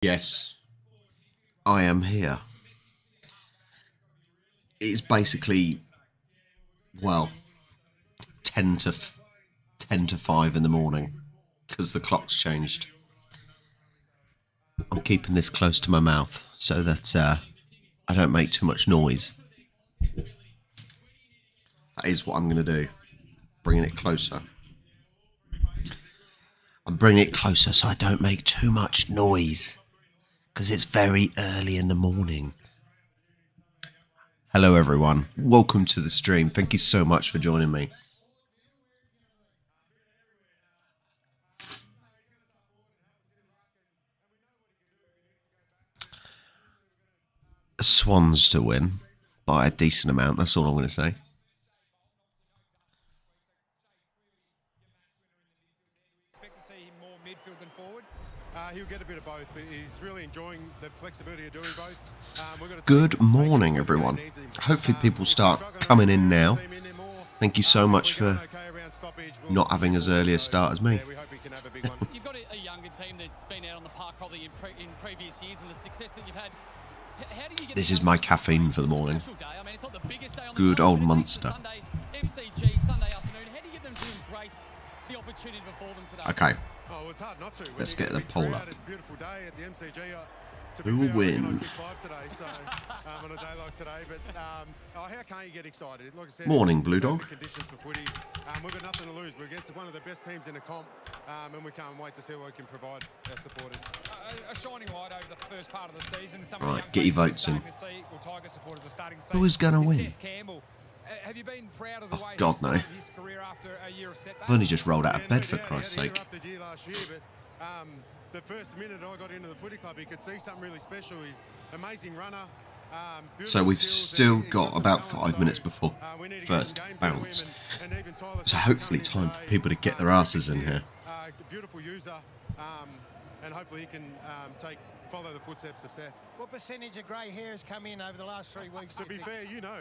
Yes, I am here. It's basically, well, 10 to 5 in the morning because the clock's changed. I'm keeping this close to my mouth so that I don't make too much noise. That is what I'm going to do. Bringing it closer. I'm bringing it closer so I don't make too much noise because it's very early in the morning. Hello everyone, welcome to the stream. Thank you so much for joining me. Swans to win by a decent amount, that's all I'm going to say. Expect to see him more midfield than forward. He'll get a bit of both, but he's really enjoying the flexibility of doing both. Good morning, everyone. Hopefully people start coming in now. Thank you so much for not having as early a start as me. You've got a younger team that's been out on the park probably in previous years, and the success that you've had. How do you get This is my caffeine for the morning. Good old Monster. MCG Sunday afternoon. How do you get them to embrace the opportunity before them today? Okay, Oh, well, it's hard not to. let's get the poll up. Beautiful day at the MCG. Who will win? On a day like today, but how can't you get excited? Like I said, Morning, Blue Dog. Conditions for footy. We've got nothing to lose. We're against one of the best teams in the comp, and we can't wait to see what we can provide our supporters. A shining light over the first part of the season. Right, get your votes in. Who is going to win? Have you been proud of the way God, no. his career after a year of setbacks? I've only just rolled out of bed, for Christ's sake. The first minute I got into the footy club, he could see something really special. He's an amazing runner. So we've still got about 5 minutes before first bounce. So hopefully time for people to get their asses in here. Beautiful user, and hopefully he can follow the footsteps of Seth. What percentage of grey hair has come in over the last 3 weeks? To be fair, you know,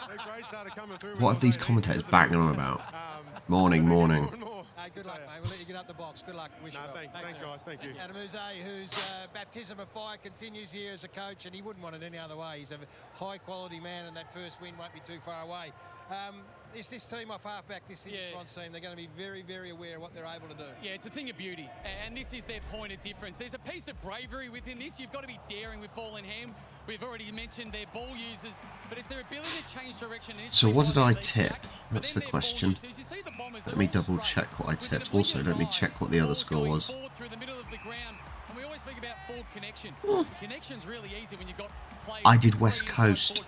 the grey started coming through. What are these commentators banging on about? Morning, morning. Good luck, mate. We'll let you get up the box. Good luck. Wish you well. Thanks, guys. Thank you. Adam Uze, whose baptism of fire continues here as a coach, and he wouldn't want it any other way. He's a high-quality man, and that first win won't be too far away. This team off halfback, this Sydney Swans team, they're going to be very, very aware of what they're able to do. Yeah, it's a thing of beauty, and this is their point of difference. There's a piece of bravery within this. You've got to be daring with ball in hand. We've already mentioned their ball users, but it's their ability to change direction. So what did I tip? That's the question. Let me double check what I tipped. Also, let me check what the other score was. I did West Coast.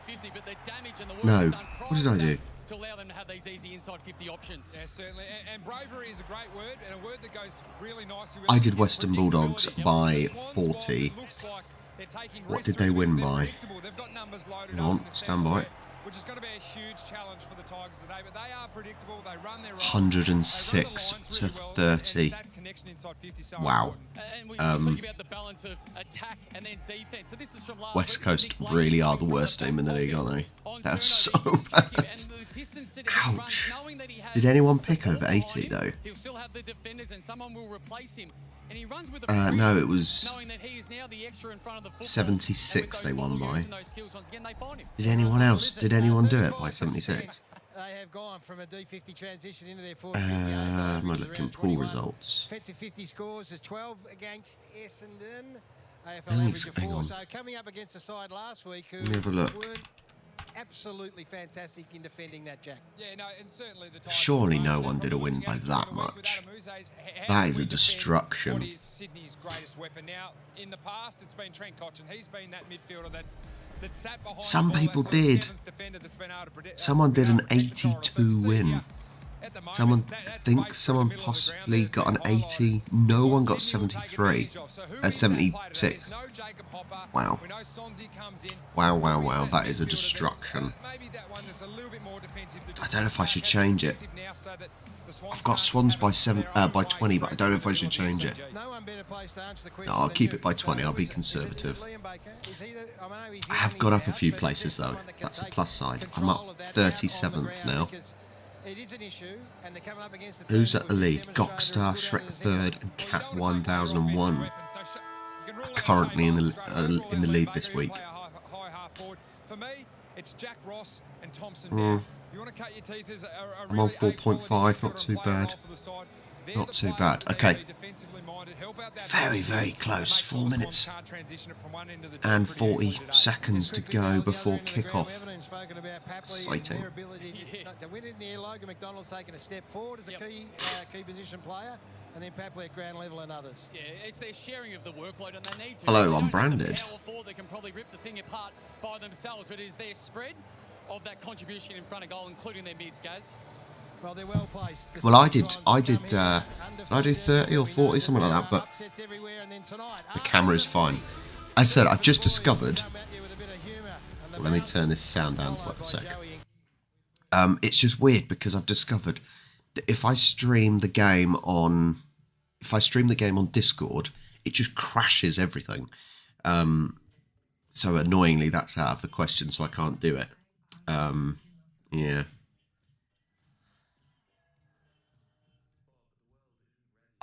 No, what did I do? To allow them to have these easy inside 50 options. Yeah, certainly. And bravery is a great word, and a word that goes really nicely with I did Western Bulldogs by 40. What did they win by? Hang on, stand by. Which is going to be a huge challenge for the Tigers today, but they are predictable. They run their 106 to 30. Wow. West Coast really are the worst team in the league, aren't they? They're so bad. Ouch. Did anyone pick over 80 though? No, it was 76 they won by. Did anyone else? Did anyone do it by 76? They have gone from a D50 transition into their 4 am I looking pool results? Defensive 50 scores is 12 against Essendon. AFL Hang average of 4. on. So coming up against the side last week who Let me have a look. weren't absolutely fantastic in defending that, Jack. Yeah, no, and certainly the Tigers Surely no one did a win by that much. That is a destruction. Sydney's greatest weapon. Now, in the past, it's been Trent Cotchin. He's been that midfielder that's sat behind. Some people did. Someone did an 82 win. Someone possibly got an 80. No one got 73. 76. Wow. Wow. That is a destruction. I don't know if I should change it. I've got Swans by 20, but I don't know if I should change it. No, I'll keep it by 20. I'll be conservative. I have got up a few places though. That's a plus side. I'm up 37th now. It is an issue, and they're coming up against the Who's at the lead? Gokstar, Shrek the Third, and Cat 1001. currently in the lead this week. For me, it's Jack Ross and Thompson now. You want to cut your teeth as I'm on 4.5, not too bad. Not too bad. Okay. Very, very close. 4 minutes and 40 seconds to go before kick-off. Exciting. To win it in the air, Logan McDonald's taking a step forward as a key position player, and then Papley at ground level and others. Yeah, it's their sharing of the workload, and they need to. Hello, I'm branded. Power forward, they can probably rip the thing apart by themselves, but it is their spread of that contribution in front of goal, including their mids, guys. Well, they're well placed. Well, I did do 30 or 40, something like that, but the camera is fine. I said, I've just discovered, well, let me turn this sound down for a sec. It's just weird because I've discovered that if I stream the game on Discord, it just crashes everything. So annoyingly, that's out of the question, so I can't do it. Yeah.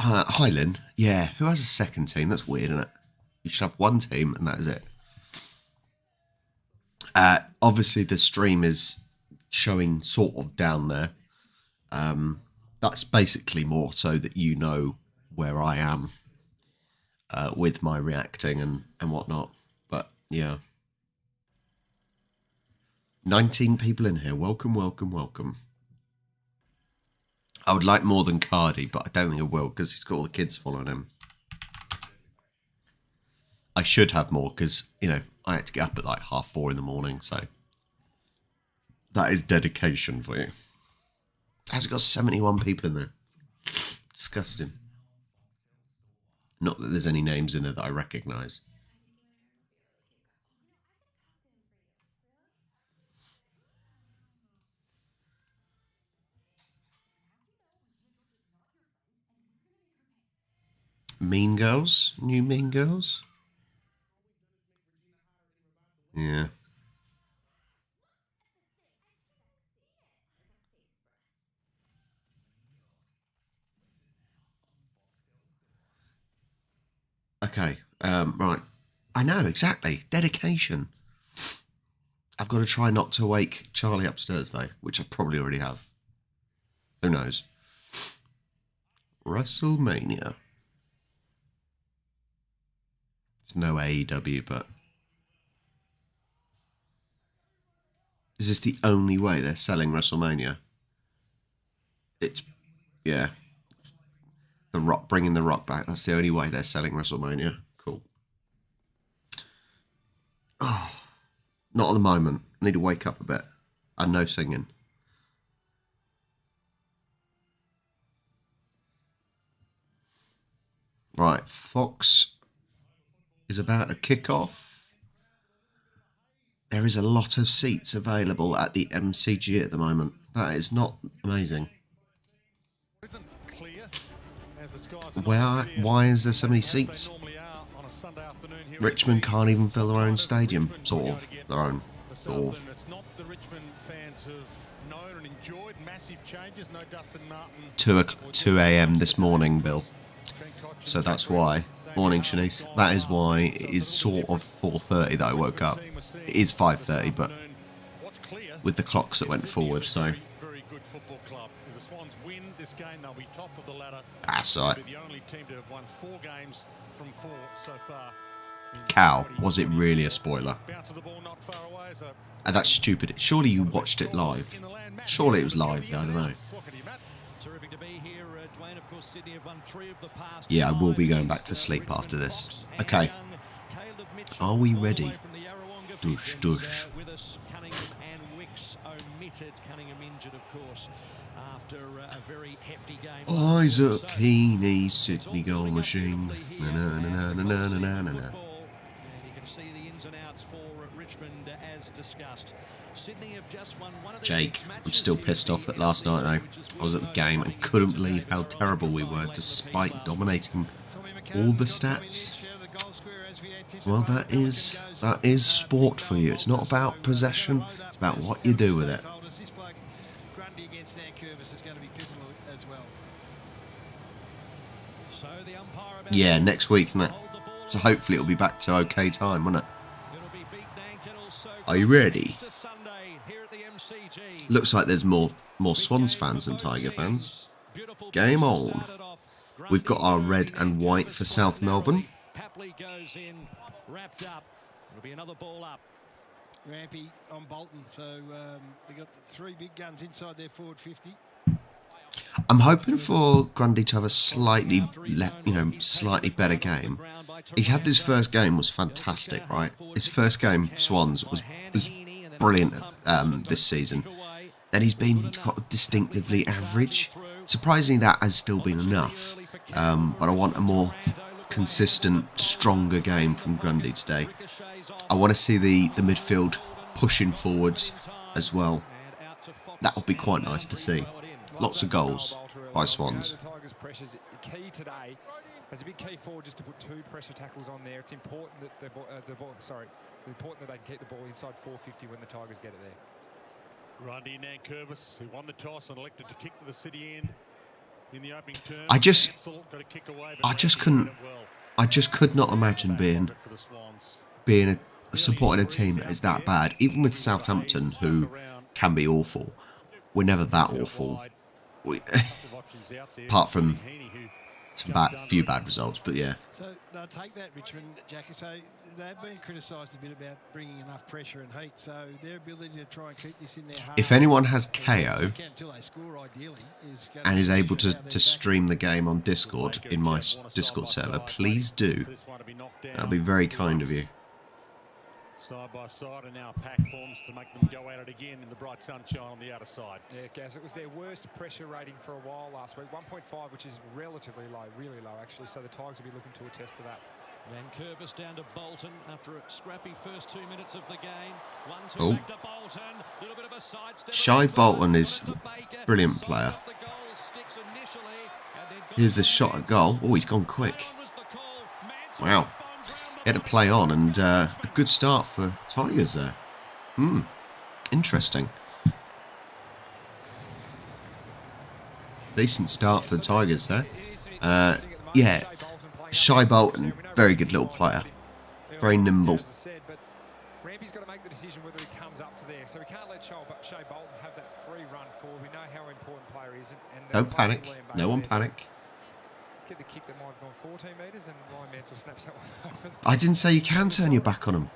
Hi, Lynn. Yeah, who has a second team? That's weird, isn't it? You should have one team and that is it. Obviously, the stream is showing sort of down there. That's basically more so that you know where I am with my reacting and whatnot. But, yeah. 19 people in here. Welcome, welcome, welcome. I would like more than Cardi, but I don't think I will because he's got all the kids following him. I should have more because, you know, I had to get up at like 4:30 in the morning, so that is dedication for you. Has it got 71 people in there? Disgusting. Not that there's any names in there that I recognise. Mean Girls? New Mean Girls? Yeah. Okay, right. I know, exactly. Dedication. I've got to try not to wake Charlie upstairs, though, which I probably already have. Who knows? WrestleMania. It's no AEW, but... Is this the only way they're selling WrestleMania? It's... Yeah. The Rock, bringing The Rock back. That's the only way they're selling WrestleMania. Cool. Oh, not at the moment. I need to wake up a bit. And no singing. Right, Fox is about to kick off. There is a lot of seats available at the MCG at the moment. That is not amazing. Why is there so many seats? Richmond can't even fill their own stadium, sort of. Their own, sort of. 2 a.m. this morning, Bill. So that's why. Morning, Shanice. That is why it is sort of 4:30 that I woke up. It is 5:30, but with the clocks that went forward, so... That's right. Cow, was it really a spoiler? And that's stupid. Surely you watched it live. Surely it was live, I don't know. Yeah, I will be going back to sleep after this. Okay. Are we ready? Dush, dush. Isaac Heaney, Sydney goal machine. Na na na na na na na na. Jake, I'm still pissed off that last night though. I was at the game and couldn't believe how terrible we were despite dominating all the stats. Well, that is sport for you. It's not about possession, it's about what you do with it. Yeah, next week, So hopefully it'll be back to okay time, won't it? Are you ready? Looks like there's more Swans fans than Tiger fans. Game on. We've got our red and white for South Melbourne. Rampy on Bolton, so they got 3 big guns inside their forward 50. I'm hoping for Grundy to have a slightly better game. He had this first game was fantastic, right? His first game, Swans, was brilliant this season. And he's been distinctively average. Surprisingly, that has still been enough. But I want a more consistent, stronger game from Grundy today. I want to see the midfield pushing forwards as well. That would be quite nice to see. Lots of goals by Swans. Tigers' pressure's key today. There's a big key forward just to put 2 pressure tackles on there. It's important that important that they can keep the ball inside 450 when the Tigers get it there. Grundy Nankervis, who won the toss and elected to kick to the city end in the opening term. I just could not imagine supporting a team that is that bad. Even with Southampton, who can be awful, we're never that awful. Apart from some few bad results, but yeah. So they'll take that, Richmond, Jackie. So they've been criticised a bit about bringing enough pressure and heat. So their ability to try and keep this in their heart. If anyone has KO and is able to stream the game on Discord in my Discord server, please do. That'll be very kind of you. Side by side, and now pack forms to make them go at it again in the bright sunshine on the outer side. Yeah, Gaz, it was their worst pressure rating for a while last week. 1.5, which is relatively low, really low actually. So the Tigers will be looking to attest to that. Nankervis down to Bolton after a scrappy first 2 minutes of the game. 1-2 back to Bolton. Little bit of a sidestep. Shy Bolton is a brilliant player. Here's the shot at goal. Oh, he's gone quick. Wow. He had to play on, and a good start for Tigers there. Interesting. Decent start for the Tigers there. Yeah, Shy Bolton, very good little player. Very nimble. Rampy's got to make the decision whether he comes up to there. So we can't let Shay Bolton have that free run forward. We know how important player is. Don't panic. No one panic. Get the kick that might have gone 14 metres and Ryan Mansell snaps that one over. I didn't say you can turn your back on them.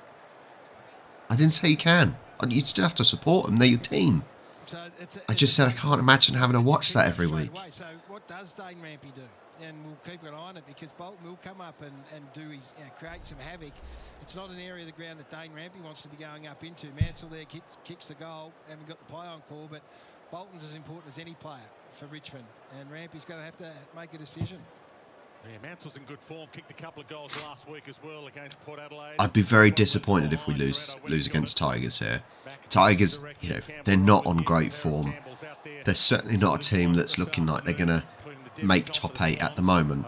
I didn't say you can. You'd still have to support them. They're your team. I just said I can't imagine having to watch that every week. So what does Dane Rampy do? And we'll keep an eye on it because Bolton will come up and create some havoc. It's not an area of the ground that Dane Rampy wants to be going up into. Mansell there kicks the goal. Haven't got the play on call, but Bolton's as important as any player for Richmond. And Rampy's going to have to make a decision. Yeah, Mansell's in good form. Kicked a couple of goals last week as well against Port Adelaide. I'd be very disappointed if we lose against Tigers here. Tigers, they're not on great form. They're certainly not a team that's looking like they're going to make top 8 at the moment.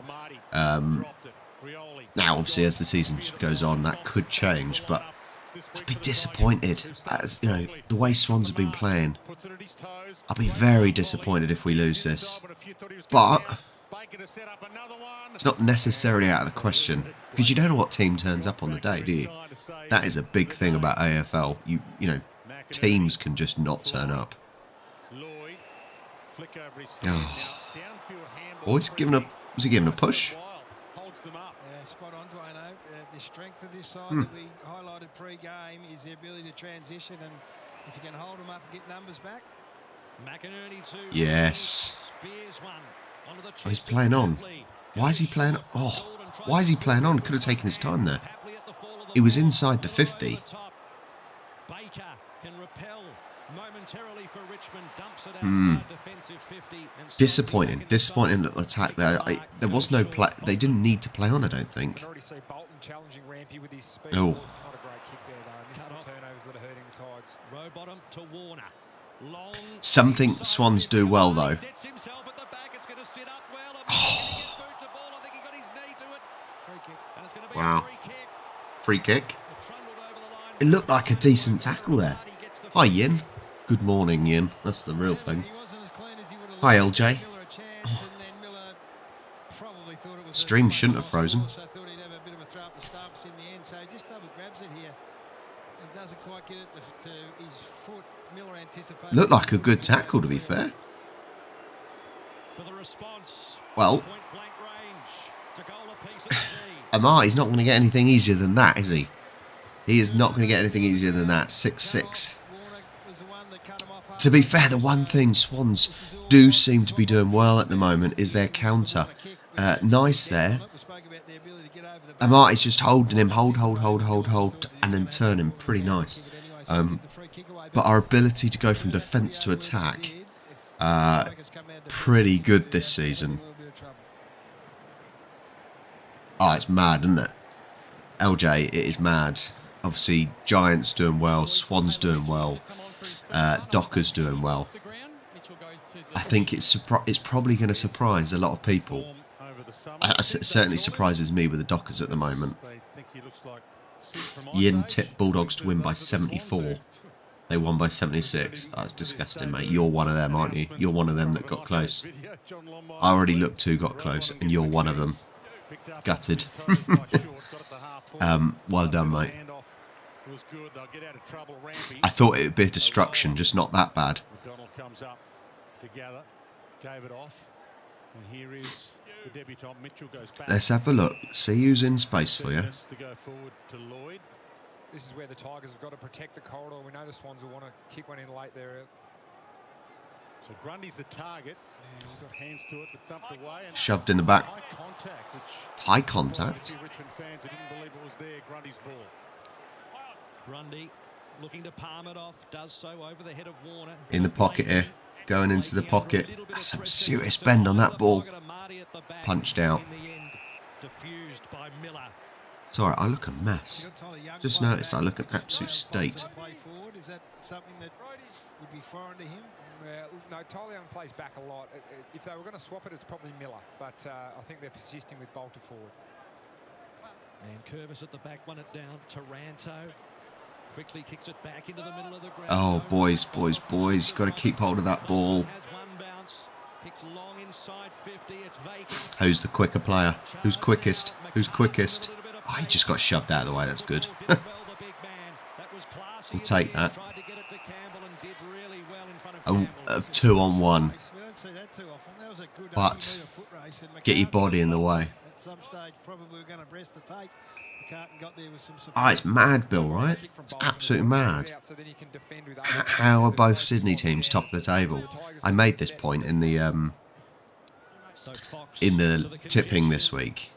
Now, obviously, as the season goes on, that could change, but I'd be disappointed. As the way Swans have been playing, I'll be very disappointed if we lose this. But it's not necessarily out of the question, because you don't know what team turns up on the day, do you? That is a big thing about AFL. Teams can just not turn up. Oh. Was he giving a push? Spot on, Dwayno. The strength of this side that we highlighted pre-game is the ability to transition, and if you can hold them up and get numbers back. Yes. Oh, he's playing on. Why is he playing? Oh, why is he playing on? Could have taken his time there. He was inside the 50. Disappointing little attack there. There was no play. They didn't need to play on, I don't think. Oh. Something Swans do well, though. Oh. Wow. Free kick. It looked like a decent tackle there. Hi, Yin. Good morning, Yin. That's the real thing. Hi, LJ. Oh. Stream shouldn't have frozen. just double grabs it here and doesn't quite get it to his foot. Miller anticipates. Looked like a good tackle, to be fair. For the response. Well, Point blank range. To goal apiece at the G. Amar, he's not going to get anything easier than that, is he? He is not going to get anything easier than that. 6-6. To be fair, the one thing Swans do seem to be doing well at the moment is their counter. Nice there. Amar is just holding him, hold, and then turn him. Pretty nice. But our ability to go from defence to attack, pretty good this season. Oh, it's mad, isn't it? LJ, it is mad. Obviously, Giants doing well, Swans doing well, Dockers doing well. I think it's probably going to surprise a lot of people. It certainly surprises me with the Dockers at the moment. Yin tipped Bulldogs to win by 74. They won by 76. That's disgusting, mate. You're one of them, aren't you? You're one of them that got close. I already looked who got close, and you're one of them. Gutted. Well done, mate. I thought it would be a destruction, just not that bad. Let's have a look. See who's in space for you. This is where the Tigers have got to protect the corridor. We know the Swans will want to kick one in late there. So Grundy's the target. And we've got hands to it, but thumped away. And shoved in the back. High contact. High contact. Richmond fans who didn't believe it was there. Grundy's ball. Grundy looking to palm it off. Does so over the head of Warner. In the pocket here. Going into the pocket. That's some serious bend on that ball. Punched out. Sorry, I look a mess. Just noticed I look an absolute state. Is that something that would be foreign to him? No, Tyler Young plays back a lot. If they were going to swap it, it's probably Miller. But I think they're persisting with Bolter forward. And Curvis at the back, won it down. Taranto quickly kicks it back into the middle of the ground. Oh, boys. You've got to keep hold of that ball. Long inside 50. It's vacant. Who's the quicker player? Who's quickest? Oh, he just got shoved out of the way. That's good. We'll take that. A 2-on-1. But get your body in the way. Oh, it's mad, Bill, right? It's absolutely mad. How are both Sydney teams top of the table? I made this point in the tipping this week.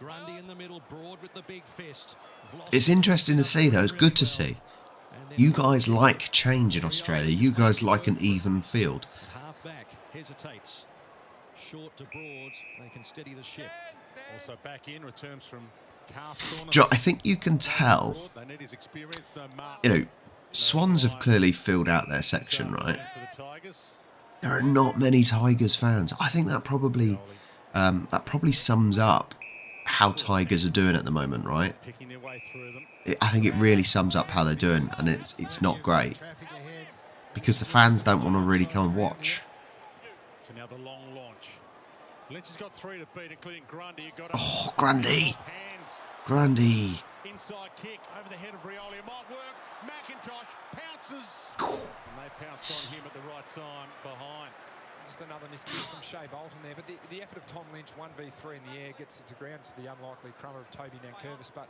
It's interesting to see, though. It's good to see. You guys like change in Australia. You guys like an even field. Halfback hesitates. Short to Broads. They can steady the ship. Also back in, returns from Joe, I think you can tell, you know, Swans have clearly filled out their section, right? There are not many Tigers fans. I think that probably sums up how Tigers are doing at the moment, right? I think it really sums up how they're doing, and it's not great because the fans don't want to really come and watch. So now the long launch. Lynch has got 3 to beat, including Grundy. Oh, Grundy. Grundy. Inside kick over the head of Rioli. It might work. McIntosh pounces. And they pounced on him at the right time behind. Just another miskick from Shea Bolton there. But the effort of Tom Lynch, 1v3 in the air, gets it to ground to the unlikely crummer of Toby Nankervis. But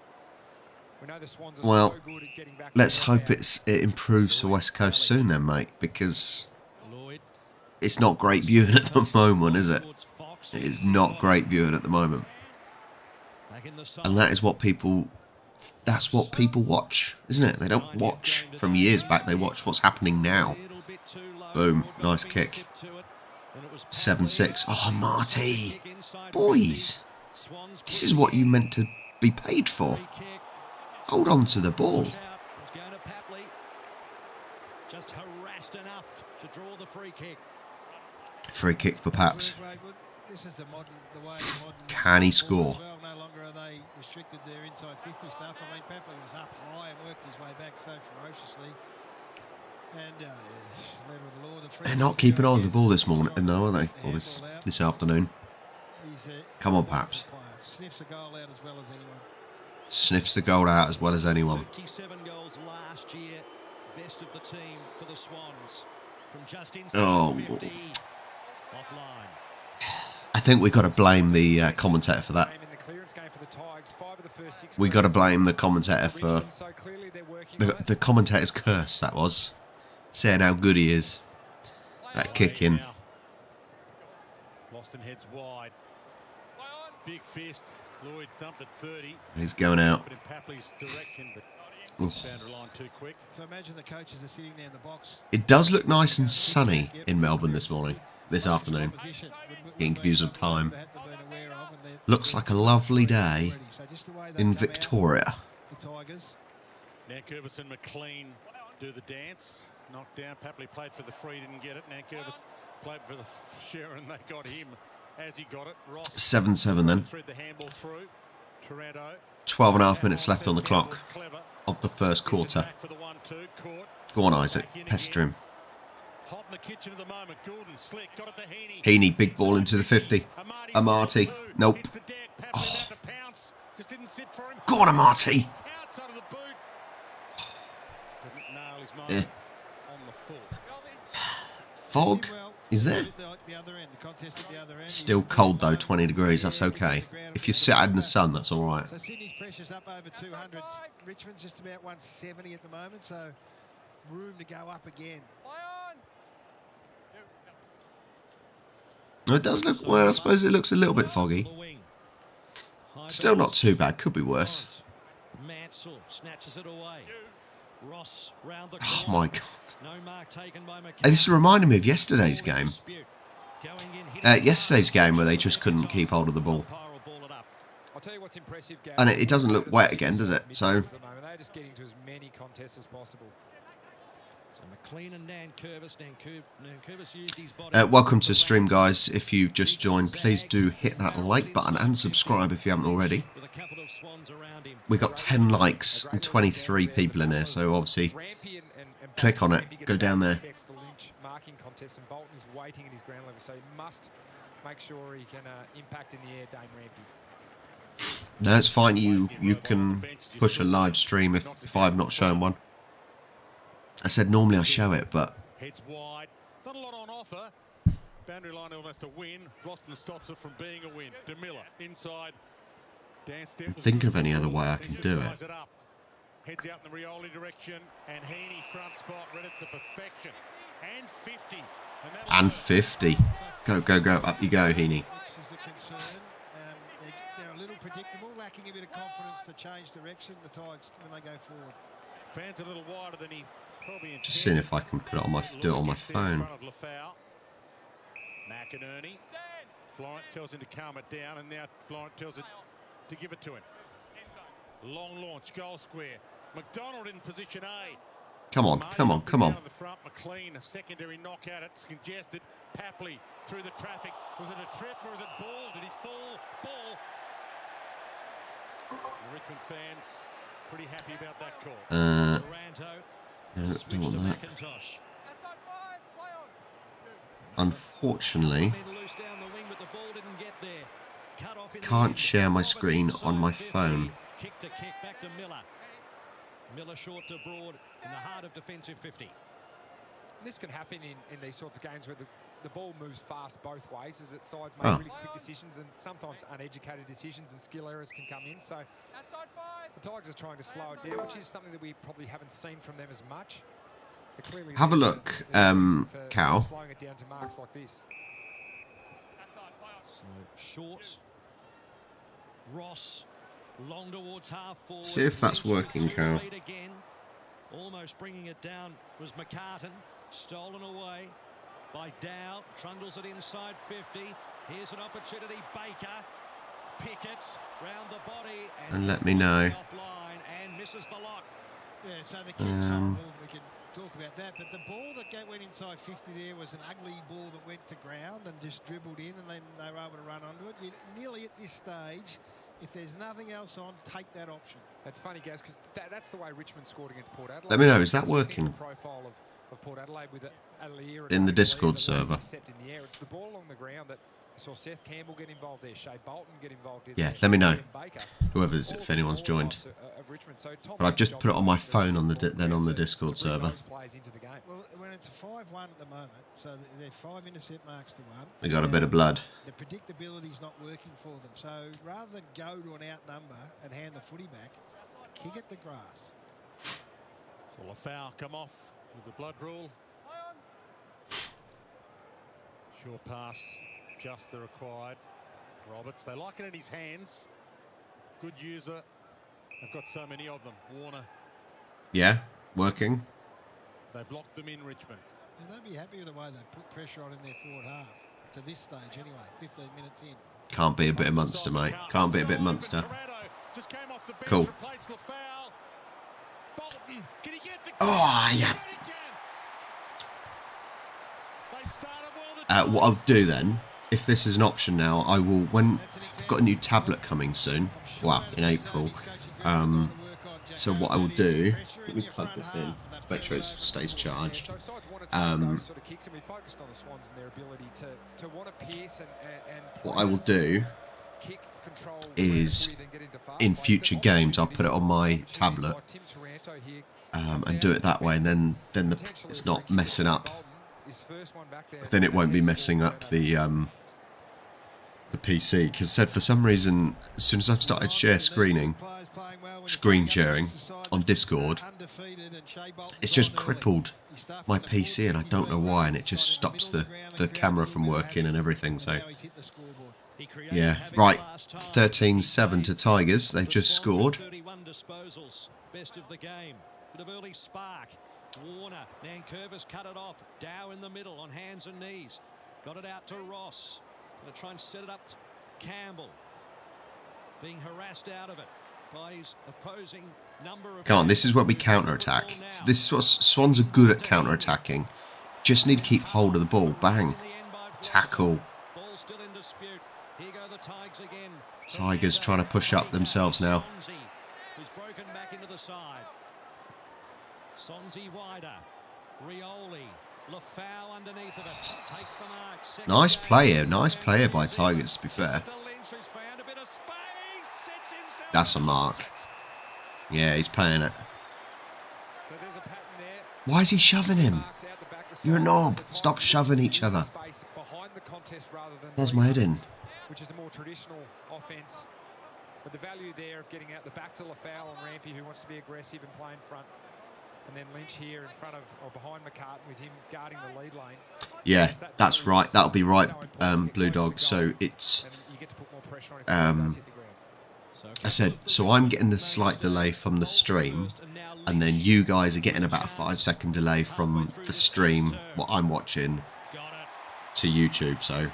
we know the Swans are so good at getting back. Let's hope it improves for West Coast soon then, mate, because it's not great viewing at the moment, is it? It is not great viewing at the moment. And that is what people watch, isn't it? They don't watch from years back, they watch what's happening now. Boom, nice kick. 7-6. Oh, Marty. Boys, this is what you meant to be paid for. Hold on to the ball. Just harassed enough to draw the free kick. Free kick for Paps. Can he score? No longer are they restricted their inside 50 stuff. I mean, Papley was up high and worked his way back so ferociously. And led with the law. They're not keeping on the ball this morning, though, are they? Or this afternoon. Come on, Paps. Sniffs a goal out as well as anyone. Sniffs the goal out as well as anyone. 57 goals last year. Best of the team for the Swans. From just inside 50. Offline. I think we got to blame the commentator for that. We got to blame the commentator for the commentator's curse. That was saying how good he is at kicking. Boston heads wide. Big fist. Lloyd thumped at 30. He's going out. But in Papley's direction, but boundary line too quick. So imagine the coaches are sitting there in the box. It does look nice and sunny in Melbourne this morning, this afternoon. Getting views of time. Looks like a lovely day in Victoria. The Tigers. Nankervis and McLean do the dance. Knocked down. Papley played for the free, didn't get it. Nankervis played for the share and they got him as he got it. 7-7 then. Thread the handball through. Toronto. 12.5 minutes left on the clock of the first quarter. Go on, Isaac. Pester him. Hot in the kitchen at the moment. Gordon slick. Got it to Heaney. Heaney, big ball into the 50. Amati. Nope. Oh. Go on, Amati. Outside of the boot. Couldn't nail his Yeah. on the full. Fog? Is there? Still cold though, 20 degrees. That's okay. If you sit out in the sun, that's all right. So Sydney's pressure's up over 200. Richmond's just about 170 at the moment, so room to go up again. It does look, well, I suppose it looks a little bit foggy. Still not too bad. Could be worse. Oh my God. This is reminding me of yesterday's game. Yesterday's game where they just couldn't keep hold of the ball. And it doesn't look wet again, does it? So they're just getting to as many contests as possible. Welcome to the stream, guys. If you've just joined, please do hit that like button and subscribe if you haven't already. We got 10 likes and 23 people in here, so obviously click on it, go down there. Marking contest, and Bolton is waiting at his ground level, so he must make sure he can impact in the air, Dane Rampy. No, it's fine. You can push a live stream if I've not shown one. I said normally I show it, but Heads wide. Not a lot on offer. Boundary line almost a win. Boston stops it from being a win. DeMiller inside. I'm thinking of any other way I can do it. Heads out in the Rioli direction, and Heaney front spot read it to perfection. And 50. And 50. Go, go, go. Up you go, Heaney. They're a little predictable, lacking a bit of confidence to change direction, the Tigers, when they go forward. Fans a little wider than he probably intended. Just seeing if I can put it on my phone. McInerney. Florent tells him to calm it down, and now Florent tells it to give it to him. Long launch, goal square. McDonald in position A. Come on, come on, come on. The front, McLean, a secondary knockout. It's congested. Papley through the traffic. Was it a trip or is it ball? Did he fall? Ball. The Richmond fans pretty happy about that call. No, don't want that. Unfortunately, can't share my screen on my phone. Miller short to Broad in the heart of defensive 50. This can happen in these sorts of games where the ball moves fast both ways, as that sides make really quick decisions and sometimes uneducated decisions, and skill errors can come in. So the Tigers are trying to slow it down, which is something that we probably haven't seen from them as much. Have a look, Cal. Slowing it down to marks like this. So short. Ross. Long towards half forward. See if that's working, Cal. Almost bringing it down was McCartan. Stolen away by Dow. Trundles it inside 50. Here's an opportunity. Baker. Pickett round the body. And let me know. Offline and misses the lot. Yeah, so the kicks on ball, we can talk about that. But the ball that went inside 50 there was an ugly ball that went to ground and just dribbled in, and then they were able to run onto it. You're nearly at this stage, if there's nothing else on, take that option. That's funny, Gaz, because that's the way Richmond scored against Port Adelaide. Let me know, is that working? Profile of Port Adelaide with in the Discord server. In the air. It's the ball along the ground that saw Seth Campbell get involved there. Shea Bolton get involved in Yeah, there. let me know. Baker. Whoever's, if anyone's joined. Of Richmond. So But I've just put it on my phone on the then on the Discord server. Well, when it's a 5-1 at the moment, so they're 5 intercept marks to 1. We got a bit of blood. The predictability's not working for them. So rather than go to an outnumber and hand the footy back, kick at the grass. So Lafau come off with the blood rule. Short pass, just the required. Roberts, they like it in his hands. Good user. They've got so many of them. Warner. Yeah, working. They've locked them in, Richmond. And they'll be happy with the way they've put pressure on in their forward half. To this stage anyway, 15 minutes in. Can't be a bit of Munster, mate. Can't be a bit of Munster. Cool. Oh, yeah. What I'll do then, if this is an option now, I will, when I've got a new tablet coming soon, well, in April, so what I will do, let me plug this in, make sure it stays charged. What I will do is, in future games, I'll put it on my tablet and do it that way, and then it's not messing up. Then it won't be messing up the PC, because said for some reason, as soon as I've started screen sharing on Discord, it's just crippled my PC, and I don't know why, and it just stops the camera from working and everything. So yeah, right, 13-7 to Tigers. They've just scored. 31 disposals, best of the game. Bit of early spark. Warner, Nankervis cut it off. Dow in the middle on hands and knees. Got it out to Ross. Going to try and set it up to Campbell. Being harassed out of it by his opposing number of... Come on, this is where we counter-attack. This is what Swans are good at counter-attacking. Just need to keep hold of the ball. Bang. Tackle. Ball still in dispute. Here go the Tigers again. Tigers trying to push up themselves now. Who's broken back into the side. Sonzi wider. Rioli. Lafau underneath of it. Takes the mark. Nice play here. Nice play here by Tigers, to be fair. That's a mark. Yeah, he's playing it. Why is he shoving him? You're a knob. Stop shoving each other. That's my head in. Which is a more traditional offence. But the value there of getting out the back to Lafau and Rampy, who wants to be aggressive and play in front. And then Lynch here in front of, or behind McCartan with him guarding the lead lane. Yeah, that's right. That'll be right, Blue Dog. So it's... I said, so I'm getting the slight delay from the stream, and then you guys are getting about a 5-second delay from the stream, what I'm watching, to YouTube, so...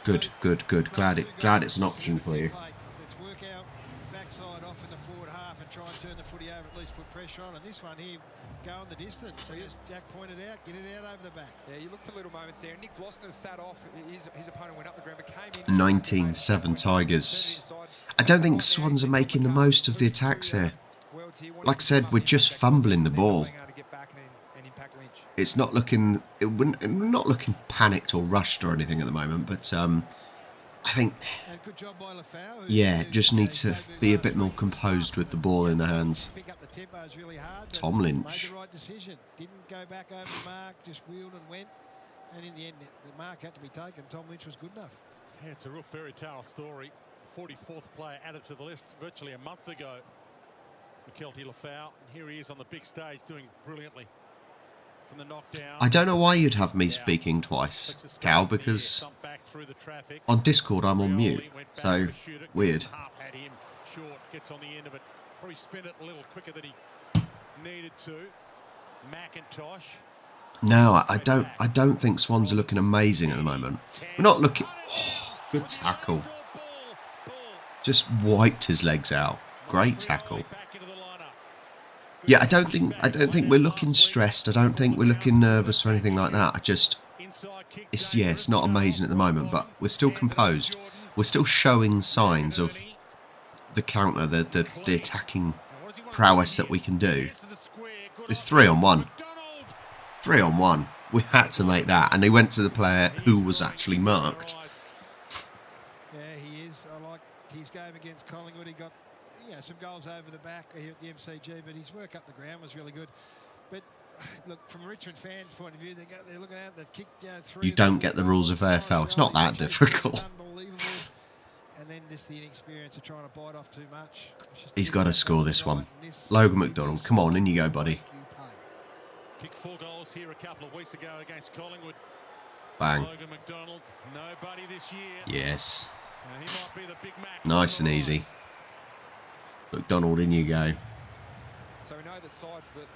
Good, good, good. Glad it's an option for you. Let's work our backside off in the forward half and try and turn the footy over, at least put pressure on. And this one here, go on the distance. So as Jack pointed out, get it out over the back. Yeah, you look for little moments there. Nick Vloster sat off. His opponent went up the ground, but came in. 19-7 Tigers. I don't think Swans are making the most of the attacks here. Like I said, we're just fumbling the ball. It's not looking, we're not looking panicked or rushed or anything at the moment, but I think, yeah, just need to be a bit more composed with the ball in the hands. Tom Lynch. Didn't go back over the mark, just wheeled and went, and in the end, the mark had to be taken. Tom Lynch was good enough. Yeah, it's a real fairy tale story. 44th player added to the list virtually a month ago. McKelty Lafau, and here he is on the big stage doing brilliantly. From the knockdown. I don't know why you'd have me speaking twice, Cal, because on Discord I'm on mute, so weird. Gets on the end of it. Probably spin it a little quicker than he needed to. McIntosh. No, I don't think Swans are looking amazing at the moment. We're not looking. Oh, good tackle. Just wiped his legs out. Great tackle. Yeah, I don't think we're looking stressed. I don't think we're looking nervous or anything like that. It's not amazing at the moment, but we're still composed. We're still showing signs of the counter, the attacking prowess that we can do. It's 3-on-1. 3-on-1. We had to make that, and they went to the player who was actually marked. Yeah, he is. I like his game against Collingwood. He got some goals over the back here at the MCG, but his work up the ground was really good. But look, from a Richmond fans' point of view, they're looking out. They've kicked 3. You don't get the rules of AFL. It's not that difficult. Unbelievable. And then just the inexperience of trying to bite off too much. He's got to score this one. Logan McDonald, come on, in you go, buddy. Kicked 4 goals here a couple of weeks ago against Collingwood. Bang. Logan McDonald, nobody this year. Yes. He might be the Big Mac. Nice and easy. McDonald, in you go. So we know that sides that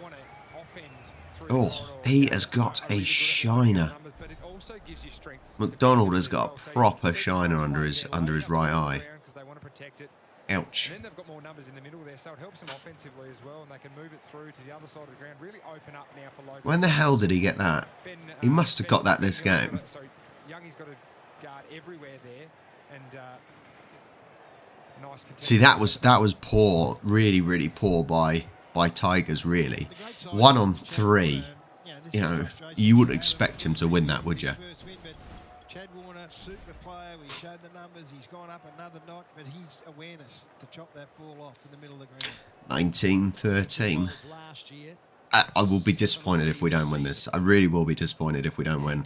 want to offend through Oh, he has got a shiner. but it also gives you strength. McDonald has got a proper shiner under his right eye. Because they want to protect it. Ouch. And then they've got more numbers in the middle there, so it helps them offensively as well, and they can move it through to the other side of the ground. Really open up now for Logan. When the hell did he get that? He must have got that this game. So Youngie's got a guard everywhere there, and nice. See, that was poor, really poor by Tigers. Really, 1 on 3. You know, you wouldn't expect him to win that, would you? Chad Warner, super player. We showed the numbers. He's gone up another notch, but his awareness to chop that ball off in the middle of the ground. 19-13. I will be disappointed if we don't win this. I really will be disappointed if we don't win.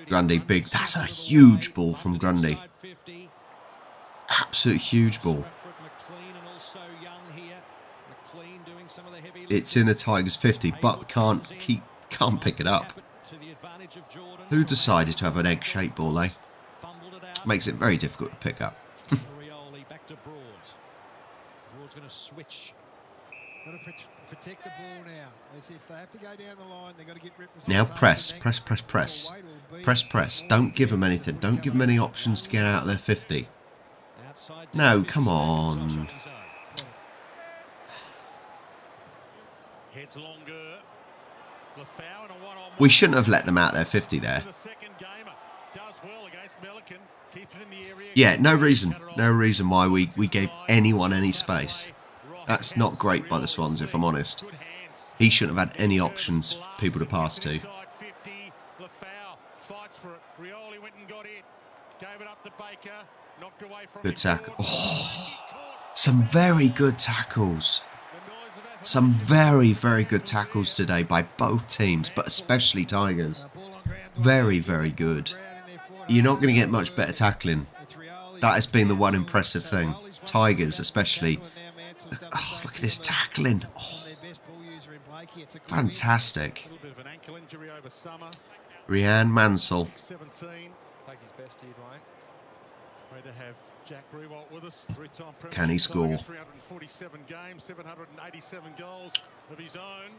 Grundy, big. That's a huge ball from Grundy. Absolute huge ball. It's in the Tigers 50, but can't pick it up. Who decided to have an egg-shaped ball, eh? Makes it very difficult to pick up. Back to Broad. Broad's going to switch. Got to protect the ball now. If they have to go down the line, they've got to get Now press. Press. Don't give them anything. Don't give them any options to get out of their 50. No, come on. Heads longer. We shouldn't have let them out their 50 there. Yeah, no reason why we gave anyone any space. That's not great by the Swans, if I'm honest. He shouldn't have had any options for people to pass to. Good tackle. Oh, some very good tackles. Some very good tackles today by both teams, but especially Tigers. Very good. You're not going to get much better tackling. That has been the one impressive thing. Tigers especially. Oh, look at this tackling. Oh, fantastic. Ryan Mansell. Can he score? 347 games, 787 goals of his own.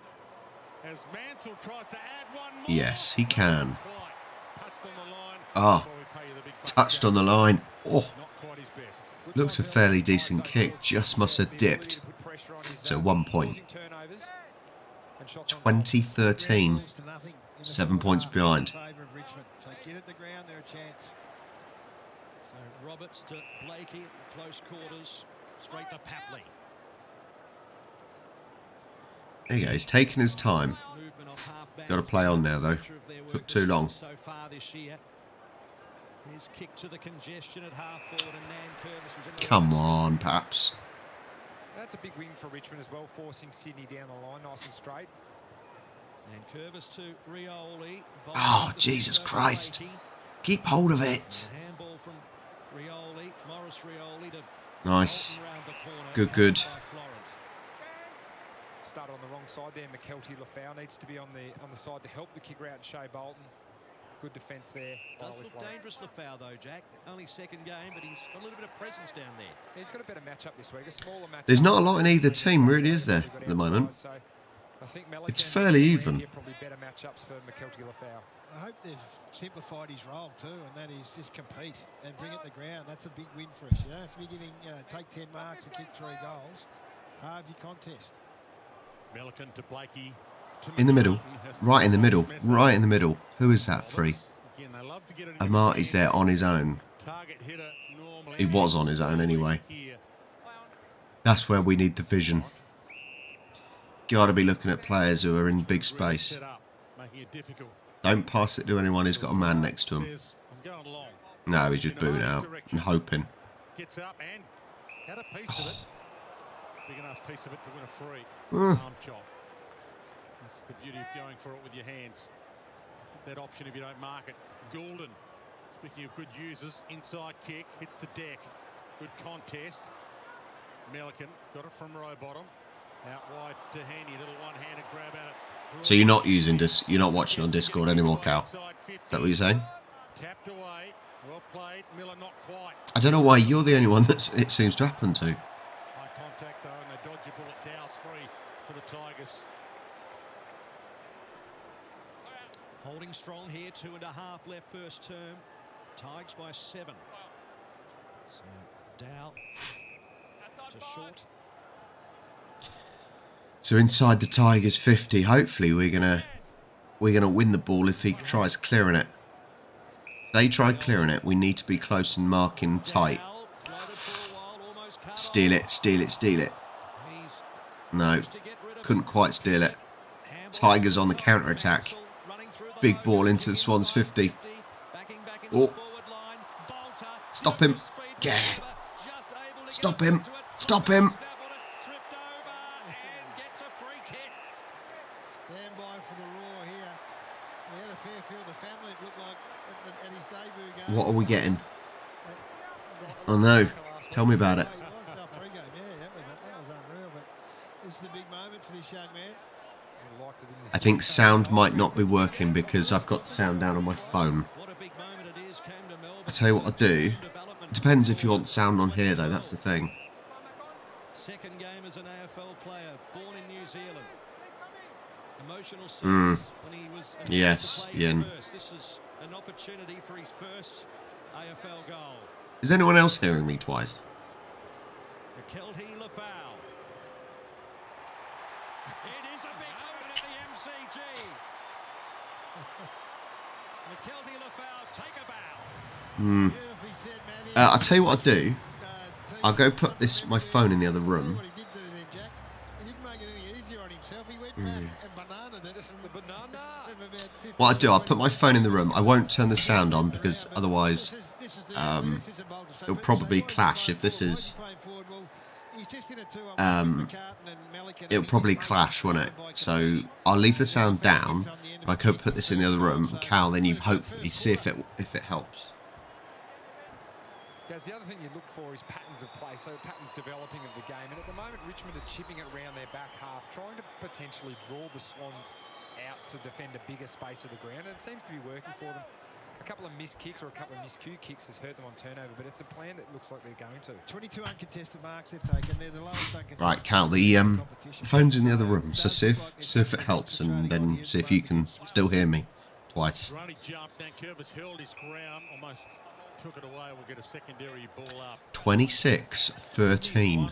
As Mansell tries to add one more. Yes, he can. Touched on the line. Oh, looks a fairly decent kick. Just must have dipped. So 1 point. 20-13. 7 points behind. Roberts to Blakey, close quarters, straight to Papley. There you go, he's taking his time. Got to play on now though. Took too long. So far this year. His kick to the congestion at half forward, and Nan Curvis was in the Come on, Paps. That's a big win for Richmond as well, forcing Sydney down the line nice and straight. And Curvis to Rioli. Oh, Jesus Christ. Keep hold of it. Handball from Rioli, Morris Rioli to Nice. Good. Started on the wrong side there. McKelty Lafau needs to be on the side to help the kicker out. Shea Bolton. Good defence there. Does look dangerous, Lafau, though, Jack. Only second game, but he's got a little bit of presence down there. He's got a better matchup this week. A smaller matchup. There's not a lot in either team, really, is there, at the moment? It's fairly even. Probably better matchups for McKelty Lafau. I hope they've simplified his role too, and that is just compete and bring it to the ground. That's a big win for us. You don't have to be getting, take 10 marks and kick 3 goals. Halve your contest. Milliken to Blakey. In the middle. Right in the middle. Who is that free? Amarty's there on his own. He was on his own anyway. That's where we need the vision. Got to be looking at players who are in big space. it difficult. Don't pass it to anyone who's got a man next to him. Says, I'm going long. No, he's just booing out and hoping. Gets up and had a piece of it. Big enough piece of it to win a free. Arm chop. That's the beauty of going for it with your hands. That option if you don't mark it. Goulden, speaking of good users, inside kick, hits the deck. Good contest. Milliken got it from Rowbottom. Out wide to Handy, little one-handed grab at it. So you're not using this, you're not watching on Discord anymore, Cal? Is that what you're saying? Tapped away. Well played. Miller not quite. I don't know why you're the only one that it seems to happen to. High contact though, and they dodge a bullet. Dow's free for the Tigers. Holding strong here, 2.5 left first term. Tigers by 7. So Dow to short. So inside the Tigers 50, hopefully we're gonna win the ball if he tries clearing it. If they try clearing it, we need to be close and marking tight. Steal it, steal it, steal it. No, couldn't quite steal it. Tigers on the counter-attack. Big ball into the Swans 50. Oh, stop him. Yeah. Stop him. Stop him. Stand by for the roar here. He had a fair few of the family, it looked like, at his debut game. What are we getting? Oh no. Tell me about it. Yeah, that was unreal, but this is a big moment for this young man. I think sound might not be working because I've got the sound down on my phone. I tell you what I'll do. It depends if you want sound on here though, that's the thing. Second game as an AFL player, born in New Zealand. Emotional scenes when he was yes, Ian. This is an opportunity for his first AFL goal. Is anyone else hearing me twice? Kelty Lafau. It is a big moment at the MCG. Kelty Lafau, take a bow. I'll tell you what I'll do. I'll go put my phone in the other room. What I'll do, I'll put my phone in the room. I won't turn the sound on because otherwise it'll probably clash if this is... it'll probably clash, won't it? So I'll leave the sound down. I could put this in the other room. And Cal, then you hopefully see if it helps. Guys, the other thing you look for is patterns of play, so patterns developing of the game. And at the moment, Richmond are chipping it around their back half, trying to potentially draw the Swans out to defend a bigger space of the ground. And it seems to be working for them. A couple of missed kicks or a couple of miscue kicks has hurt them on turnover, but it's a plan that looks like they're going to. 22 uncontested marks they've taken. They're the lowest uncontested. Right, Cal, the phone's in the other room, so see if it helps, and then see if you can still hear me twice. Ronnie jumped, Nankervis held his ground, almost took it away. We'll get a secondary ball up. 26-13.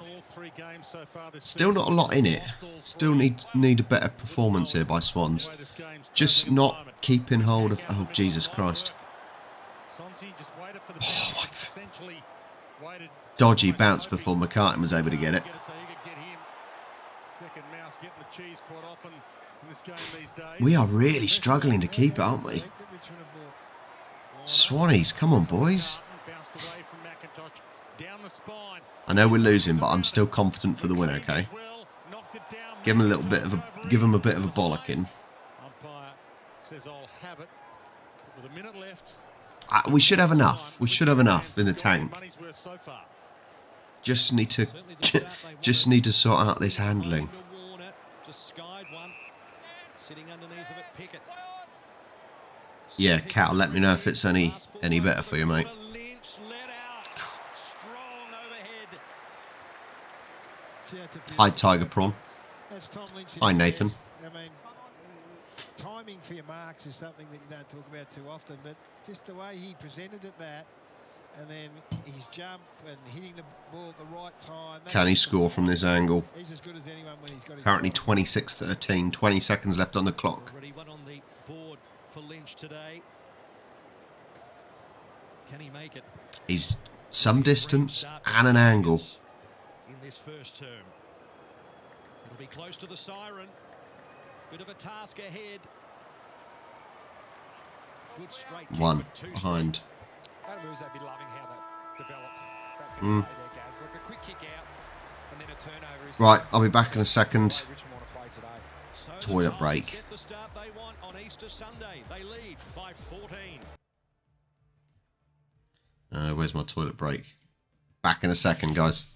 Still not a lot in it. Still need a better performance here by Swans. Just not keeping hold of... Oh, Jesus Christ. Oh, dodgy bounce before McCartan was able to get it. We are really struggling to keep it, aren't we? Swannies, come on, boys. I know we're losing, but I'm still confident for the win, okay? Give them a bit of a bollocking. We should have enough. We should have enough in the tank. Just need to sort out this handling. Yeah, Cal, let me know if it's any better for you, mate. Hi, Tiger Prawn. Hi, Nathan. I mean, timing for your marks is something that you don't talk about too often, but just the way he presented it, and then his jump and hitting the ball at the right time. Can he score from this angle? He's as good as anyone when he's got his Currently 26-13, 20 seconds left on the clock. Already one on the board for Lynch today. Can he make it? He's some distance and an angle. In this first term. It'll be close to the siren. Bit of a task ahead. Good straight kick, One but too behind. Adam Moose, they'd be loving how that developed. That bit of play there, Gaz. Like a quick kick out and then a turnover. Right, I'll be back in a second. Richmond want to play today. So Toilet the break. Tigers get the start they want on Easter Sunday. They lead by 14. Where's my toilet break? Back in a second, guys.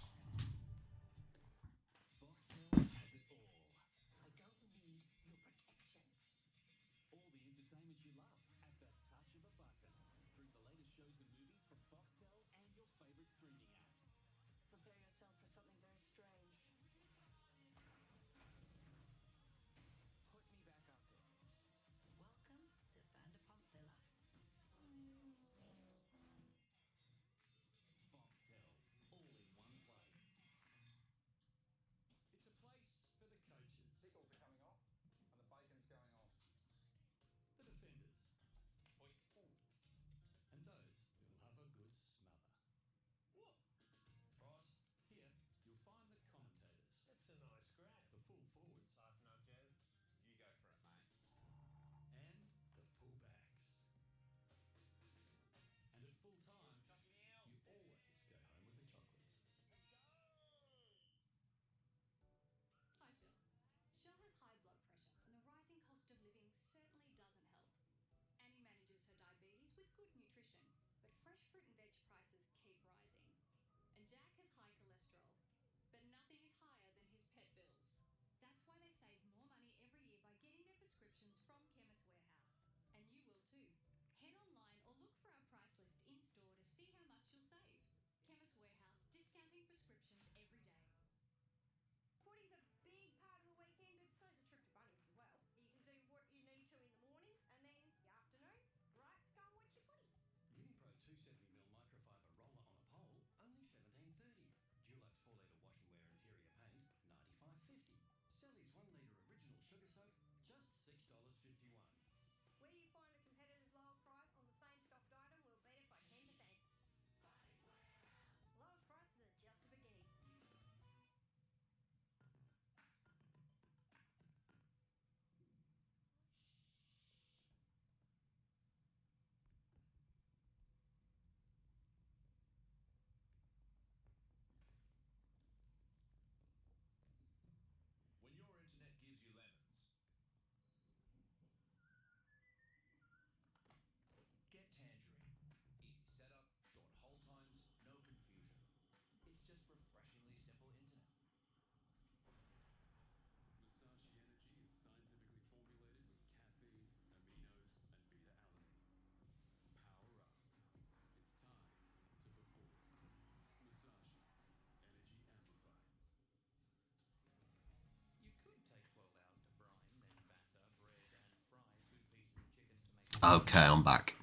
Okay, I'm back.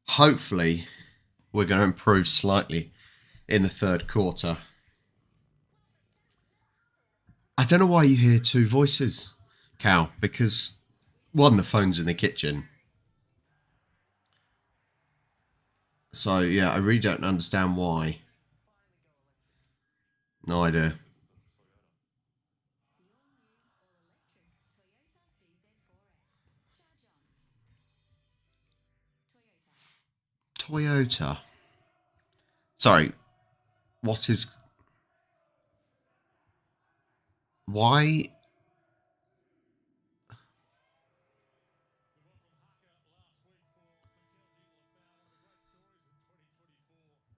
Hopefully, we're going to improve slightly in the third quarter. I don't know why you hear two voices, Cal, because one, the phone's in the kitchen. So, yeah, I really don't understand why. No idea. Toyota. Sorry. What is... Why...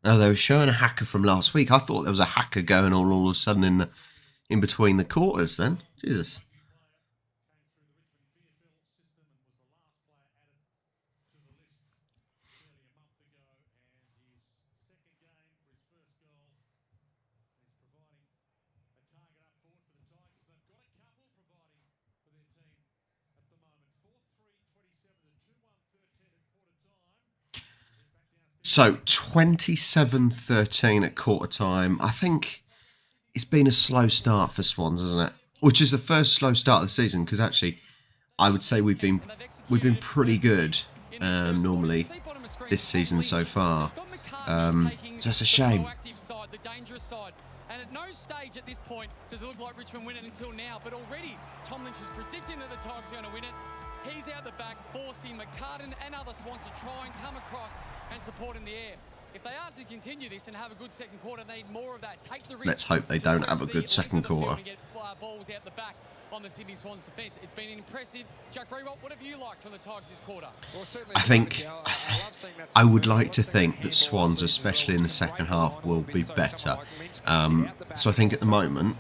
Oh, they were showing a hacker from last week. I thought there was a hacker going on all of a sudden in between the quarters then. Jesus. So, 27-13 at quarter time. I think it's been a slow start for Swans, hasn't it? Which is the first slow start of the season, because actually, I would say we've been pretty good normally this season so far. So it's a shame. And at no stage at this point does it look like Richmond win it until now. But already, Tom Lynch is predicting that the Tigers are going to win it. He's out the back, forcing McCartan and other Swans to try and come across and support in the air. If they are to continue this and have a good second quarter, they need more of that. Take the risk. Let's hope they don't have a good second quarter. Get balls out the back on the Sydney Swans defence. It's been impressive. Jack Rewalt, what have you liked from the Tigers this quarter? Well, I think I would like to think that Swans, especially in the second half, will be better. So I think at the moment,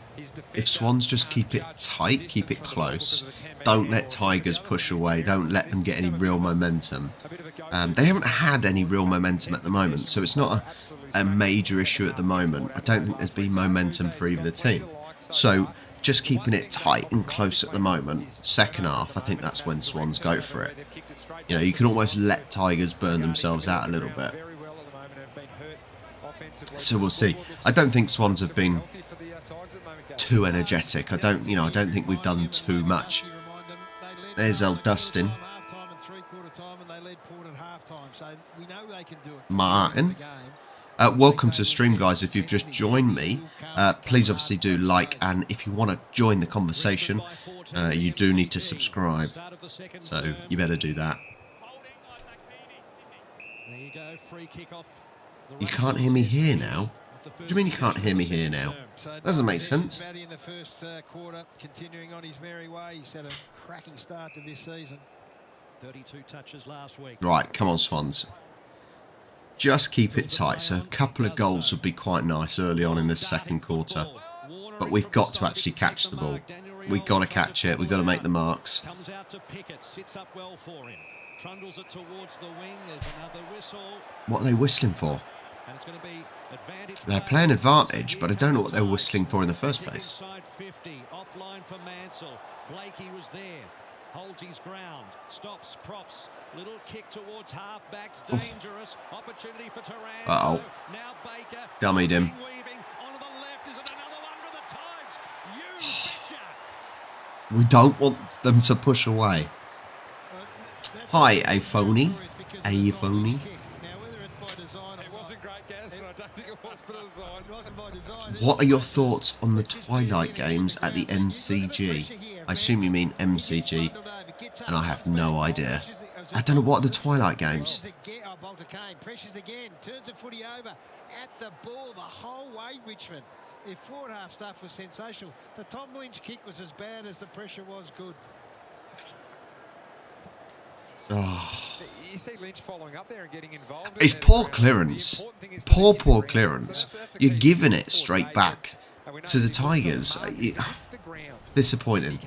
if Swans just keep it tight, keep it close, don't let Tigers push away, don't let them get any real momentum. They haven't had any real momentum at the moment, so it's not a major issue at the moment. I don't think there's been momentum for either team. So just keeping it tight and close at the moment. Second half, I think that's when Swans go for it. You know, you can almost let Tigers burn themselves out a little bit. So we'll see. I don't think Swans have been too energetic. I don't think we've done too much. There's El Dustin. Martin. Welcome to the stream, guys. If you've just joined me, please obviously do like, and if you want to join the conversation, you do need to subscribe. So you better do that. You can't hear me here now? What do you mean you can't hear me here now? Doesn't make sense. In the first quarter, continuing on his merry way. He's had a cracking start to this season. 32 touches last week. Right, come on, Swans. Just keep it tight. So a couple of goals would be quite nice early on in the second quarter. But we've got to actually catch the ball. We've got to catch it. We've got to make the marks. Comes out to Pickett, sits up well for him. Trundles it towards the wing. There's another whistle. What are they whistling for? And it's going to be advantage. They're playing advantage, but I don't know what they're whistling for in the first place. Side 50, offline for Mansell. Blakey was there. Holds his ground. Stops, props. Little kick towards half-backs. Dangerous. Opportunity for Taranto. Uh-oh. Now Baker. Dummied him. Weaving. On the left. Is it another one for the Tigers? You betcha. We don't want them to push away. Hi, a phony. A phony. What are your thoughts on the Twilight games at the NCG? I assume you mean MCG, and I have no idea. I don't know what are the Twilight games. Pressures again, turns the footy over at the ball the whole way, Richmond. Their forward half stuff was sensational. The Tom Lynch kick was as bad as the pressure was good. Oh. You see Lynch following up there and getting involved. It's poor clearance. Poor clearance. You're giving it straight back to the Tigers. Disappointing.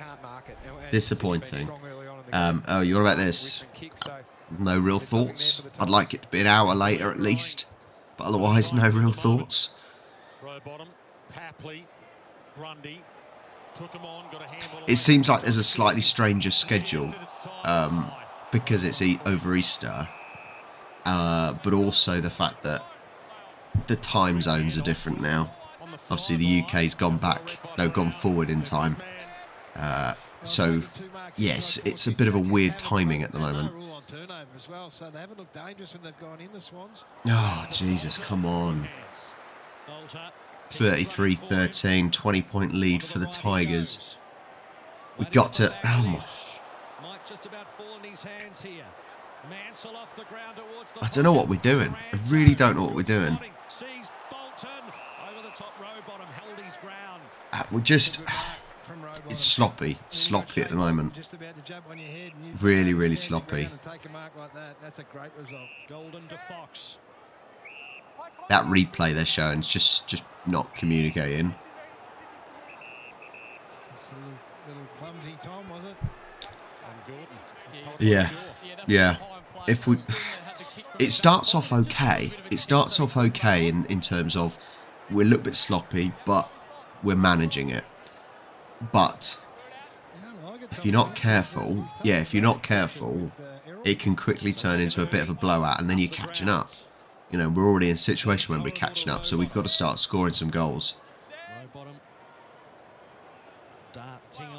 Disappointing. Oh, you're about this. No real thoughts. I'd like it to be an hour later at least. But otherwise, no real thoughts. It seems like there's a slightly stranger schedule. Because it's over Easter, but also the fact that the time zones are different now. Obviously, the UK's gone forward in time. So, yes, it's a bit of a weird timing at the moment. Oh, Jesus, come on. 33-13, 20-point lead for the Tigers. We've got to... Oh, my... Just about fall in his hands here. Mansell off the ground towards the I don't know what we're doing. I really don't know what we're doing. Sees Bolton over the top row bottom, held his ground. We're just... It's sloppy. Sloppy at the moment. Really, really sloppy. Golden to Fox. That replay they're showing is just not communicating. Little clumsy Tom, was it? Yeah. If we, it starts off okay. It starts off okay in terms of we're a little bit sloppy, but we're managing it. But if you're not careful, it can quickly turn into a bit of a blowout, and then you're catching up. You know, we're already in a situation when we're catching up, so we've got to start scoring some goals.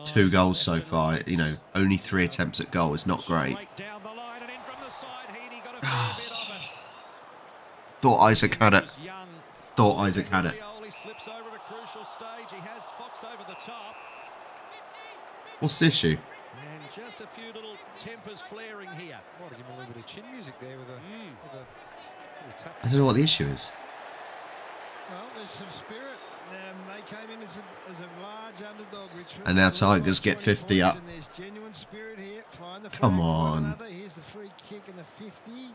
2 goals so far, you know, only 3 attempts at goal is not great. Oh. Thought Isaac had it. Thought Isaac had it. slips over at a crucial stage. He has Fox over the top. What's the issue? And just a few little tempers flaring here. Might have given a little bit of chin music there with a little tap. I don't know what the issue is. Well, there's some spirit. They came in as a large underdog, Richmond. And now Tigers get 50 up. And there's genuine spirit here. Find the Come flag for one on. another. Here's the free kick in the 50.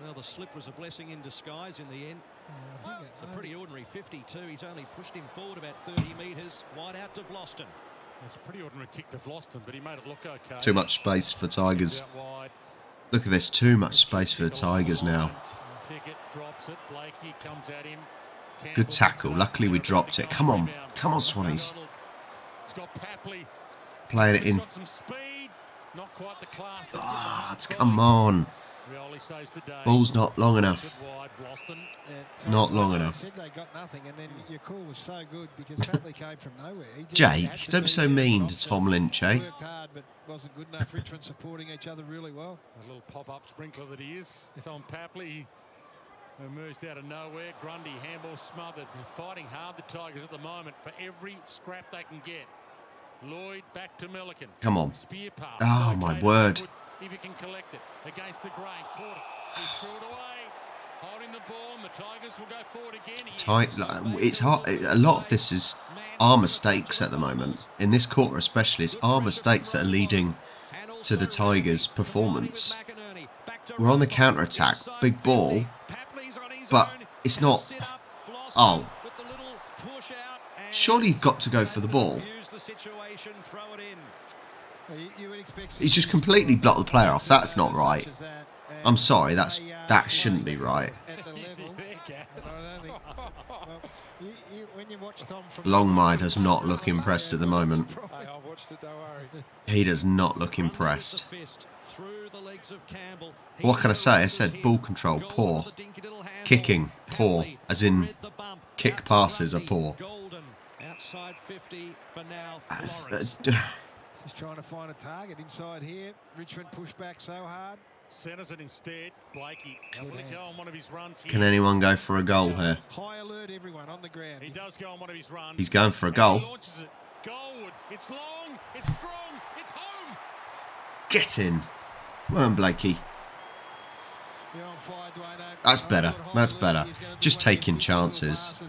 Well, the slip was a blessing in disguise in the end. It's a pretty ordinary 52. He's only pushed him forward about 30 metres, wide out to Vlosten. It's a pretty ordinary kick to Vlosten, but he made it look okay. Too much space for Tigers. Out wide. Look at this, too much space for the Tigers now. Pickett drops it. Blakey comes at him. Good tackle. Luckily we dropped it. Come on. Come on, Swannies. It's got Papley. Playing it in. Got some speed. Not quite the class. God, come on. Rioli saves the day. Ball's not long enough. Wide, Vlosten. Not long enough. Said they got nothing, and then your call was so good because Papley came from nowhere. He just Jake, had to don't be so mean to dropped Tom it. Lynch, eh? Worked hard, but wasn't good enough. Richmond supporting each other really well. A little pop-up sprinkler that he is. It's on Papley. Emerged out of nowhere. Grundy, handball smothered. They're fighting hard, the Tigers, at the moment, for every scrap they can get. Lloyd back to Milliken. Come on. Spear pass. Oh, my word. If he can collect it against the grain. Caught it. He threw it away. Holding the ball, and the Tigers will go forward again. It's hard. A lot of this is our mistakes at the moment. In this quarter especially, it's our mistakes that are leading to the Tigers' performance. We're on the counter-attack. Big ball. But it's not... Oh. Surely you've got to go for the ball. He's just completely blocked the player off. That's not right. I'm sorry, that shouldn't be right. Longmire does not look impressed at the moment. He does not look impressed. What can I say? I said ball control, poor. Kicking, poor. As in, kick passes are poor. Just trying to find a target inside here. Richmond pushed back so hard. Centers it instead. Blakey able to go on one of his runs here. Can anyone go for a goal here? High alert, everyone on the ground. He does go on one of his runs. He's going for a goal. He launches it. Goalward. It's long. It's strong. It's home. Get in. Well done, Blakey. You're on fire, Dwayne. That's better. That's better. Just taking chances.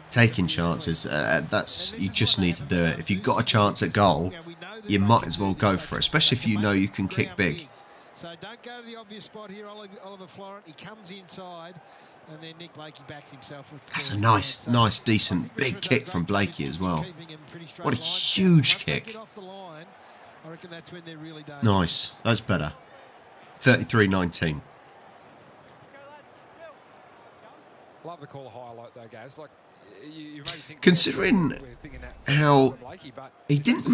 Taking chances. That's you just need to do it. If you've got a chance at goal, you might as well go for it, especially if you know you can kick big. So don't go to the obvious spot here, Oliver Florent. He comes inside, and then Nick Blakey backs himself with. That's a nice, decent, big kick from Blakey as well. What a huge kick. Nice. That's better. 33-19. Love the call highlight though, guys. Like you maybe think Considering how he didn't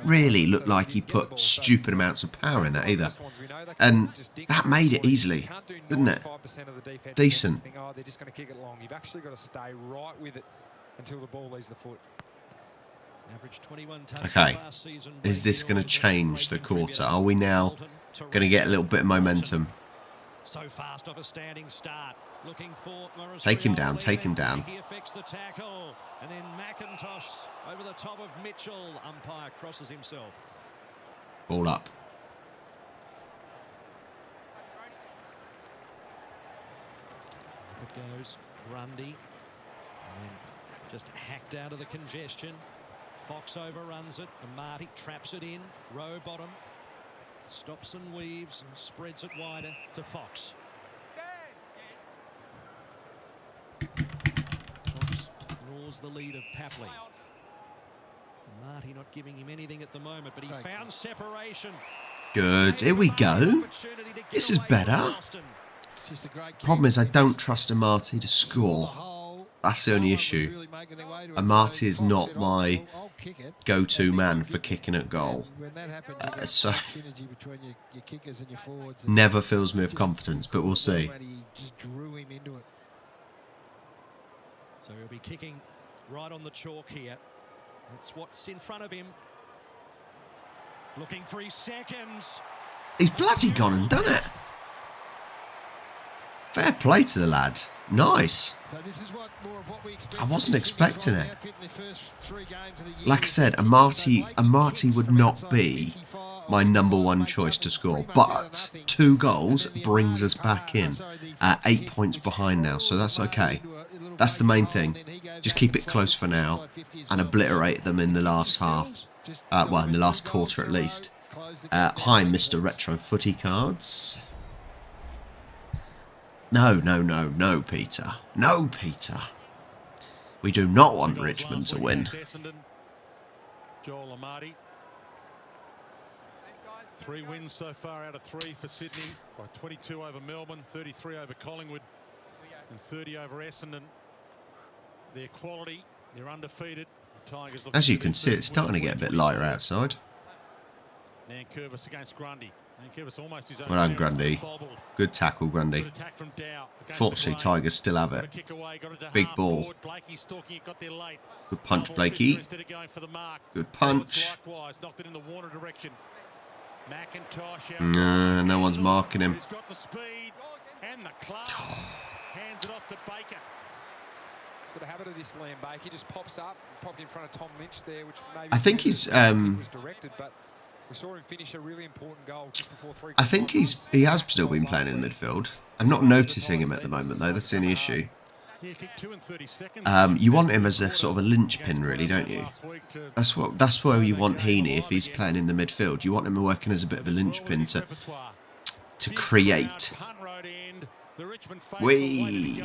really look like he put stupid amounts of power in that either, and that made it easily, didn't it? Decent. They're just going to kick it long. You've actually got to stay right with it until the ball leaves the foot. Okay, is this going to change the quarter? Are we now going to get a little bit of momentum? So fast off a standing start. Looking for Take him down, take him down. He affects the tackle. And then McIntosh over the top of Mitchell. Umpire crosses himself. Ball up. Up it goes. Grundy. And then just hacked out of the congestion. Fox overruns it. And Marty traps it in. Row bottom. Stops and weaves and spreads it wider to Fox. Fox gnaws the lead of Papley. Marty not giving him anything at the moment, but he found separation. Good. Here we go. This is better. Problem is I don't trust Amati to score. That's the only issue. Amati is not my go-to man for kicking at goal. So never fills me with confidence, but we'll see. So he'll be kicking right on the chalk here. That's what's in front of him. Looking for his seconds. He's bloody gone and done it. Fair play to the lad. Nice. I wasn't expecting it. Like I said, Amati would not be my #1 choice to score, but 2 goals brings us back in. 8 points behind now, so that's okay. That's the main thing. Just keep it close for now and obliterate them in the last half. Well, in the last quarter at least. Hi, Mr. Retro Footy Cards. No, Peter. No, Peter. We do not want Richmond to win. Joel Amati. 3 wins so far out of 3 for Sydney, by 22 over Melbourne, 33 over Collingwood, and 30 over Essendon. Their quality, they're undefeated. The Tigers, as you can see, it's starting to get a bit lighter outside. Nankervis against Grundy. Nankervis almost his own. Well done, Grundy. Good tackle, Grundy. Fortunately, Tigers still have it. Big ball. Good punch, Blakey. Good punch. No one's marking him. Hands it off to Baker. He's got a habit of this, Liam Baker. He just pops up, popped in front of Tom Lynch there, which maybe I think he's was directed, but we saw him finish a really important goal just before 3. I think he has still been playing in the midfield. I'm not noticing him at the moment though. That's the only issue. You want him as a sort of a linchpin, really, don't you? That's where you want Heaney if he's playing in the midfield. You want him working as a bit of a linchpin to create. Wee.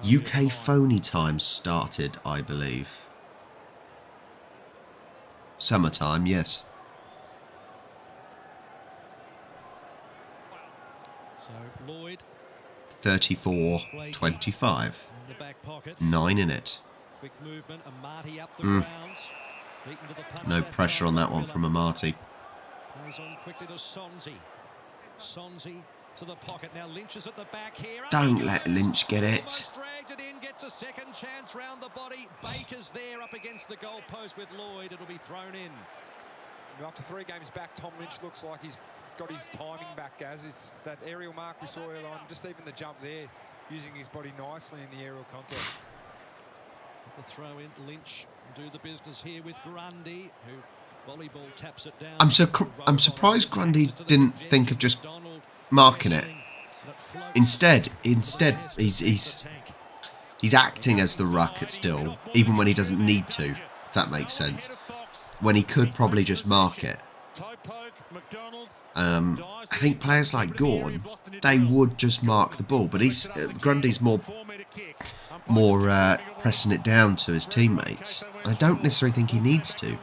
UK phony time started, I believe. Summertime, yes. So Lloyd. 34-25. 9 in it. Quick movement, Amati up the grounds. Beaten to the punch. No pressure on that one from Amati. Plays on quickly to Sonzi. Sonzi to the pocket. Now Lynch is at the back here. Don't let Lynch get it. Dragged it in, gets a second chance round the body. Baker's there up against the goal post with Lloyd. It'll be thrown in. After 3 games back, Tom Lynch looks like he's got his timing back, Gaz. It's that aerial mark we saw earlier on, just even the jump there, using his body nicely in the aerial contest. The throw in, Lynch do the business here with Grundy, who volleyball taps it down. I'm surprised Grundy didn't think of just marking it. Instead, he's acting as the ruck at still, even when he doesn't need to, if that makes sense. When he could probably just mark it. I think players like Gawn, they would just mark the ball, but Grundy's more pressing it down to his teammates. I don't necessarily think he needs to.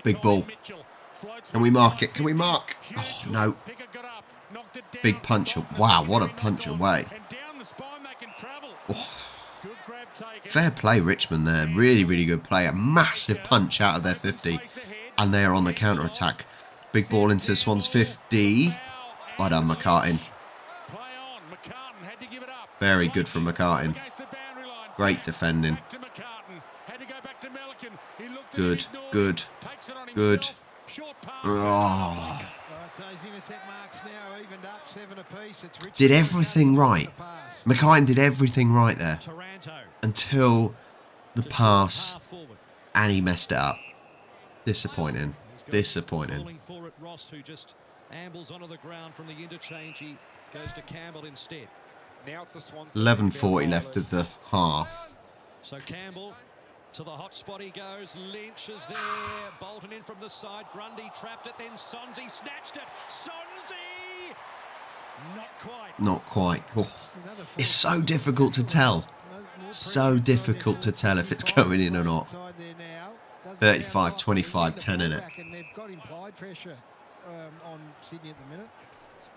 Big ball. Can we mark it? Can we mark? Oh, no. Big punch. Wow, what a punch away. Oh. Fair play, Richmond there. Really, really good play. A massive punch out of their 50. And they are on the counter-attack. Big ball into Swans 50. Well done, McCartin. Very good from McCartin. Great defending. Good. Oh. Did everything right. McCartin did everything right there. Until the pass. And he messed it up. Disappointing. 11:40 left of the half. So Campbell to the hot spot he goes. Lynch is there. Bolton in from the side. Grundy trapped it. Then Sonzi snatched it. Sonzi! Not quite. Oh. It's so difficult to tell. So difficult to tell if it's going in or not. 35-25, 10 in it. They've got implied pressure on Sydney at the minute.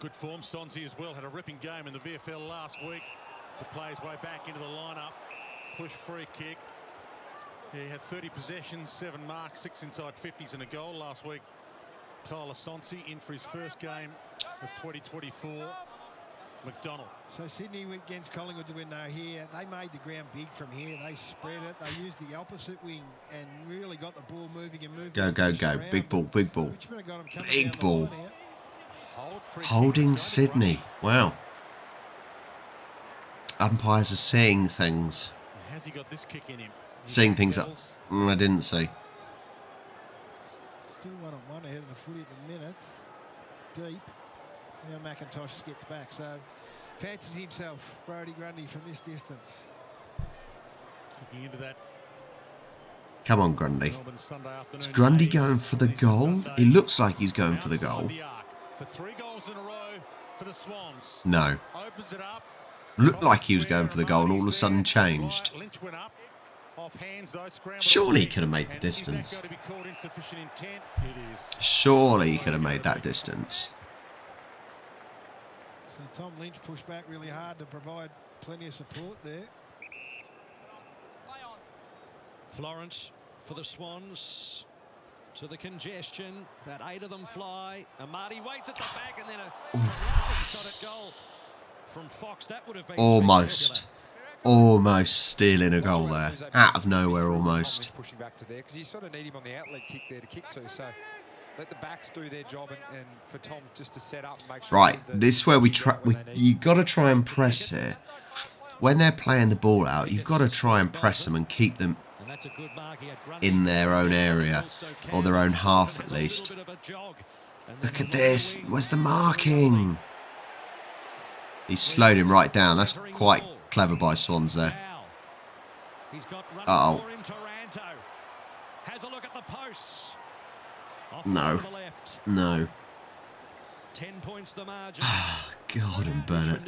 Good form, Sonzi as well. Had a ripping game in the VFL last week. To play his way back into the lineup. Push free kick. He had 30 possessions, 7 marks, 6 inside 50s and a goal last week. Tyler Sonzi in for his first game of 2024. McDonald. So Sydney against Collingwood to win, they here. They made the ground big from here. They spread it. They used the opposite wing and really got the ball moving and moving. Go. Big ball. Big ball. Holding Sydney. Wow. Umpires are seeing things. Has he got this kick in him? Seeing things that I didn't see. Still 1-on-1 ahead of the footy at the minute. Deep. Now McIntosh gets back. So fancies himself, Brodie Grundy, from this distance. Kicking into that. Come on, Grundy. Is Grundy going for the goal? He looks like he's going for the goal. For 3 goals in a row for the Swans. No. Opens it up. Looked like he was going for the goal and all of a sudden changed. Surely he could have made the distance. Surely he could have made that distance. So Tom Lynch pushed back really hard to provide plenty of support there. Florence for the Swans to the congestion. About 8 of them fly. Amati waits at the back and then a shot at goal from Fox. That would have been almost stealing a goal there. Out of nowhere, almost. Pushing back to there because you sort of need him on the outlet kick there to kick to. So let the backs do their job and for Tom just to set up and make sure. Right, this is where you got to try and press here. When they're playing the ball out, you've got to try and press them and keep them in their own area, or their own half at least. Look at this. Where's the marking? He's slowed him right down. That's quite clever by Swans there. Uh-oh. No. No. 10 points the margin. God and Bennett.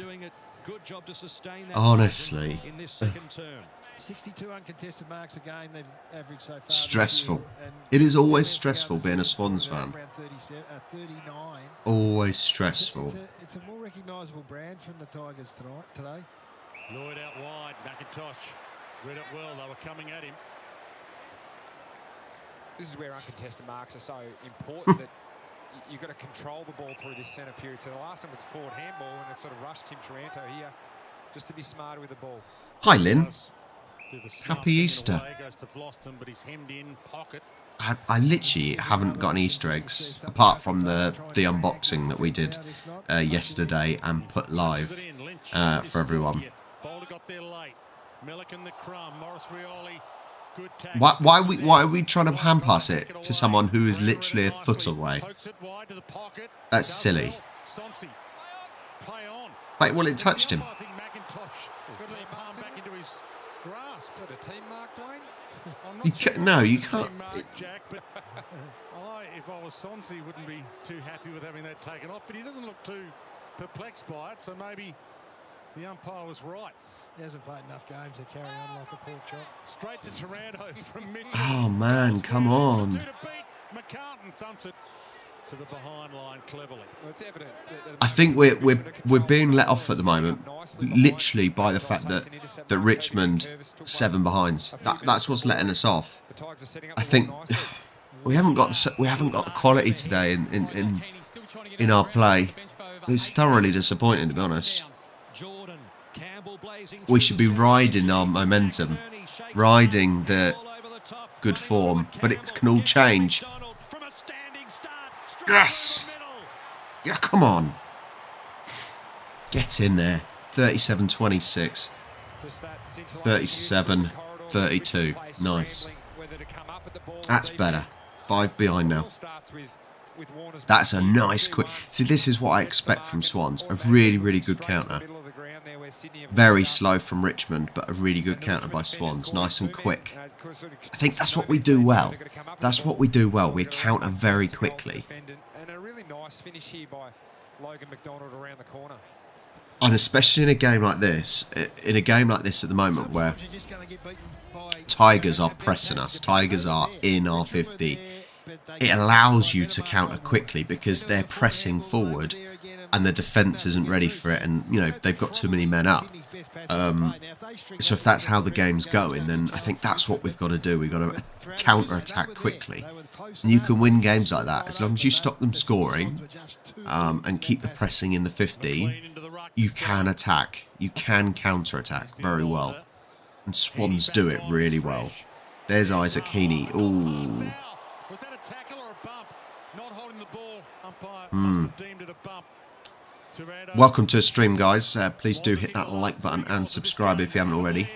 Good job to sustain that. Honestly. In this second term. 62 uncontested marks a game they've averaged so far. Stressful. It is always stressful being a Swans fan. 39. Always stressful. It's a more recognisable brand from the Tigers today. Lloyd out wide. McIntosh read it well. They were coming at him. This is where uncontested marks are so important that you've got to control the ball through this centre period. So the last one was forward handball and it sort of rushed Tim Taranto here just to be smarter with the ball. Hi, Lynn. Happy Easter. I literally haven't got any Easter eggs apart from the unboxing that we did yesterday and put live for everyone. Why are we trying to hand pass it to someone who is literally a foot away? That's silly. Wait, well, it touched him. You can't, no, you can't. If I was Swansea, wouldn't be too happy with having that taken off, but he doesn't look too perplexed by it, so maybe the umpire was right. He hasn't played enough games to carry on like a pork chop. Straight to Taranto from Mitchell. Oh man, come on. McCartan thumps it to the behind line cleverly. Well, it's evident I think we're being let off at the moment, literally by the fact that Richmond 7 behinds. That's what's letting us off. I think we haven't got the quality today in our play. It's thoroughly disappointing, to be honest. We should be riding our momentum, riding the good form, but it can all change. Yes! Yeah, come on. Get in there. 37-26. 37-32. Nice. That's better. 5 behind now. That's a nice quick... See, this is what I expect from Swans. A really, really good counter. Very slow from Richmond, but a really good counter by Swans. Nice and quick. I think that's what we do well. That's what we do well. We counter very quickly. And a really nice finish here by Logan McDonald around the corner. And especially in a game like this, at the moment where Tigers are pressing us, Tigers are in our 50, it allows you to counter quickly because they're pressing forward and the defence isn't ready for it, and you know they've got too many men up. So if that's how the game's going, then I think that's what we've got to do. We've got to counter-attack quickly. And you can win games like that as long as you stop them scoring and keep the pressing in the 50. You can attack. You can counter-attack very well. And Swans do it really well. There's Isaac Heaney. Ooh. Was that a tackle or a bump? Not holding the ball. Umpire must have deemed it a bump. Welcome to the stream, guys. Please do hit that like button and subscribe if you haven't already.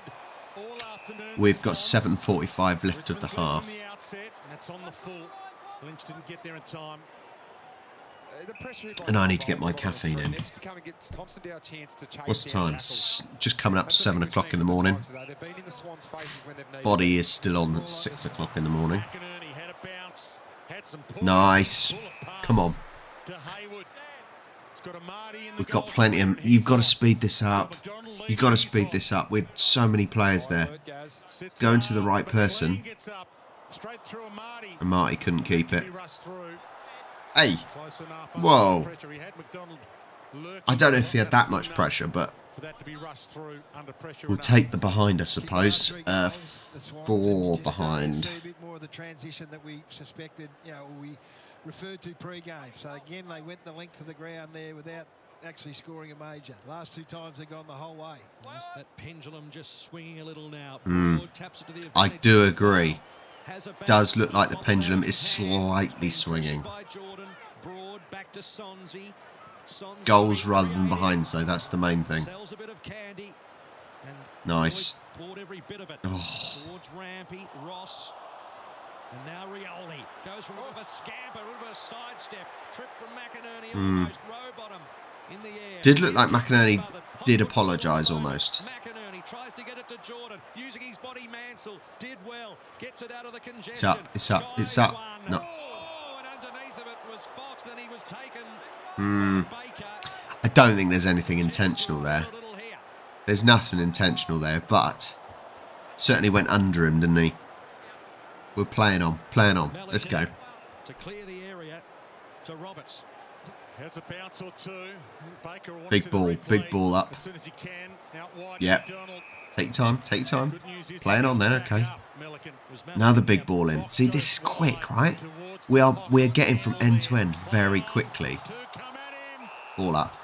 We've got 7:45 left of the half. That's on the full. Lynch didn't get there in time. And I need to get my caffeine in. What's the time? Just coming up 7 o'clock in the morning. Body is still on at 6 o'clock in the morning. Nice. Come on. We've got plenty of... You've got to speed this up. You've got to speed this up with so many players there. Going to the right person. And Marty couldn't keep it. Hey. Whoa. I don't know if he had that much pressure, but we'll take the behind, I suppose. 4 behind. Referred to pre-game. So again, they went the length of the ground there without actually scoring a major. Last 2 times they've gone the whole way. Yes, that pendulum just swinging a little now. Taps it to the I do agree. Does look like the pendulum is slightly swinging. Goals rather than behinds, though. That's the main thing. Nice. Oh. And now Rioli goes for a scamper, a sidestep, trip from McInerney, almost row bottom in the air. Did look like McInerney did apologise almost. McInerney tries to get it to Jordan, using his body. Mansell did well, gets it out of the congestion. It's up, it's up, it's up. No. Oh, and underneath of it was Fox, then he was taken. I don't think there's anything intentional there. There's nothing intentional there, but certainly went under him, didn't he? We're playing on, Let's go. To clear the area to Roberts. Has a bounce or two. Baker big ball up. As soon as he can, out wide. Yep. Take your time. Playing on then, okay. Now the big ball in. See, this is quick, right? We're getting from end to end very quickly. Ball up.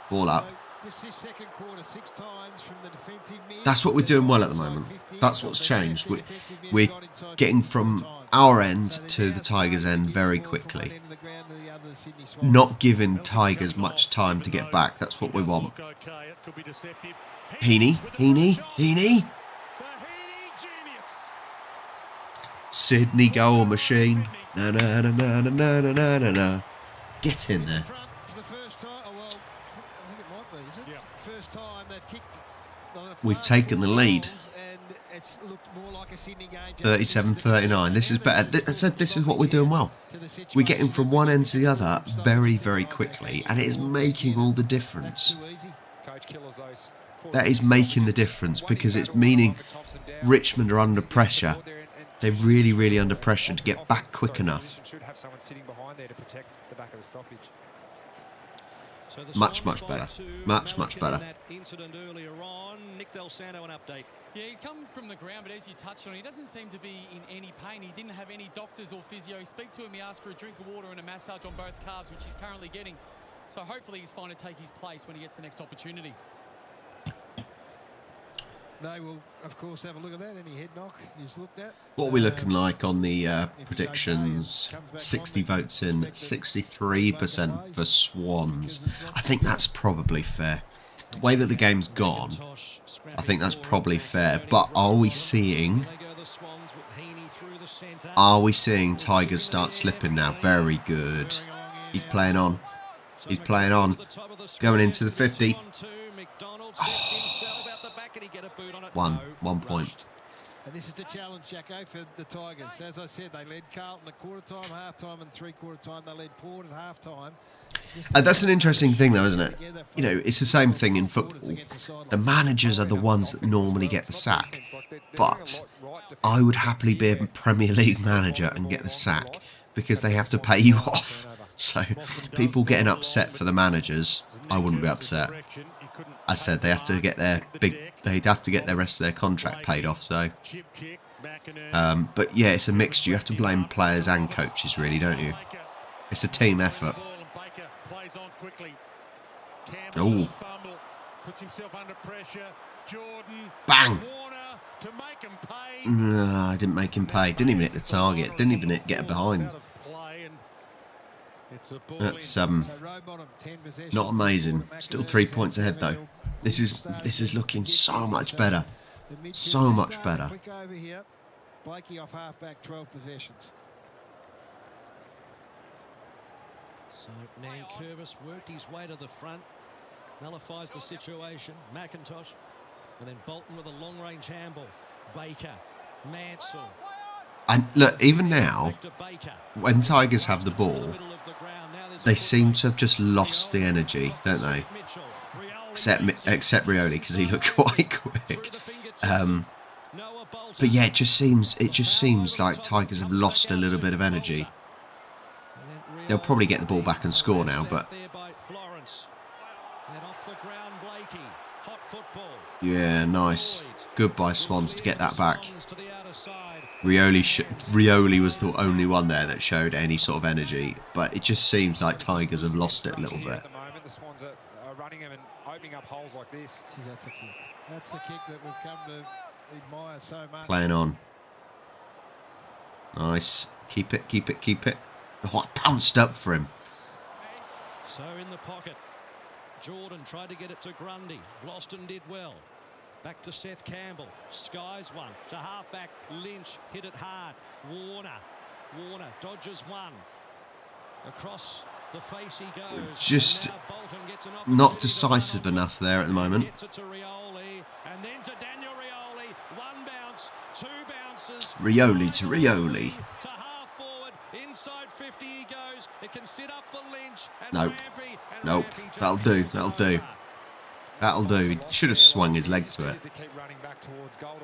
That's what we're doing well at the moment. That's what's changed. We're getting from our end to the Tigers' end very quickly. Not giving Tigers much time to get back. That's what we want. Heaney. Sydney goal machine. Na. Get in there. We've taken the lead. 37-39. This is better. I said this is what we're doing well. We're getting from one end to the other very, very quickly, and it is making all the difference. That is making the difference because it's meaning Richmond are under pressure. They're really, really under pressure to get back quick enough. Much better. Much better. Yeah, he's come from the ground, but as you touched on, he doesn't seem to be in any pain. He didn't have any doctors or physio. Speak to him, he asked for a drink of water and a massage on both calves, which he's currently getting. So hopefully he's fine to take his place when he gets the next opportunity. They will, of course, have a look at that. Any head knock is looked at. What are we looking like on the predictions? 60 votes in, 63% for Swans. I think that's probably fair. The way that the game's gone, I think that's probably fair. But are we seeing Tigers start slipping now? Very good. He's playing on. Going into the 50. Oh. 1 point. And this is the challenge, Jacko, for the Tigers. As I said, they led Carlton at quarter time, half time, and 3/4 time. They led Port at half time. That's an interesting thing, though, isn't it? You know, it's the same thing in football. The managers are the ones that normally get the sack. But I would happily be a Premier League manager and get the sack because they have to pay you off. So people getting upset for the managers, I wouldn't be upset. I said they'd have to get their rest of their contract paid off. So, but yeah, it's a mixture. You have to blame players and coaches, really, don't you? It's a team effort. Oh, bang! No, I didn't make him pay. Didn't even hit the target. Didn't even get a behind. That's not amazing. Still 3 points ahead though. This is looking so much better. So much better. Blakey off half-back, 12 possessions. So Nankervis worked his way to the front, nullifies the situation. McIntosh, and then Bolton with a long-range handball. Baker, Mansell. And look, even now, when Tigers have the ball, they seem to have just lost the energy, don't they? Except Rioli, because he looked quite quick. But yeah, it just seems like Tigers have lost a little bit of energy. They'll probably get the ball back and score now, but yeah, nice. Good by Swans to get that back. Rioli was the only one there that showed any sort of energy, but it just seems like Tigers have lost it a little bit. The Swans are running them and opening up holes like this. See, that's the kick. That's the kick that we've come to admire so much. Playing on. Nice. Keep it, keep it, keep it. Oh, I pounced up for him. So in the pocket, Jordan tried to get it to Grundy. Vlosten did well. Back to Seth Campbell. Skies one. To halfback, Lynch. Hit it hard. Warner dodges one. Across the face he goes. Just not decisive enough there at the moment. Rioli to Rioli. Nope. Nope. That'll do. That'll do. That'll do. He should have swung his leg to it.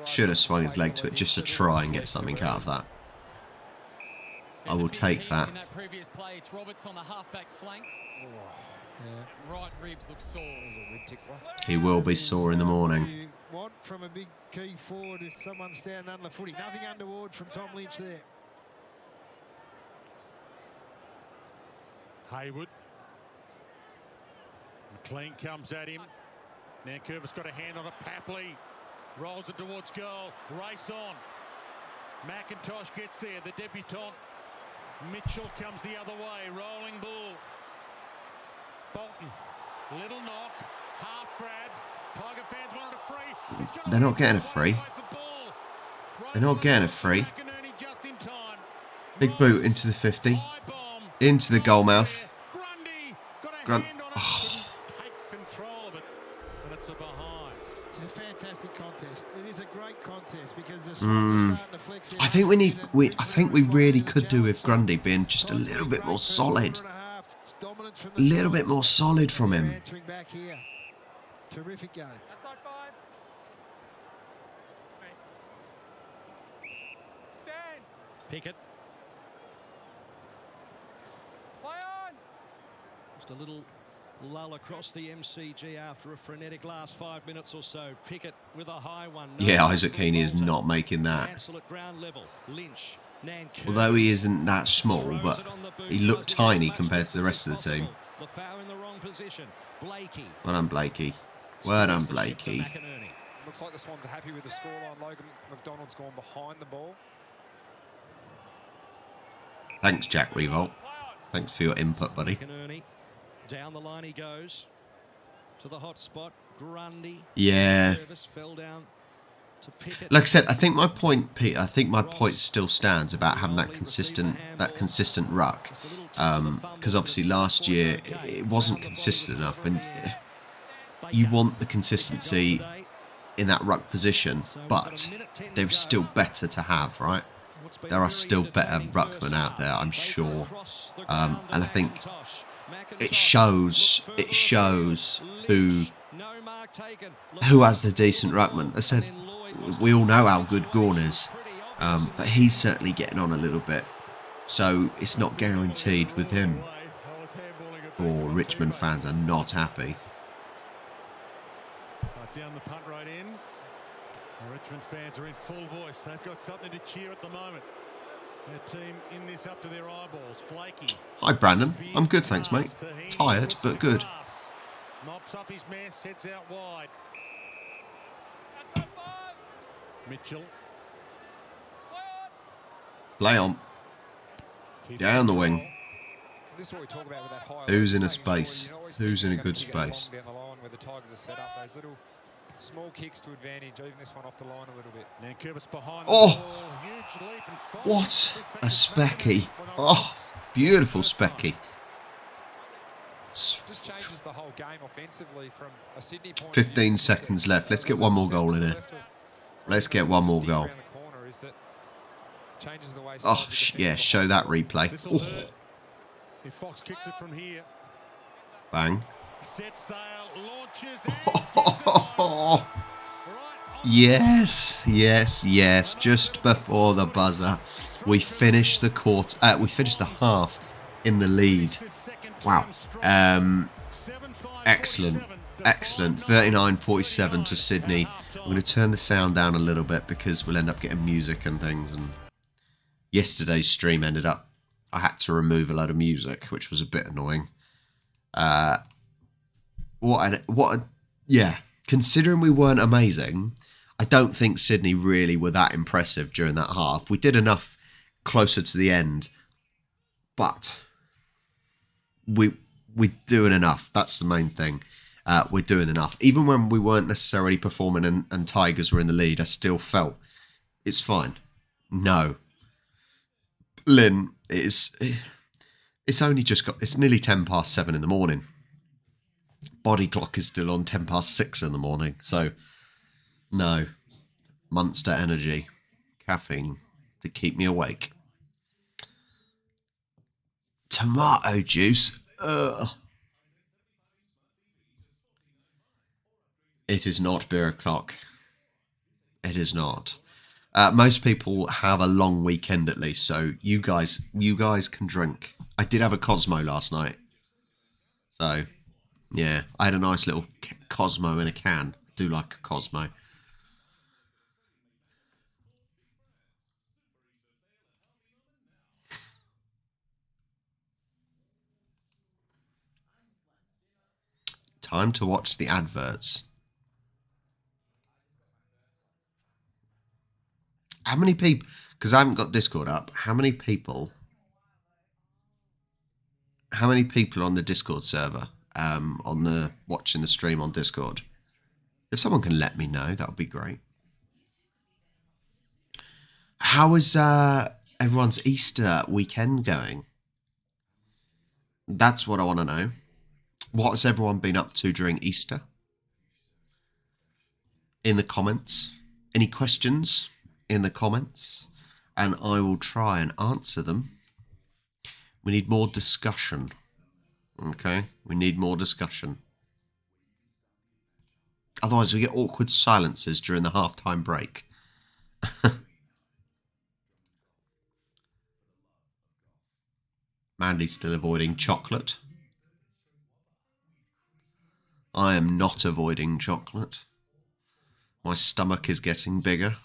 Should have swung his leg to it just to try and get something out of that. I will take that. In that previous play, it's Roberts on the halfback flank. Right ribs look sore. He will be sore in the morning. You want from a big key forward if someone's standing under the footy. Nothing untoward from Tom Lynch there. Hayward. McLean comes at him. Nankervis got a hand on it. Papley rolls it towards goal. Race on. McIntosh gets there. The debutant. Mitchell comes the other way. Rolling bull. Bolton. Little knock. Half grabbed. Tiger fans wanted a free. They're not getting a free. They're not getting a free. Big boot into the 50. Into the goal mouth. Grunt. Oh. Control of it, but it's a behind. It's a fantastic contest. It is a great contest because the Swans are starting to flex. I think I think we really could do with Grundy being just a little bit more solid. A little bit more solid from him. Back here. Terrific game. Pickett. Just a little lull across the MCG after a frenetic last 5 minutes or so. Pickett with a high one. Yeah, Isaac Heaney is not making that. Lynch, Although he isn't that small, but he looked tiny compared to the rest of the team. Well done, Blakey. Well done, Blakey. Looks like the Swans are happy with the scoreline. Logan McDonald's gone behind the ball. Thanks, Jack Revolt. Thanks for your input, buddy. Down the line he goes to the hot spot. Grundy. Yeah. Fell down to Pickett. Like I said, I think my point, Pete. I think my point still stands about having that consistent ruck. Because obviously last year it wasn't consistent enough, and you want the consistency in that ruck position, but they're still better to have, right? There are still better ruckmen out there, I'm sure, and I think it shows who has the decent ruckman. I said we all know how good Gawn is, but he's certainly getting on a little bit, so it's not guaranteed with him. Or Richmond fans are not happy. Down the punt right in. The Richmond fans are in full voice. They've got something to cheer at the moment. Their team in this up to their eyeballs. Blakey. Hi, Brandon. I'm good, thanks, mate. Tired, but good. Mops up his mess, heads out wide. Mitchell. Play on. Down the wing. this is what we talk about with that high. Who's in a space? Who's in a good space? Down the line where the Tigers are set up, those little small kicks to advantage, even this one off the line a little bit. Nankervis behind Oh! the ball. Huge leap and follow. What a specky. Oh, beautiful specky. Just changes the whole game offensively from a Sydney point 15 seconds left. Let's get one more goal in here. Let's get one more goal. Oh, yeah, show that replay. Oh. If Fox kicks it from here. Bang. Set sail, launches Oh, yes, yes, yes. Just before the buzzer, we finished the quarter. We finished the half in the lead. Wow. Excellent, excellent. 39-47 to Sydney. I'm going to turn the sound down a little bit because we'll end up getting music and things. And yesterday's stream ended up, I had to remove a load of music, which was a bit annoying. Yeah. Considering we weren't amazing, I don't think Sydney really were that impressive during that half. We did enough closer to the end, but we're doing enough. That's the main thing. We're doing enough. Even when we weren't necessarily performing and Tigers were in the lead, I still felt it's fine. No. Lynn, it's only just got, it's nearly 7:10 in the morning. Body clock is still on 6:10 in the morning. So, no. Monster energy. Caffeine to keep me awake. Tomato juice. Ugh. It is not beer o'clock. It is not. Most people have a long weekend at least, so you guys can drink. I did have a Cosmo last night. So, yeah, I had a nice little Cosmo in a can. I do like a Cosmo. Time to watch the adverts. How many people, because I haven't got Discord up, how many people are on the Discord server, on the watching the stream on Discord? If someone can let me know, that would be great. How is everyone's Easter weekend going? That's what I want to know. What has everyone been up to during Easter? In the comments. Any questions? In the comments, and I will try and answer them. We need more discussion. Okay, we need more discussion. Otherwise we get awkward silences during the halftime break. Mandy's still avoiding chocolate. I am not avoiding chocolate. My stomach is getting bigger.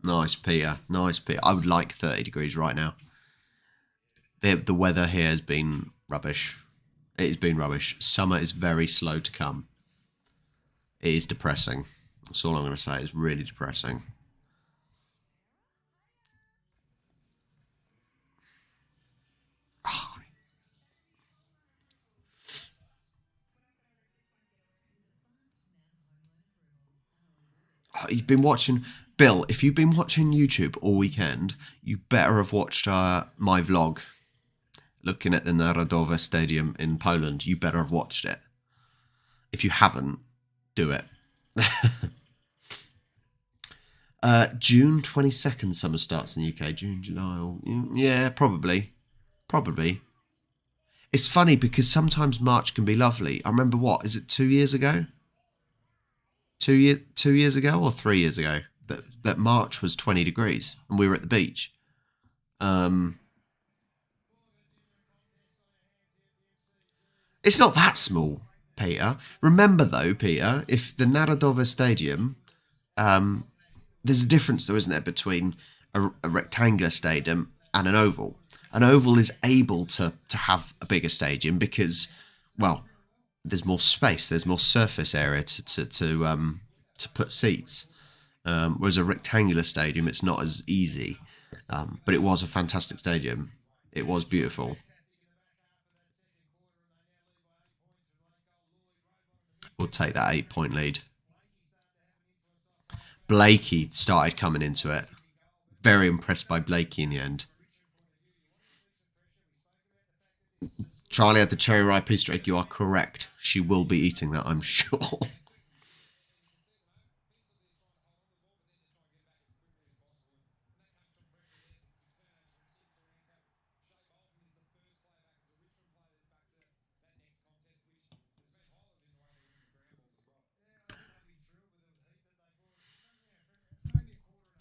Nice, Peter. Nice, Peter. I would like 30 degrees right now. The weather here has been rubbish. It has been rubbish. Summer is very slow to come. It is depressing. That's all I'm going to say. It's really depressing. Oh. Oh, you've been watching... Bill, if you've been watching YouTube all weekend, you better have watched my vlog looking at the Narodowe Stadium in Poland. You better have watched it. If you haven't, do it. June 22nd summer starts in the UK. June, July. Yeah, probably. Probably. It's funny because sometimes March can be lovely. I remember what? Is it 2 years ago? 2 years ago or 3 years ago? That March was 20 degrees and we were at the beach. It's not that small, Peter. Remember though, Peter, if the Narodowe Stadium, there's a difference though, isn't there, between a rectangular stadium and an oval. An oval is able to have a bigger stadium because, well, there's more space, there's more surface area to put seats. Whereas a rectangular stadium, it's not as easy. But it was a fantastic stadium. It was beautiful. We'll take that 8-point lead. Blakey started coming into it. Very impressed by Blakey in the end. Charlie had the cherry ripe Easter egg. You are correct. She will be eating that, I'm sure.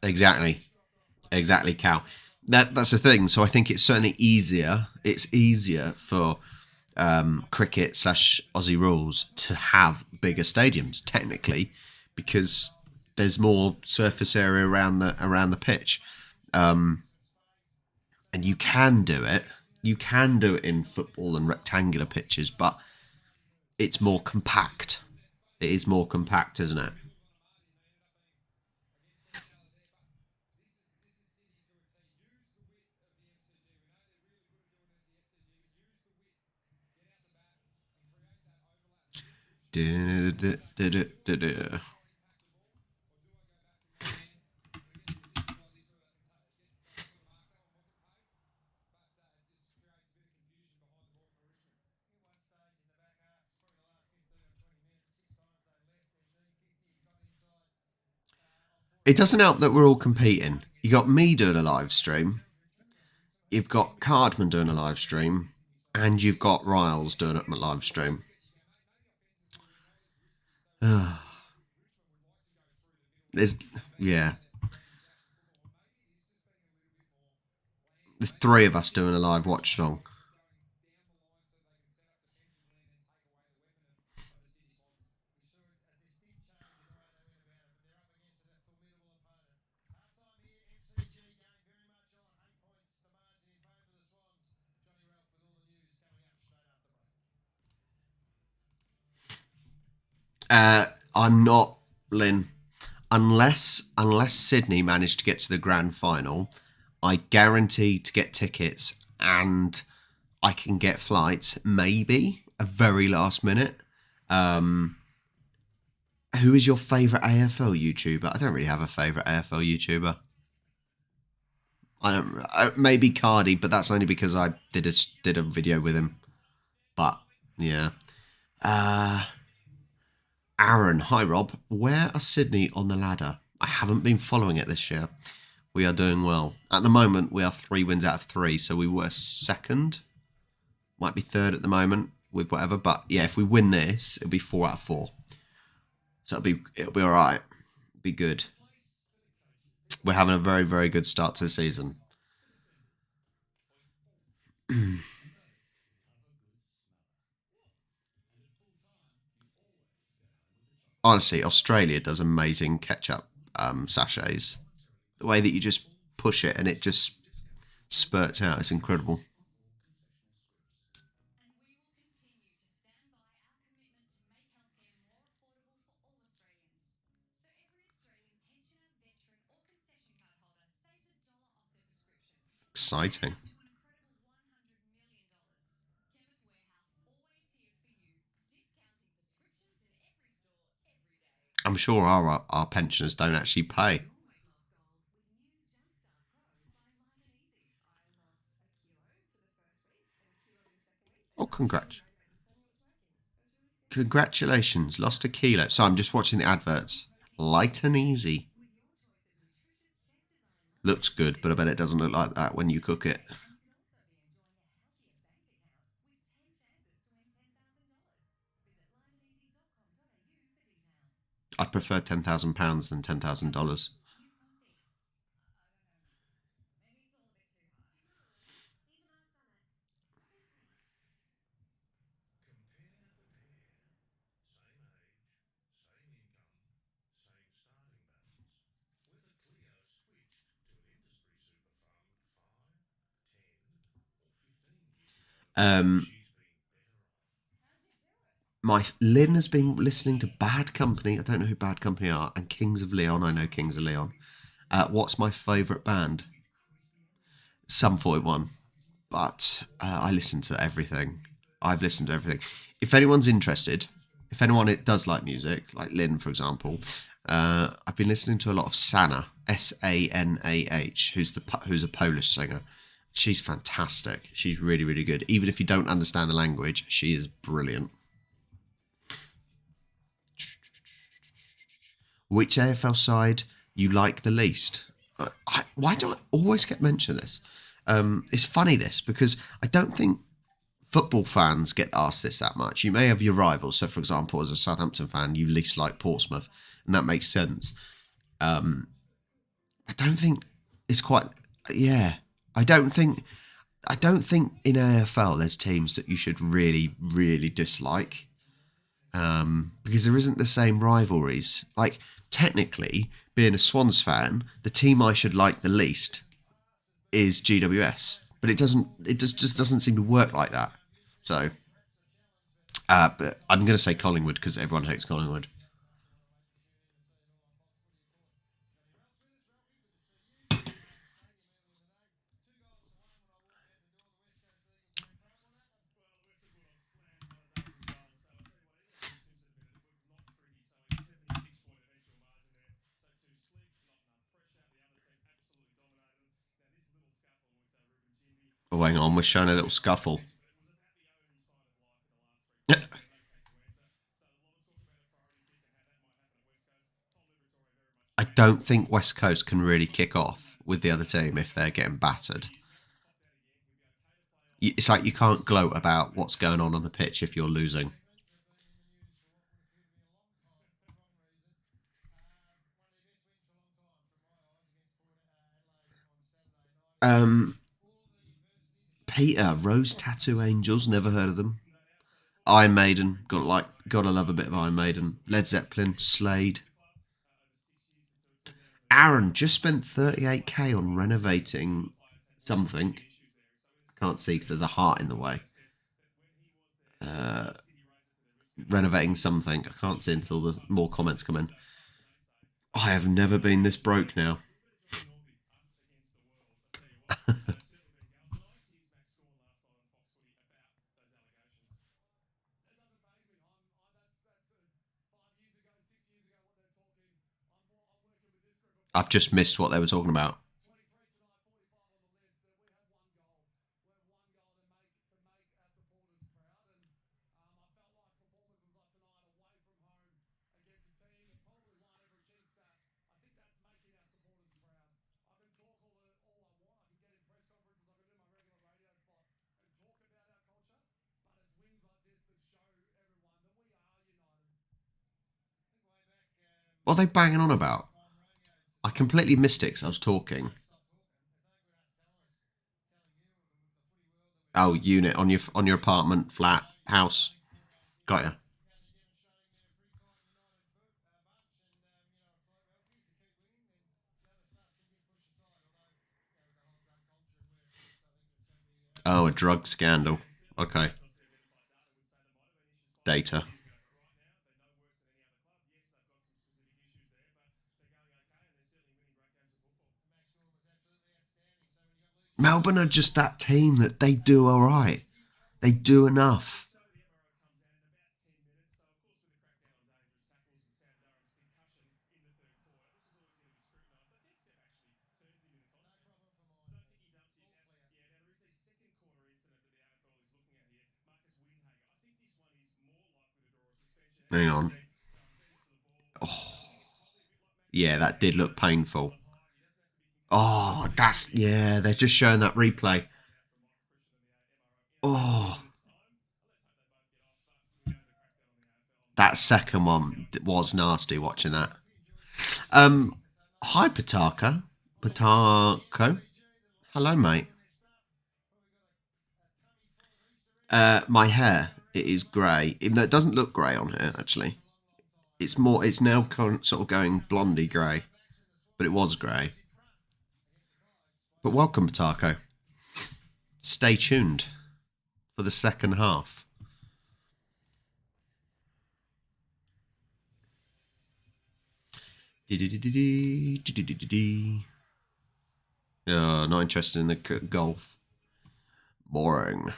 Exactly, Cal. That's the thing. So I think it's certainly easier. It's easier for cricket / Aussie rules to have bigger stadiums, technically, because there's more surface area around the pitch, and you can do it. You can do it in football and rectangular pitches, but it's more compact. It is more compact, isn't it? It doesn't help that we're all competing. You got me doing a live stream, you've got Cardman doing a live stream, and you've got Riles doing a live stream. Yeah. There's 3 of us doing a live watch along. I'm not, Lynn. Unless Sydney managed to get to the grand final, I guarantee to get tickets and I can get flights, maybe, a very last minute. Who is your favourite AFL YouTuber? I don't really have a favourite AFL YouTuber. I don't. Maybe Cardi, but that's only because I did a video with him. But yeah. Aaron, hi Rob. Where are Sydney on the ladder? I haven't been following it this year. We are doing well. At the moment, we are 3 wins out of 3, so we were second. Might be third at the moment with whatever, but yeah, if we win this, it'll be 4 out of 4. So it'll be all right. It'll be good. We're having a very, very good start to the season. Honestly, Australia does amazing ketchup sachets. The way that you just push it and it just spurts out is incredible. Exciting. I'm sure our pensioners don't actually pay. Oh, congratulations, lost a kilo. So I'm just watching the adverts. Light and easy. Looks good, but I bet it doesn't look like that when you cook it. I'd prefer £10,000 than $10,000. Lynn has been listening to Bad Company. I don't know who Bad Company are. And Kings of Leon. I know Kings of Leon. What's my favourite band? Some 41. But I listen to everything. I've listened to everything. If anyone's interested, if anyone does like music, like Lynn, for example, I've been listening to a lot of Sanah, Sanah, who's a Polish singer. She's fantastic. She's really, really good. Even if you don't understand the language, she is brilliant. Which AFL side you like the least? Why do I always get mentioned this? It's funny this, because I don't think football fans get asked this that much. You may have your rivals. So, for example, as a Southampton fan, you least like Portsmouth, and that makes sense. I don't think it's quite... Yeah. I don't think in AFL there's teams that you should really, really dislike, because there isn't the same rivalries. Like, technically, being a Swans fan, the team I should like the least is GWS, but it just doesn't seem to work like that. So, but I'm going to say Collingwood because everyone hates Collingwood. Oh, hang on, we're showing a little scuffle. I don't think West Coast can really kick off with the other team if they're getting battered. It's like you can't gloat about what's going on the pitch if you're losing. Peter, Rose Tattoo Angels, never heard of them. Iron Maiden, gotta love a bit of Iron Maiden. Led Zeppelin, Slade. Aaron just spent 38k on renovating something. I can't see because there's a heart in the way. Renovating something. I can't see until the more comments come in. I have never been this broke now. I've just missed what they were talking about. What are they banging on about? I completely missed it because I was talking. Oh, unit on your apartment, flat, house. Got ya. Oh, a drug scandal. Okay. Data. Melbourne are just that team that they do all right. They do enough. Hang on. Oh. Yeah, that did look painful. Oh, they're just showing that replay. Oh. That second one was nasty watching that. Hi, Pataka. Patako. Hello, mate. My hair, it is grey. Even though it doesn't look grey on here, actually. It's now sort of going blondie grey. But it was grey. But welcome, Patako. Stay tuned for the second half. Not interested in the golf. Boring.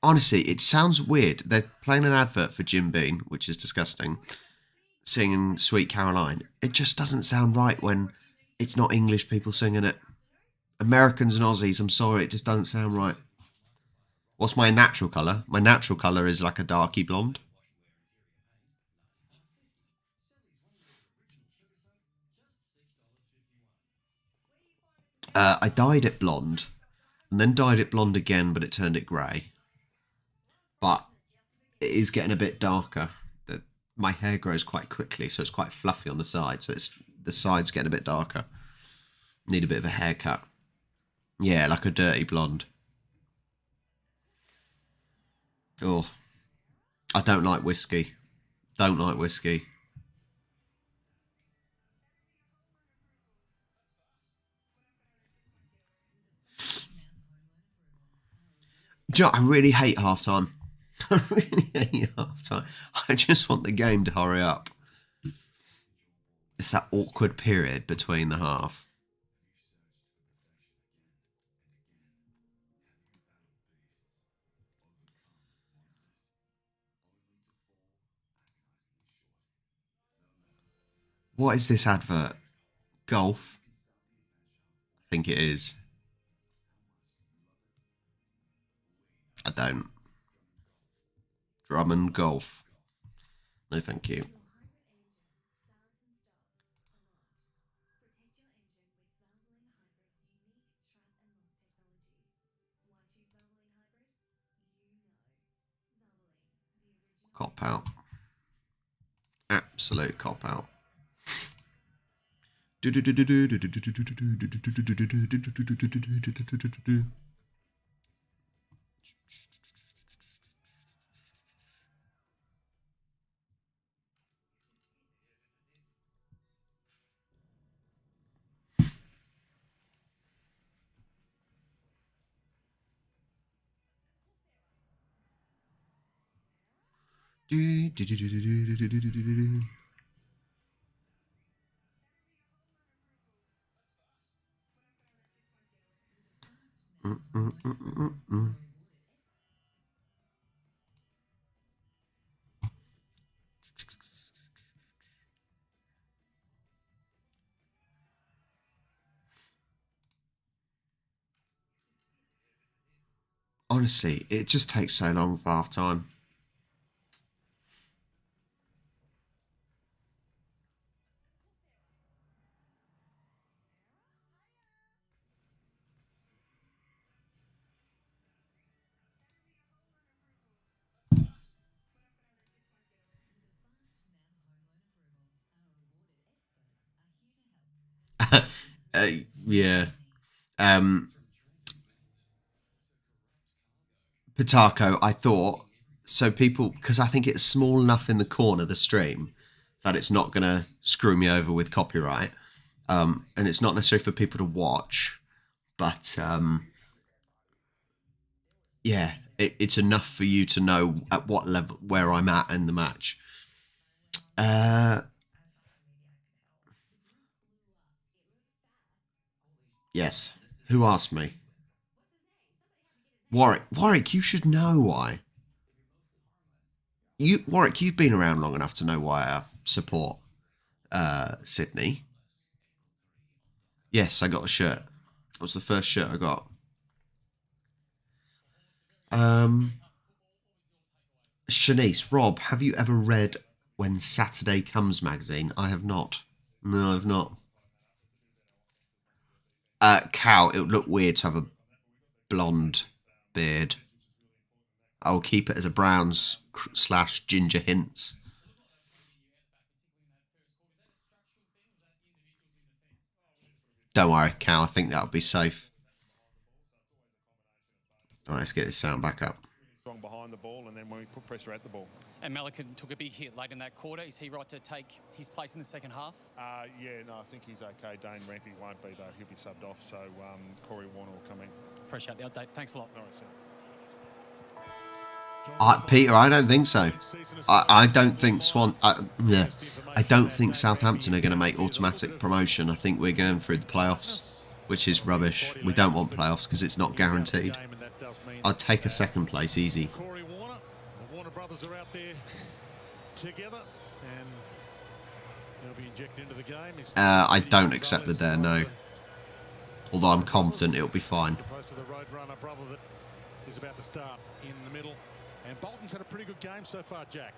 Honestly, it sounds weird. They're playing an advert for Jim Beam, which is disgusting, singing Sweet Caroline. It just doesn't sound right when it's not English people singing it. Americans and Aussies, I'm sorry, it just doesn't sound right. What's my natural colour? My natural colour is like a darky blonde. I dyed it blonde, and then dyed it blonde again, but it turned it grey. But it is getting a bit darker. My hair grows quite quickly, so it's quite fluffy on the side. So the side's getting a bit darker. Need a bit of a haircut. Yeah, like a dirty blonde. Oh, I don't like whiskey. Don't like whiskey. Do you know, I really hate halftime. I really hate halftime. I just want the game to hurry up. It's that awkward period between the half. What is this advert? Golf? I think it is. I don't. Drummond Golf. No, thank you. Cop out. Absolute cop out. Honestly, it just takes so long for half time. Yeah. Pitako, I thought, so people, because I think it's small enough in the corner, the stream, that it's not going to screw me over with copyright. And it's not necessarily for people to watch, but yeah, it's enough for you to know at what level, where I'm at in the match. Yes. Who asked me? Warwick, you should know why. Warwick, you've been around long enough to know why I support Sydney. Yes, I got a shirt. It was the first shirt I got. Shanice, Rob, have you ever read When Saturday Comes magazine? I have not. No, I've not. Cow, it would look weird to have a blonde beard. I'll keep it as a browns / ginger hints. Don't worry, Cow, I think that'll be safe. Alright, let's get this sound back up. behind the ball, and then when we put pressure at the ball. And Melican took a big hit late in that quarter. Is he right to take his place in the second half? Yeah, no, I think he's okay. Dane Rampy won't be, though. He'll be subbed off, so Corey Warner will come in. Appreciate the update. Thanks a lot. No worries, sir. Peter, I don't think so. I don't think I don't think Southampton are going to make automatic promotion. I think we're going through the playoffs, which is rubbish. We don't want playoffs because it's not guaranteed. I'd take a second place easy. Corey Warner, the Warner brothers are out there together, and they'll be injected into the game. I don't accept the dare, no. Although I'm confident it'll be fine. As opposed to the Roadrunner brother that is about to start in the middle. And Bolton's had a pretty good game so far, Jack.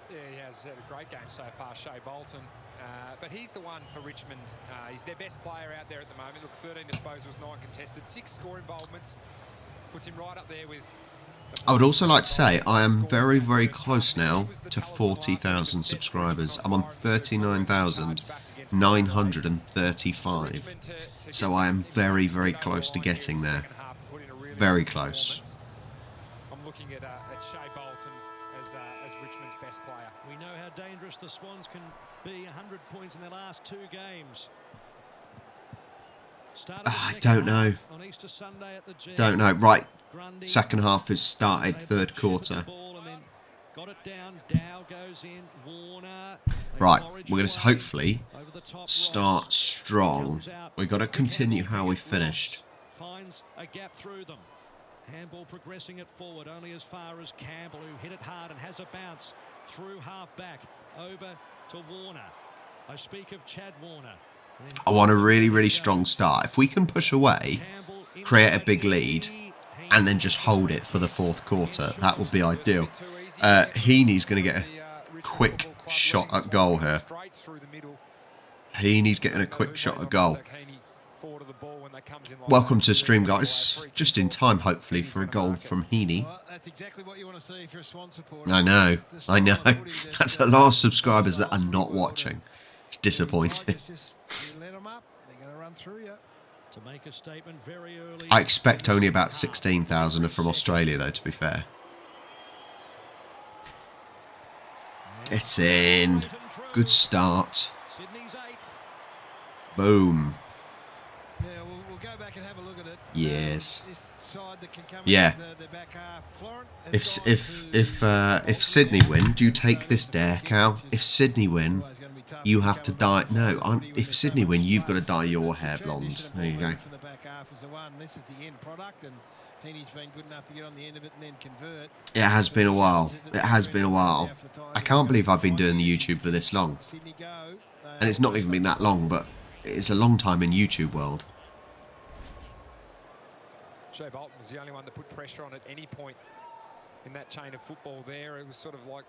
Yeah, he has had a great game so far, Shea Bolton. But he's the one for Richmond. He's their best player out there at the moment. Look, 13 disposals, 9 contested, 6 score involvements. Puts him right up there with... I would also like to say I am very, very close now to 40,000 subscribers. I'm on 39,935. So I am very, very close to getting there. Very close. I'm looking at Shea Bolton as Richmond's best player. We know how dangerous the Swans can be. 100 points in their last 2 games. I don't know. Don't know. Right. Second half has started. Third quarter. Right. We're going to hopefully start strong. We've got to continue how we finished. Finds a gap through them. Handball progressing it forward only as far as Campbell, who hit it hard and has a bounce through half back over to Warner. I speak of Chad Warner. I want a really, really strong start. If we can push away, create a big lead, and then just hold it for the fourth quarter, that would be ideal. Heaney's going to get a quick shot at goal here. Heaney's getting a quick shot at goal. Welcome to the stream, guys. Just in time, hopefully, for a goal from Heaney. I know. That's a lot of subscribers that are not watching. It's disappointing. I expect only about 16,000 are from Australia, though, to be fair. It's in. Good start. Boom. Yes. Yeah. If Sydney win, do you take this dare, Cal? If Sydney win, you have to dye. No, if Sydney win, you've got to dye your hair blonde. There you go. It has been a while. It has been a while. I can't believe I've been doing the YouTube for this long. And it's not even been that long, but it's a long time in YouTube world. Shea Bolton was the only one that put pressure on at any point in that chain of football there. It was sort of like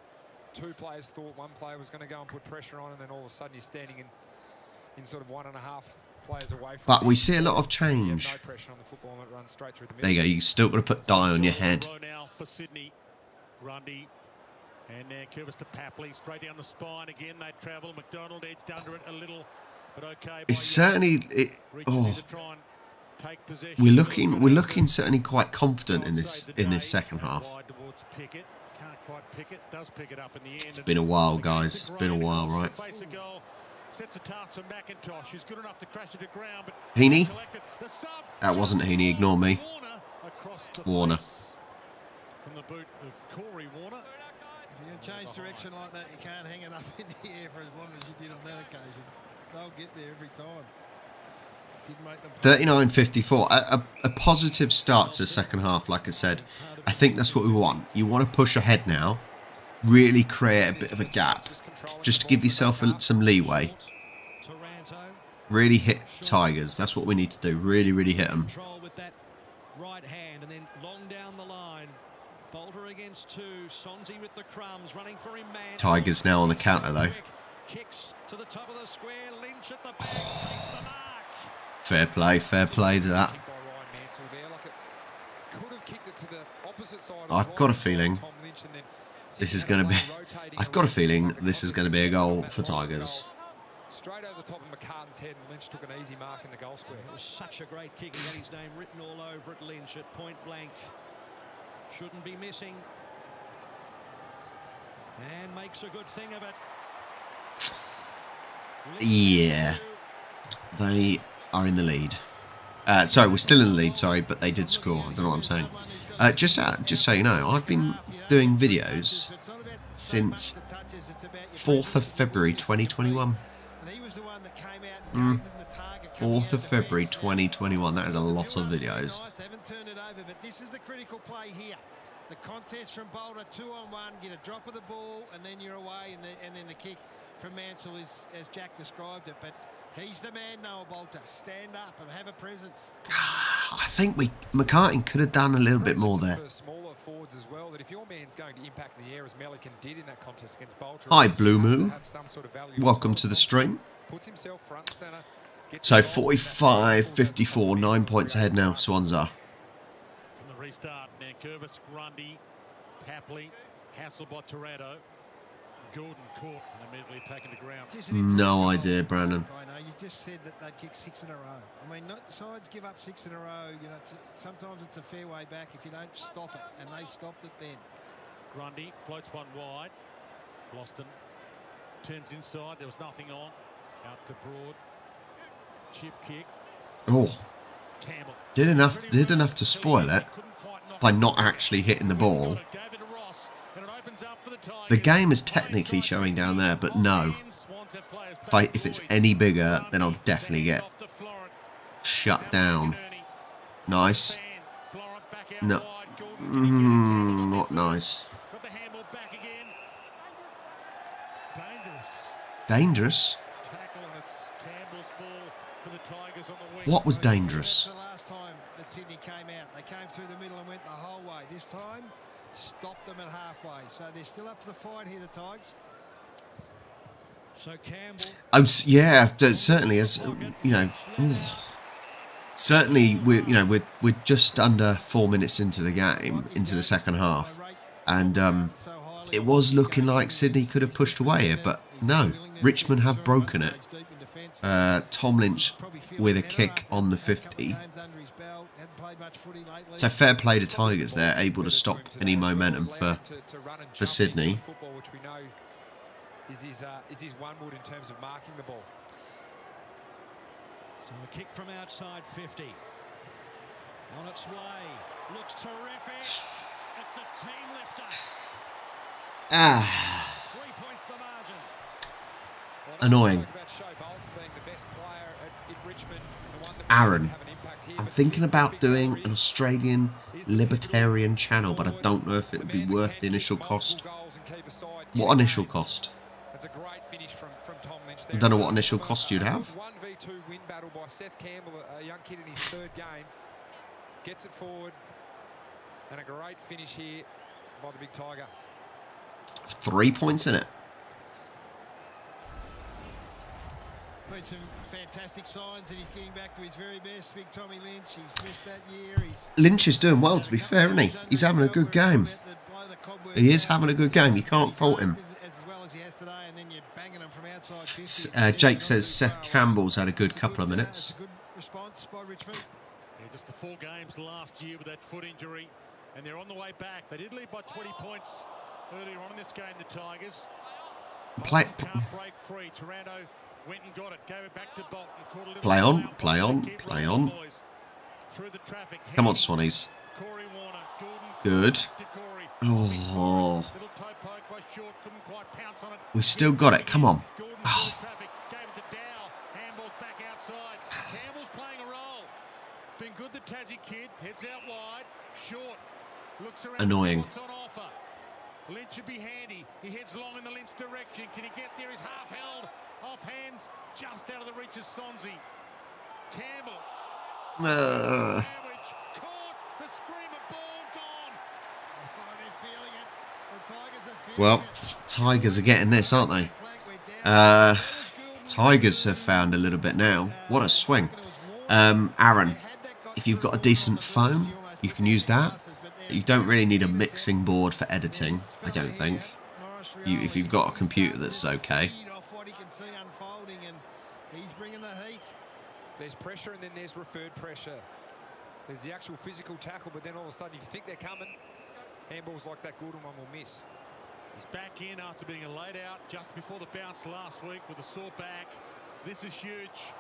2 players thought one player was going to go and put pressure on, and then all of a sudden you're standing in sort of 1.5 players away from. But we see a lot of change. No pressure on the football, and it runs straight through the middle. There you go. You still got to put dye on your head. Now for Sydney, Grundy, and now Curvis to Papley, straight down the spine again. They travel. McDonald edged under it a little, but okay. It's certainly. We're looking certainly quite confident in this second half. It's been a while, guys. It's been a while, right? Heaney? That wasn't Heaney. Ignore me. Warner. From the boot of Corey Warner. If you change direction like that, you can't hang it up in the air for as long as you did on that occasion. They'll get there every time. 39-54. A positive start to the second half, like I said. I think that's what we want. You want to push ahead now. Really create a bit of a gap. Just to give yourself some leeway. Really hit Tigers. That's what we need to do. Really, really hit them. With that right hand and then long down the line. Bolter against 2. Sonzi with the crumbs running for him, man. Tigers now on the counter, though. Kicks to the top of the square. Lynch at the back takes the mark. Fair play to that. I've got a feeling this is going to be. I've got a feeling this is going to be a goal for Tigers. Straight over the top of McCartan's head, and Lynch took an easy mark in the goal square. It was such a great kick. He had his name written all over it. Lynch at point blank. Shouldn't be missing. And makes a good thing of it. Yeah. They are in the lead. Sorry, we're still in the lead, sorry, but they did score. I don't know what I'm saying. Just so you know, I've been doing videos since 4th of February 2021. 4th of February 2021. That is a lot of videos. This is the critical play here. The contest from Boulder, 2-on-1, get a drop of the ball, and then you're away, and then the kick from Mansell is as Jack described it. But he's the man, Noah Bolter. Stand up and have a presence. I think McCartin could have done a little bit more there. Smaller forwards as well, that if your man's going to impact in the air as Melican did in that contest against Bolter. Hi, Blue Moo. Welcome to the stream. So 45-54, 9 points ahead now, Swans are. From the restart, Nankervis, Grundy, Papley, hassled by Toronto. Gordon caught and immediately taken to ground. No idea, Brandon. I know you just said that they'd kick 6 in a row. I mean, not sides give up 6 in a row. You know, sometimes it's a fair way back if you don't stop it, and they stopped it then. Grundy floats one wide. Bloston turns inside. There was nothing on. Out to Broad. Chip kick. Oh, did enough to spoil it by not actually hitting the ball. The game is technically showing down there, but no. If it's any bigger, then I'll definitely get shut down. Nice. No. Not nice. Dangerous? What was dangerous? The last time that Sydney came out, they came through the middle and went the whole way. This time, stopped them at halfway. So they're still up for the fight here, the Tigers. So Campbell. Oh yeah, certainly. As you know, certainly we're just under 4 minutes into the game, into the second half, and it was looking like Sydney could have pushed away here, but no, Richmond have broken it. Tom Lynch with a kick on the 50. So fair play to Tigers. They're able to stop any momentum for Sydney. Which we know is his one wood in terms of marking the ball. So a kick from outside 50. On its way. Looks terrific. It's a team lifter. 3 points the margin. Annoying. Aaron, I'm thinking about doing an Australian libertarian channel, but I don't know if it would be worth the initial cost. What initial cost? I don't know what initial cost you'd have. 1v2 win battle by Seth Campbell, a young kid in his 3rd game. Gets it forward. And a great finish here by the big Tiger. 3 points in it. Been some fantastic signs that he's getting back to his very best. Big Tommy Lynch, he's missed that year. Lynch is doing well, to be fair, isn't he? He's having a good game. He is having a good game. You can't fault him. Jake says Seth Campbell's had a good couple of minutes. Just the 4 games last year with that foot injury, and they're on the way back. They did lead by 20 points earlier on in this game, the Tigers. Can't break free. Toronto went and got it, gave it back to Bolton. Caught a little play on, play on, play on. Through the traffic. Come on, Swannies. Good. Oh. We've still got it. Come on. Oh. Been good, the Tassie kid. Heads out wide. Short. Looks around. Annoying. Lynch should be handy. He heads long in the Lynch direction. Can he get there? He's half held. Off hands. Just out of the reach of Sonzi. Campbell. Sandwich. Caught. The screamer. Ball gone. Oh, they're feeling it. The Tigers are feeling it. Tigers are getting this, aren't they? Tigers have found a little bit now. What a swing. Aaron, if you've got a decent phone, you can use that. You don't really need a mixing board for editing, I don't think. If you've got a computer that's okay. There's pressure and then there's referred pressure. There's the actual physical tackle, but then all of a sudden you think they're coming. Handballs like that Gordon one will miss. He's back in after being laid out just before the bounce last week with a sore back. This is huge.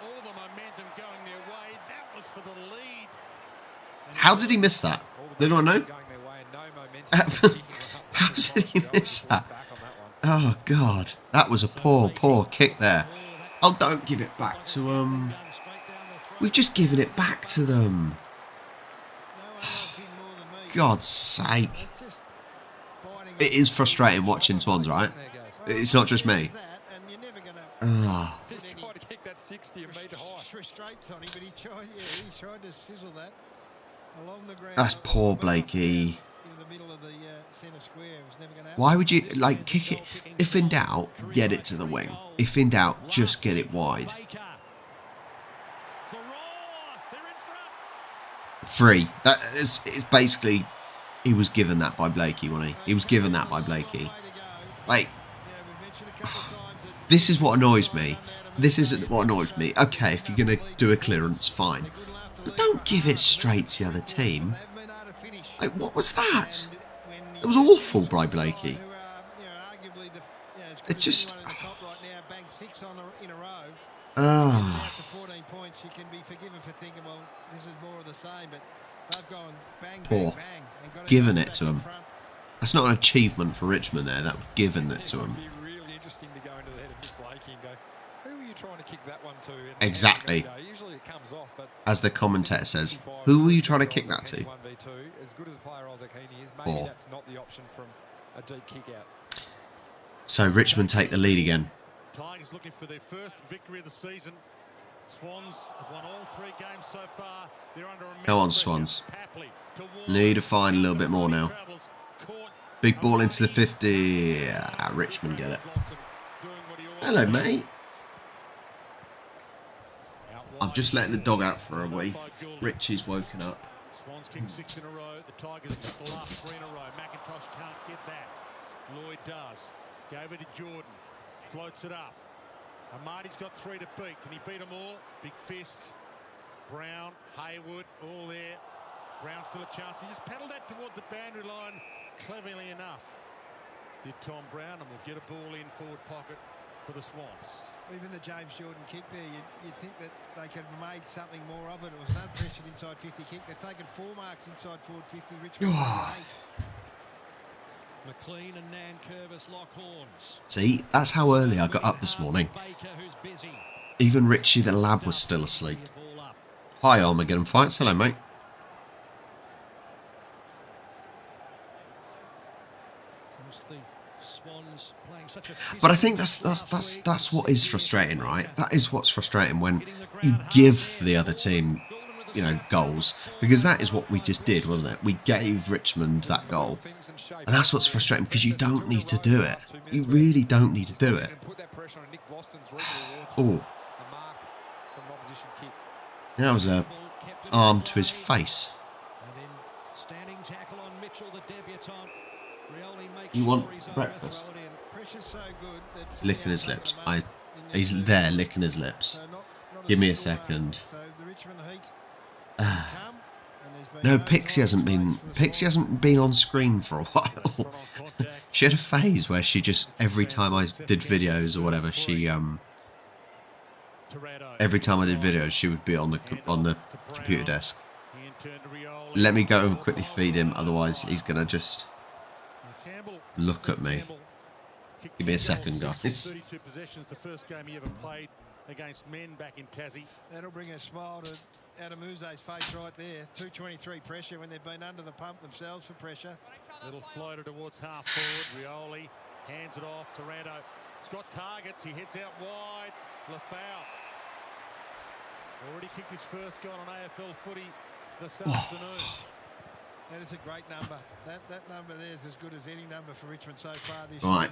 All the momentum going their way. That was for the lead. How did he miss that? Did I know? How did he miss that? Oh, God. That was a poor, poor kick there. Oh, don't give it back to them. We've just given it back to them. God's sake. It is frustrating watching Swans, right? It's not just me. Oh. He's trying to kick that 60 and metre high. That's poor Blakey. Why would you, like, kick it? If in doubt, get it to the wing. If in doubt, just get it wide. Free. That is, it's basically, he was given that by Blakey, wasn't he? He was given that by Blakey. Like, this is what annoys me. This isn't what annoys me. Okay, if you're going to do a clearance, fine. But don't give it straight to the other team. Like, what was that? It was awful by Blakey. It just... After 14 points, you can be forgiven for thinking, well, this is more of the same, but they've gone bang, poor. Bang, bang, and got Given it to him. That's not an achievement for Richmond there. That given it to him. It'd be really interesting to go into the head of Blakey and go, who were you trying to kick that one to? Exactly. Usually it comes off, but as the commentator says, who were you trying to kick that to? 1v2, as good as a player Isaac Heaney is, maybe that's not the option from a deep kick out. So Richmond take the lead again. Tigers looking for their first victory of the season. Swans have won all 3 games so far. They're under Go on, Swans. Need to find a little bit more now. Big ball into the 50. Ah, Richmond get it. Hello, mate. I'm just letting the dog out for a wee. Richie's woken up. Swans kick 6 in a row. The Tigers have got the last 3 in a row. McIntosh can't get that. Lloyd does. Gave it to Jordan. Floats it up. Amadi's got 3 to beat. Can he beat them all? Big fist. Brown, Haywood, all there. Brown still a chance. He just paddled that toward the boundary line cleverly enough. Did Tom Brown, and will get a ball in forward pocket for the Swans. Even the James Jordan kick there, you'd think that they could have made something more of it. It was an unpressured inside 50 kick. They've taken 4 marks inside forward 50. Richmond 8. McLean and Nan Curvis lock horns. See, that's how early I got up this morning. Even Richie the lab was still asleep. Hi, Armageddon Fights. Hello, mate. But I think that's what is frustrating, right? That is what's frustrating when you give the other team, you know, goals, because that is what we just did, wasn't it? We gave Richmond that goal, and that's what's frustrating, because you don't need to do it. You really don't need to do it. Oh, that was a arm to his face. You want breakfast? Licking his lips. He's there licking his lips. Give me a second. No, Pixie hasn't been on screen for a while. She had a phase where she just, every time I did videos or whatever, she every time I did videos, she would be on the computer desk. Let me go and quickly feed him, otherwise he's gonna just look at me. Give me a second, guys. 32 possessions, the first game he ever played against men back in Tassie. That'll bring a smile to Adamuze's face right there. 223 pressure when they've been under the pump themselves for pressure. Little floater towards half forward. Rioli hands it off. Taranto. He's got targets. He heads out wide. Lafau. Already kicked his first goal on AFL footy this afternoon. That is a great number. That number there is as good as any number for Richmond so far this year.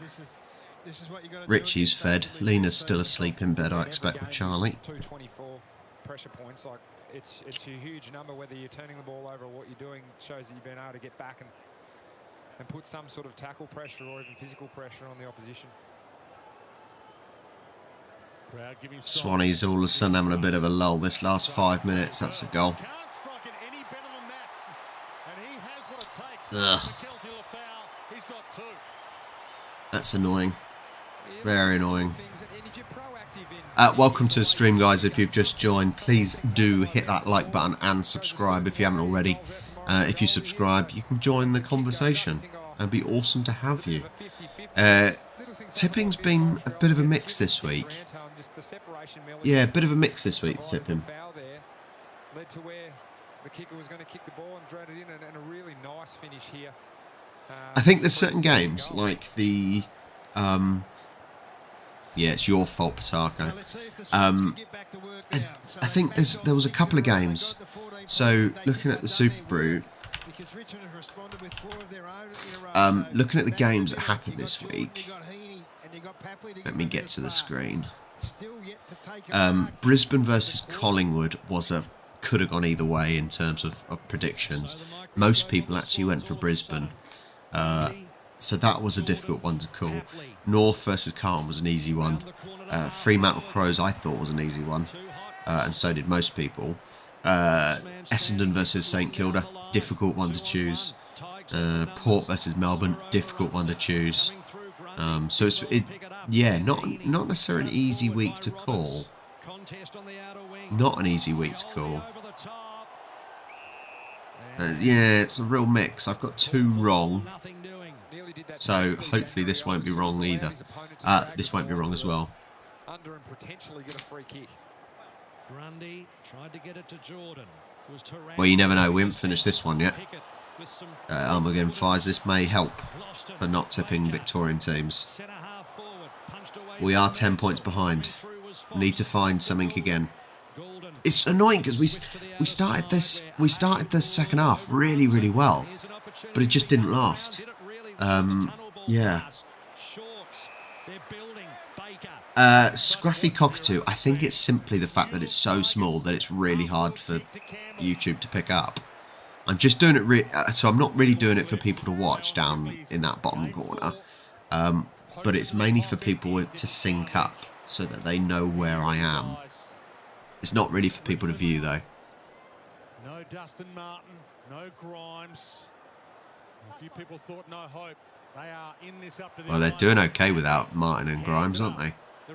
This is what you got to Richie's fed. Lena's still asleep in bed, I expect, with Charlie. 224 pressure points. Like it's a huge number. Whether you're turning the ball over or what you're doing shows that you've been able to get back and put some sort of tackle pressure or even physical pressure on the opposition. Swanee's all of a sudden having a bit of a lull this last 5 minutes. That's a goal. Ugh. He's got 2. That's annoying. Very annoying. Welcome to the stream, guys. If you've just joined, please do hit that like button and subscribe if you haven't already. If you subscribe, you can join the conversation. It'd be awesome to have you. Tipping's been a bit of a mix this week. Yeah, a bit of a mix this week, tipping. Led to where the kicker was going to kick the ball and drone it in, and a really nice finish here. I think there's certain games like the yeah, it's your fault, Patako. I think there was a couple of games. So looking at the Super Brew, looking at the games that happened this week. Let me get to the screen. Brisbane versus Collingwood could have gone either way in terms of predictions. Most people actually went for Brisbane. So that was a difficult one to call. North versus Carlton was an easy one. Fremantle Crows I thought was an easy one. And so did most people. Essendon versus St Kilda, difficult one to choose. Port versus Melbourne, difficult one to choose. So yeah, not necessarily an easy week to call. Not an easy week to call. Yeah, it's a real mix. I've got 2 wrong. So hopefully this won't be wrong either. This won't be wrong as well. Under and potentially get a free kick. Grundy tried to get it to Jordan. Well, you never know. We haven't finished this one yet. Armageddon Fires. This may help for not tipping Victorian teams. We are 10 points behind. Need to find something again. It's annoying because we started the second half really well, but it just didn't last. Yeah. Scruffy Cockatoo, I think it's simply the fact that it's so small that it's really hard for YouTube to pick up. I'm just doing it, so I'm not really doing it for people to watch down in that bottom corner, but it's mainly for people to sync up so that they know where I am. It's not really for people to view though. No Dustin Martin, no Grimes. A few people thought no hope. They are in this up to this. Well, they're doing okay without Martin and Grimes, aren't they?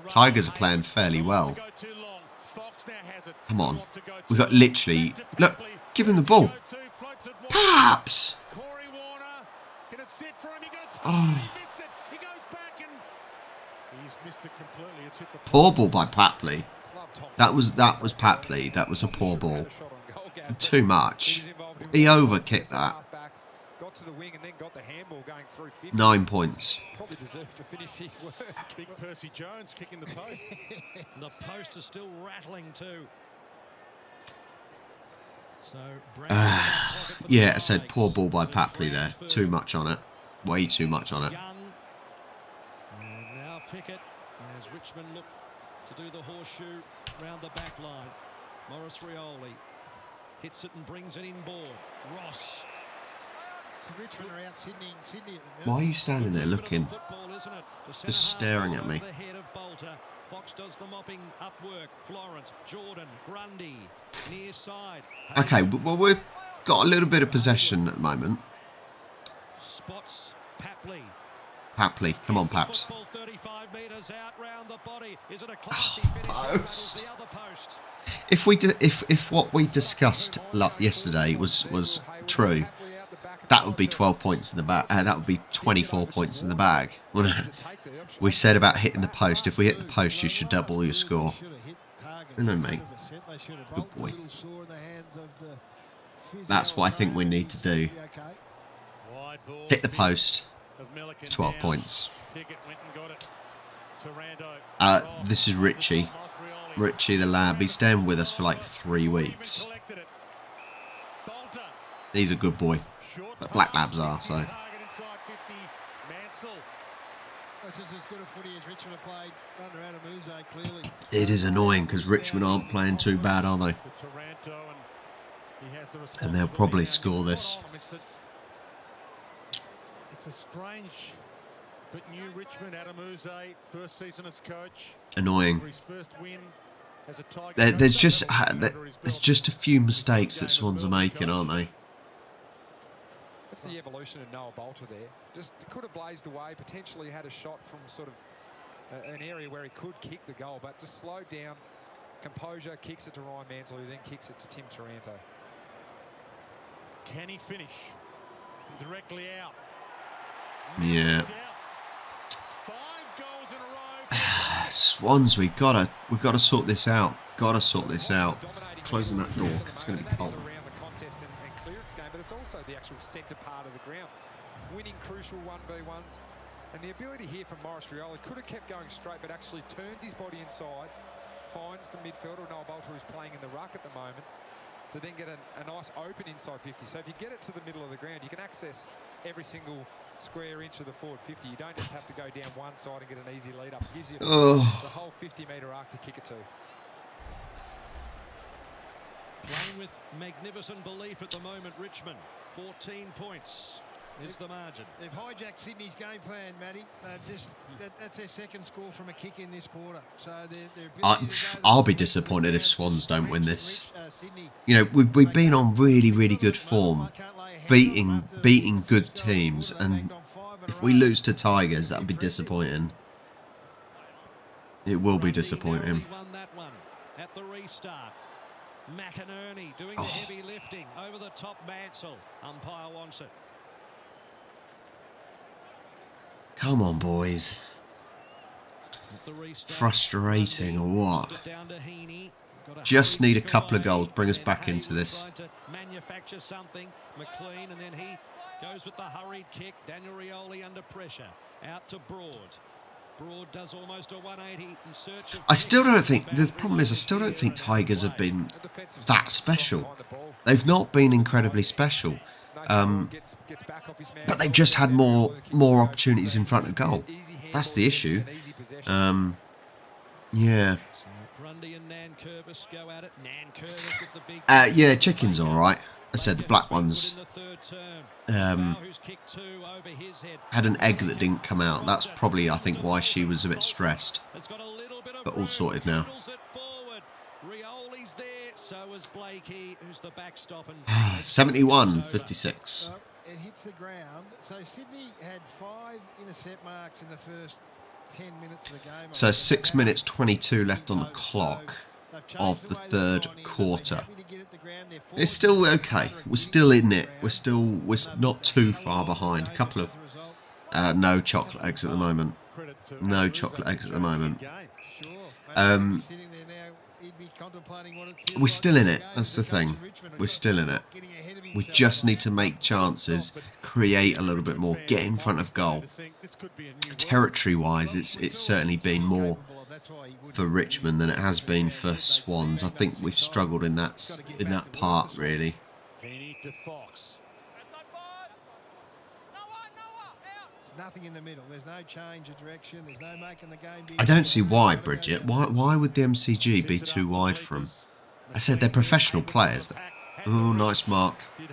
Tigers are playing fairly well. Come on. We've got literally... Look, give him the ball. Paps! Oh. Poor ball by Papley. That was Papley. That was a poor ball. Too much. He overkicked that. 9 points. Probably deserved to finish his work. Big Percy Jones kicking the post. The post is still rattling too. So yeah, I said poor ball by Papley there. Too much on it. Way too much on it. And now Pickett as Richmond look to do the horseshoe round the back line. Morris Rioli hits it and brings it inboard. Ross. Richmond are out Sydney at the minute. Why are you standing there looking? Just staring at me. Fox does the mopping up work. Florent, Jordan, Grundy, near side. Okay, well, we've got a little bit of possession at the moment. Spots Papley. Papley, come on, Paps. 35 meters out round the body. Is it a post? If what we discussed yesterday was true, that would be 12 points in the bag. That would be 24 points in the bag. We said about hitting the post. If we hit the post, you should double your score. No, mate. Good boy. That's what I think we need to do. Hit the post. 12 points. This is Richie. Richie the lab. He's staying with us for like 3 weeks. He's a good boy. But black labs are, so. It is annoying because Richmond aren't playing too bad, are they? And they'll probably score this. It's a strange but new Richmond. Adam Uze, first season as coach. Annoying. There's just a few mistakes that Swans are making, aren't they? That's the evolution of Noah Bolter there. Just could have blazed away, potentially had a shot from sort of an area where he could kick the goal, but just slowed down. Composure, kicks it to Ryan Mansell, who then kicks it to Tim Taranto. Can he finish from directly out? Yeah. 5 goals in a row. Swans, we've got to sort this out. Got to sort this out. Closing that door because it's going to be cold. Around the contest and clearance game, but it's also the actual centre part of the ground. Winning crucial 1v1s. And the ability here from Maurice Rioli, could have kept going straight, but actually turns his body inside, finds the midfielder, Noah Bolter, who's playing in the ruck at the moment, to then get a nice open inside 50. So if you get it to the middle of the ground, you can access every single square inch of the forward 50. You don't just have to go down one side and get an easy lead up. It gives you the whole 50-metre arc to kick it to. Playing with magnificent belief at the moment, Richmond. 14 points is the margin. They've hijacked Sydney's game plan, Matty. That's their second score from a kick in this quarter. So I'll be disappointed if Swans don't win this. You know, we've been on really, really good form, beating good teams, and if we lose to Tigers, that'll be disappointing. It will be disappointing. Won that one at the restart. McInerney doing the heavy lifting over the top. Mansell. Umpire wants it. Come on, boys. Frustrating or what? Just need a couple of goals. Bring us back into this. Manufacture something. McLean, and then he goes with the hurried kick. Daniel Rioli under pressure. Out to Broad. Broad does almost a 180 in search of... I still don't think... The problem is I still don't think Tigers have been that special. They've not been incredibly special. But they've just had more opportunities in front of goal. That's the issue. Yeah. Yeah, chicken's all right. I said the black ones had an egg that didn't come out. That's probably, I think, why she was a bit stressed. But all sorted now. 71-56. It hits the ground. So Sydney had 5 intercept marks in the first 10 minutes of the game. So 6 minutes 22 left on the clock of the third quarter. It's still okay. We're still in it. We're not too far behind. A couple of no chocolate eggs at the moment. No chocolate eggs at the moment. We're still in it. That's the thing. We're still in it. We just need to make chances, create a little bit more, get in front of goal. Territory-wise, it's certainly been more for Richmond than it has been for Swans. I think we've struggled in that part, really. Nothing in the middle. There's no change of direction. There's no making the game big. I don't see why, Bridget. Why would the MCG be too wide for them? I said they're professional players. Oh, nice mark. And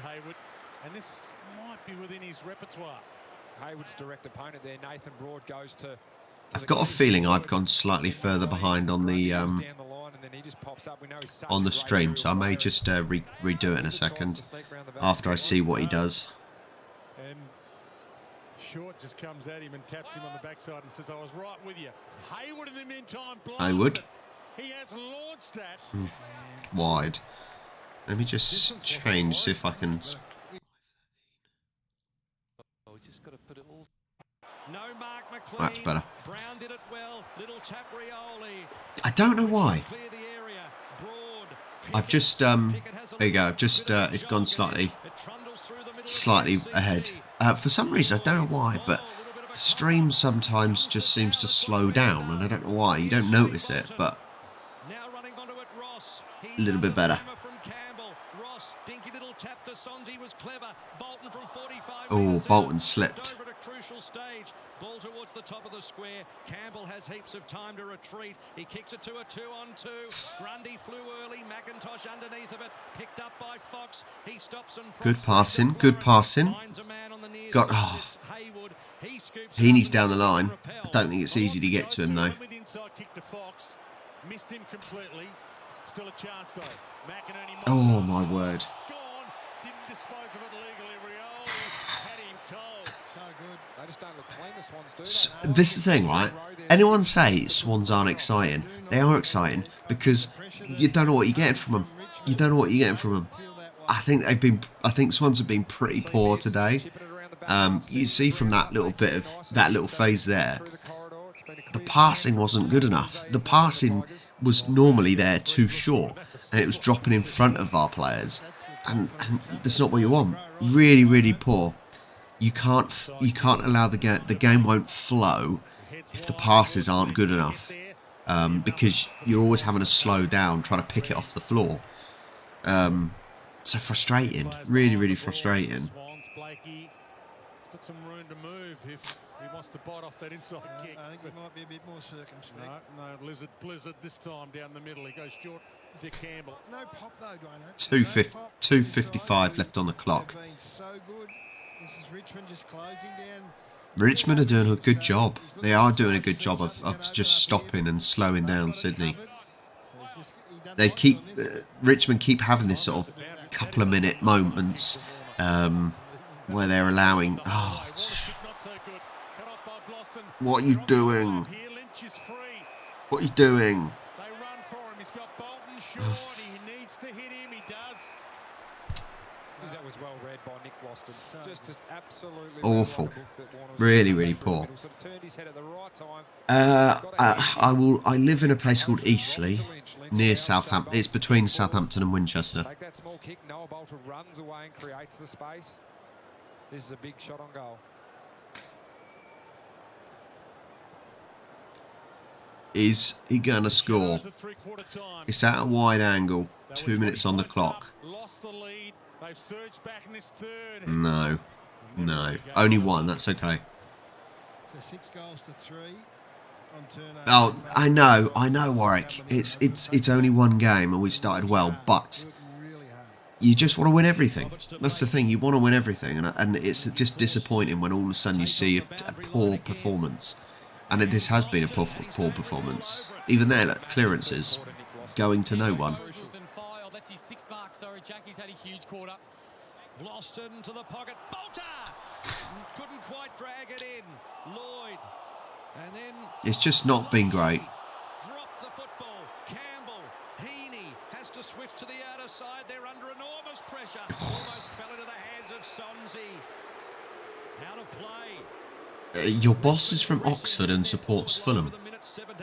this might be within his repertoire. Haywood's direct opponent there, Nathan Broad, goes to... I've got a feeling I've gone slightly further behind on the stream, so I may just redo it in a second after I see what he does. And Short just comes at him and taps him on the backside and says, "I was right with you." Haywood in the meantime. Haywood. He has launched that. Wide. Let me just change, see if I can... That's better. I don't know why. I've just there you go. I've just it's gone slightly ahead. For some reason, I don't know why, but the stream sometimes just seems to slow down, and I don't know why. You don't notice it, but a little bit better. Oh, Bolton slipped. Ball towards the top of the square. Campbell has heaps of time to retreat. He kicks it to a 2-on-2. Grundy flew early. McIntosh underneath of it. Picked up by Fox. He stops and good passing. Good passing. Got Heaney's down the line. I don't think it's easy to get to him though. Oh my word. They just don't look clean, the Swans do. This is the thing, right? Anyone say Swans aren't exciting? They are exciting because you don't know what you're getting from them. You don't know what you're getting from them. I think Swans have been pretty poor today. You see from that little phase there, the passing wasn't good enough. The passing was normally there too short, and it was dropping in front of our players, and that's not what you want. Really, really poor. You can't allow the game won't flow if the passes aren't good enough, because you're always having to slow down trying to pick it off the floor. So frustrating, really, really frustrating. Got some room to move if he wants to bite off that inside kick. I think he might be a bit more circumspect. No, Blizzard this time down the middle. He goes short to Campbell. No pop though, Dwayne. 2:55 left on the clock. Been so good. This is Richmond just closing down. Richmond are doing a good job. They are doing a good job of just stopping and slowing down Sydney. They keep Richmond keep having this sort of couple of minute moments where they're allowing. Oh, what are you doing? What are you doing? They run for him. He's got Bolton short. He needs to hit him. He does. That was well read by Nick Gloston. Just absolutely awful. Really, really poor. Sort of turned his head at the right time. I live in a place called Eastleigh, near Southampton. It's between Southampton and Winchester. Take that small kick. Noah Bolter runs away and creates the space. This is a big shot on goal. Is he going to score? It's at a wide angle. 2 minutes on the clock. No. No. Only one. That's okay. So 6 goals to 3 on turnover. Oh, I know, Warwick. It's only one game and we started well, but you just want to win everything. That's the thing. You want to win everything, and it's just disappointing when all of a sudden you see a poor performance. And this has been a poor performance. Even there, look, clearances going to no one. That's his 6th mark. Sorry, Jackie's had a huge quarter. Vlosten to the pocket. Bolter! Couldn't quite drag it in. Lloyd. And then... It's just not been great. Dropped the football. Campbell. Heaney has to switch to the outer side. They're under enormous pressure. Almost fell into the hands of Sonzi. Out of play. Your boss is from Oxford and supports Fulham.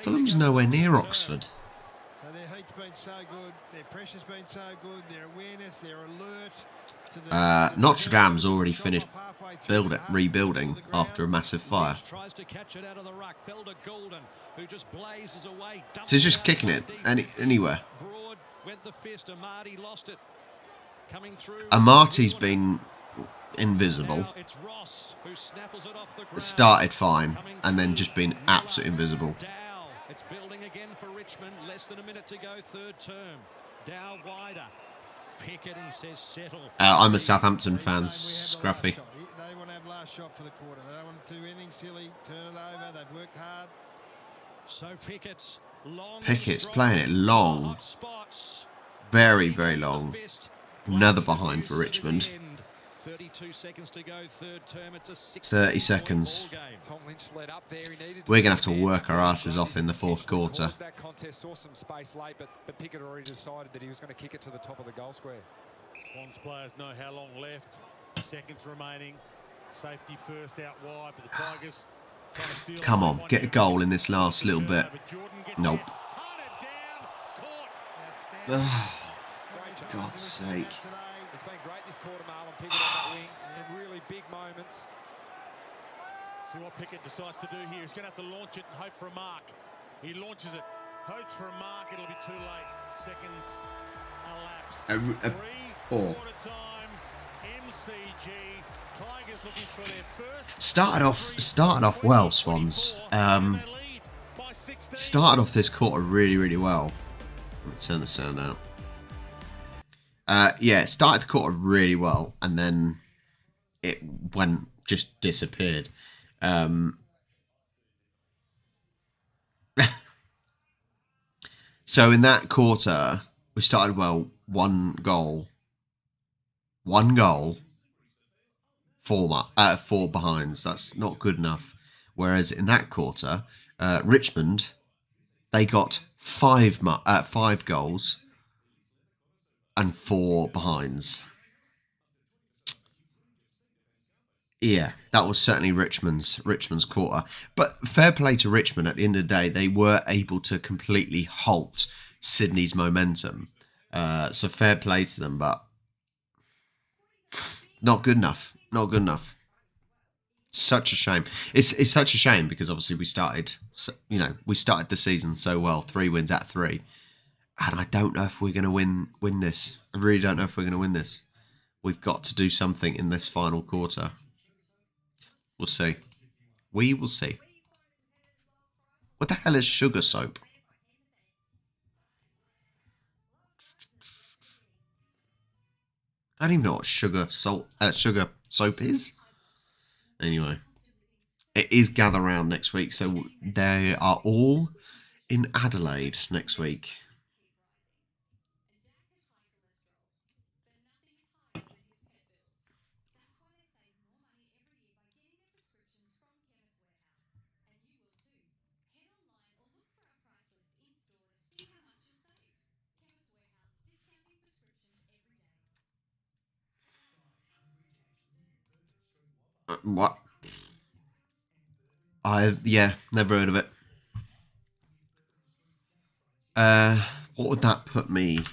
Fulham's nowhere near Oxford. So their heat's been so good, their pressure's been so good, their awareness, their alert. Notre Dame's already finished rebuilding after a massive fire. So he's just kicking it anywhere. Amati's been invisible. It started fine and then just been absolutely invisible. It's building again for Richmond. Less than a minute to go, third term. Dow wider. Pickett, he says settle. I'm a Southampton fan, Scruffy. They want to have last shot for the quarter. They don't want to do anything silly. Turn it over. They've worked hard. So Pickett's playing it long. Very, very long. Another behind for Richmond. 32 seconds to go, third term. It's a 30 seconds. We're going to have to work our asses off in the fourth quarter. That contest saw some space late, but Pickett already decided that he was going to kick it to the top of the goal square. Swans players know how long left. Seconds remaining. Safety first out wide, but the Tigers trying to steal. Come on, get a goal in this last little bit. Nope. Oh, God's sake. It's been great this quarter, Marlon Pickett on that wing. Some really big moments. See what Pickett decides to do here. He's going to have to launch it and hope for a mark. He launches it, hopes for a mark. It'll be too late. Seconds elapse. Quarter time. MCG. Tigers looking for their first. Started off well, Swans. Started off this quarter really, really well. Let me turn the sound out. Yeah, it started the quarter really well, and then it just disappeared. So in that quarter, we started well, one goal, 4 behinds. That's not good enough. Whereas in that quarter, Richmond, they got 5 goals and 4 behinds. Yeah, that was certainly Richmond's quarter. But fair play to Richmond. At the end of the day, they were able to completely halt Sydney's momentum. So fair play to them, but not good enough. Not good enough. Such a shame. It's such a shame because obviously we started the season so well, 3 wins out of 3, and I don't know if we're going to win this. I really don't know if we're going to win this. We've got to do something in this final quarter. We'll see. We will see. What the hell is sugar soap? I don't even know what sugar soap is. Anyway, it is Gather Round next week, so they are all in Adelaide next week. What? Never heard of it. What would that put me? Hang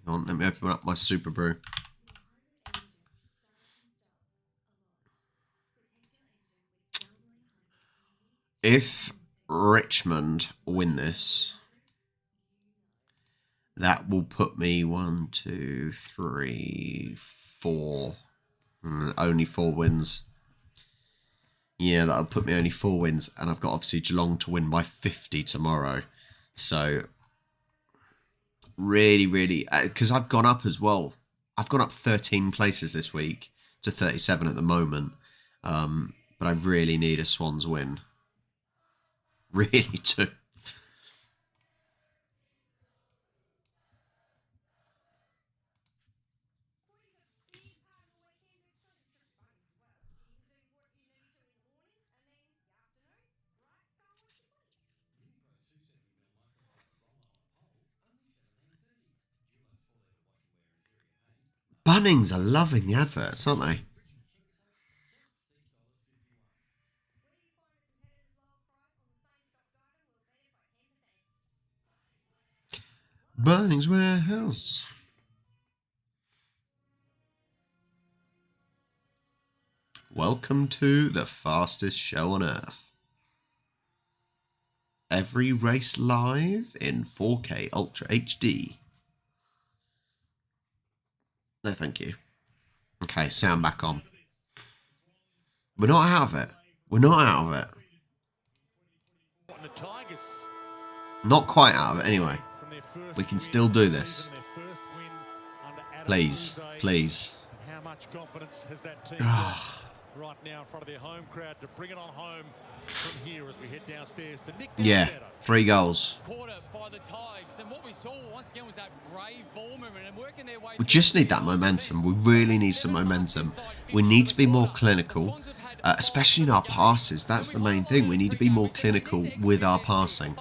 on, let me open up my Super Brew. If Richmond win this, that will put me 1, 2, 3, 4. Only 4 wins. Yeah, that'll put me only 4 wins, and I've got obviously Geelong to win by 50 tomorrow. So really, because I've gone up as well. I've gone up 13 places this week to 37 at the moment. But I really need a Swans win. Really do. Bunnings are loving the adverts, aren't they? Bunnings Warehouse. Welcome to the fastest show on earth. Every race live in 4K Ultra HD. No, thank you. Okay, sound back on. We're not out of it. We're not out of it. Not quite out of it, anyway. We can still do this. Please, please. How much confidence has that team got right now in front of their home crowd to bring it on home from here as we head downstairs to Nick? Yeah, 3 goals. Quarter by the Tigers, and what we saw once again was that brave ball movement and working their way. We just need that momentum. We really need some momentum. We need to be more clinical, especially in our passes. That's the main thing. We need to be more clinical with our passing.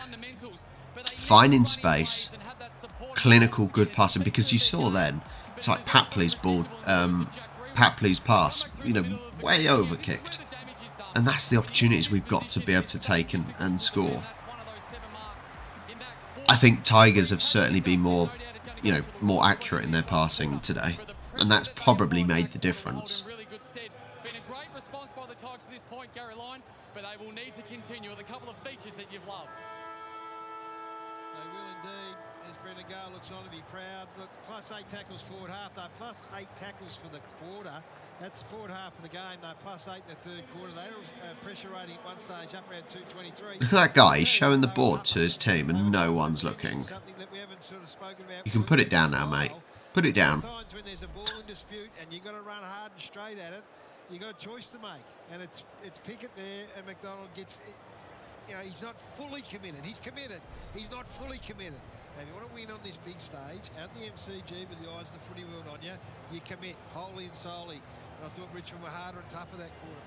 Finding space, clinical, good passing. Because you saw then, it's like Papley's ball, Papley's pass, way overkicked. And that's the opportunities we've got to be able to take and score. I think Tigers have certainly been more accurate in their passing today. And that's probably made the difference. Been a great response by the Tigers to this point, Gary Lyon, but they will need to continue with a couple of features that you've loved. They will indeed. There's been a goal. Looks on to be proud. Look, plus 8 tackles forward half. They're plus 8 tackles for the quarter. That's forward half of the game. They're plus 8 in the third quarter. They had pressure rating at one stage up around 223. Look at that guy. He's showing the board to his team and no one's looking. You can put it down now, mate. Put it down. Times when there's a ball in dispute and you've got to run hard and straight at it, you've got a choice to make. And it's Pickett there, and McDonald gets... he's not fully committed. He's committed. He's not fully committed. And if you want to win on this big stage, at the MCG with the eyes of the footy world on you, you commit wholly and solely. I thought Richmond were harder and tougher that quarter.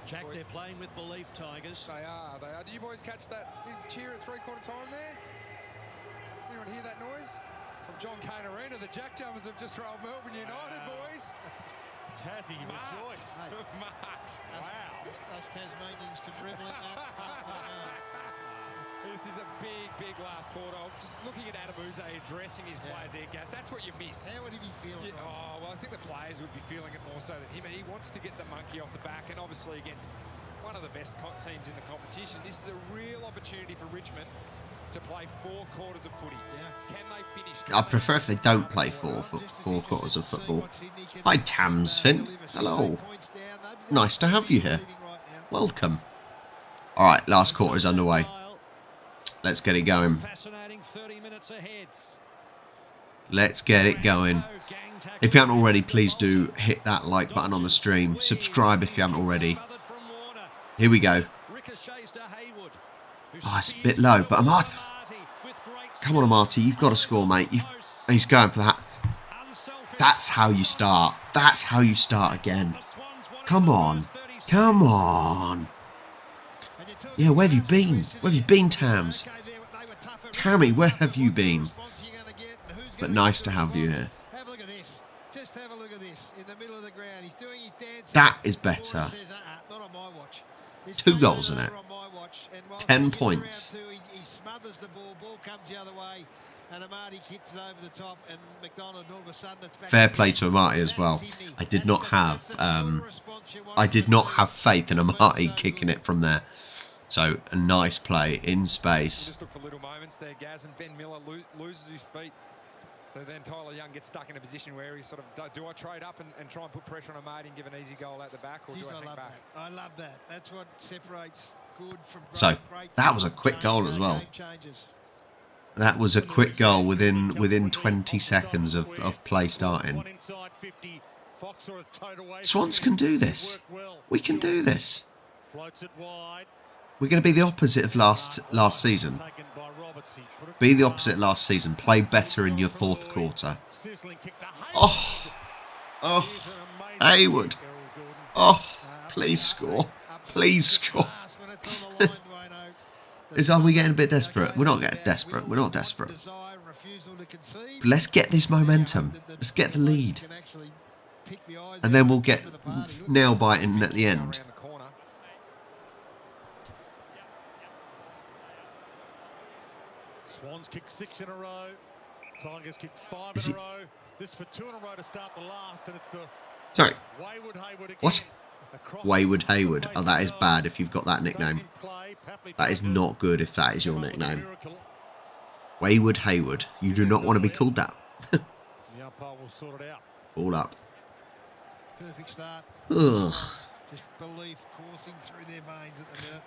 Jack, they're playing with belief, Tigers. They are. Did you boys catch that cheer at three-quarter time there? Anyone hear that noise? From John Cain Arena, the Jack Jumpers have just rolled Melbourne United, boys. Tassie rejoice. March. Wow. Us Tasmanians can revel in that. This is a big last quarter. Just looking at Adamuze addressing his players there, Gath, that's what you miss. How would he be feeling? Yeah, oh, well, I think the players would be feeling it more so than him. He wants to get the monkey off the back, and obviously against one of the best teams in the competition, this is a real opportunity for Richmond to play 4 quarters of footy. Yeah. Can they finish? I prefer if they don't play four quarters of football. Hi, Tams Finn. Hello. Nice to have you here. Welcome. All right, last quarter is underway. Let's get it going. Fascinating 30 minutes ahead. Let's get it going. If you haven't already, please do hit that like button on the stream. Subscribe if you haven't already. Here we go. Oh, it's a bit low, but Amati. Come on, Amati. You've got to score, mate. He's going for that. That's how you start. That's how you start again. Come on. Come on. Yeah, where have you been? Where have you been, Tams? Tammy, where have you been? But nice to have you here. Have a look at this. Just have a look at this. In the middle of the ground. He's doing his dance. That is better. Not on my watch. 2 goals in it. 10 points. He smothers the ball. Ball comes the other way. And Amati kicks it over the top. And McDonald, all of a sudden, it's back. Fair play to Amati as well. I did not have faith in Amati kicking it from there. So a nice play in space. Just look for little moments there, Gaz, and Ben Miller loses his feet. So then Tyler Young gets stuck in a position where he's sort of, do I trade up and try and put pressure on Amati and give an easy goal out the back, or do I hang back? I love that. That's what separates good from great. So that was a quick goal as well. That was a quick goal within 20 seconds of play starting. Swans can do this. We can do this. We're going to be the opposite of last season. Be the opposite last season. Play better in your 4th quarter. Oh, Hayward. Oh, please score. Please score. Are we getting a bit desperate? We're not getting desperate. We're not desperate. But let's get this momentum. Let's get the lead. And then we'll get nail biting at the end. Swans kick 6 in a row. Tigers kick 5 in a row. This for 2 in a row to start the last, and it's the Sorry. Wayward Hayward again. What? Wayward Hayward. Oh, that is bad if you've got that nickname. That is not good if that is your nickname. Wayward Hayward. You do not want to be called that. The umpire will sort it out. All up. Perfect start. Ugh. Just belief coursing through their veins at the minute.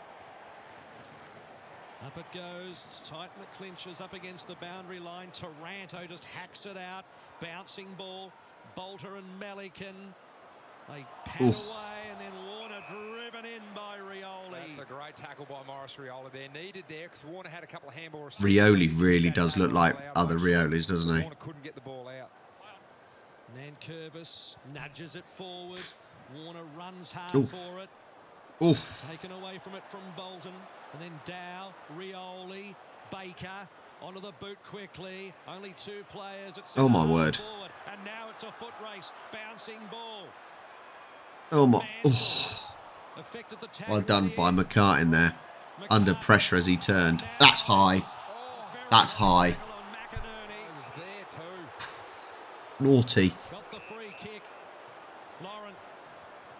Up it goes. Tighten the clinches up against the boundary line. Taranto just hacks it out. Bouncing ball. Bolter and Melican. They pat away, and then Warner driven in by Rioli. That's a great tackle by Morris Rioli there. Needed there because Warner had a couple of handball receivers. Rioli really does look like other Riolis, doesn't he? Warner couldn't get the ball out. Nankervis nudges it forward. Warner runs hard for it. Taken away from it from Bolton. And then Dow, Rioli, Baker. Onto the boot quickly. Only 2 players. Oh my word. Forward. And now it's a foot race. Bouncing ball. Oh my. Well done by McCartin there. Under pressure as he turned. That's high. That's high. Naughty. Got the free kick. Florent,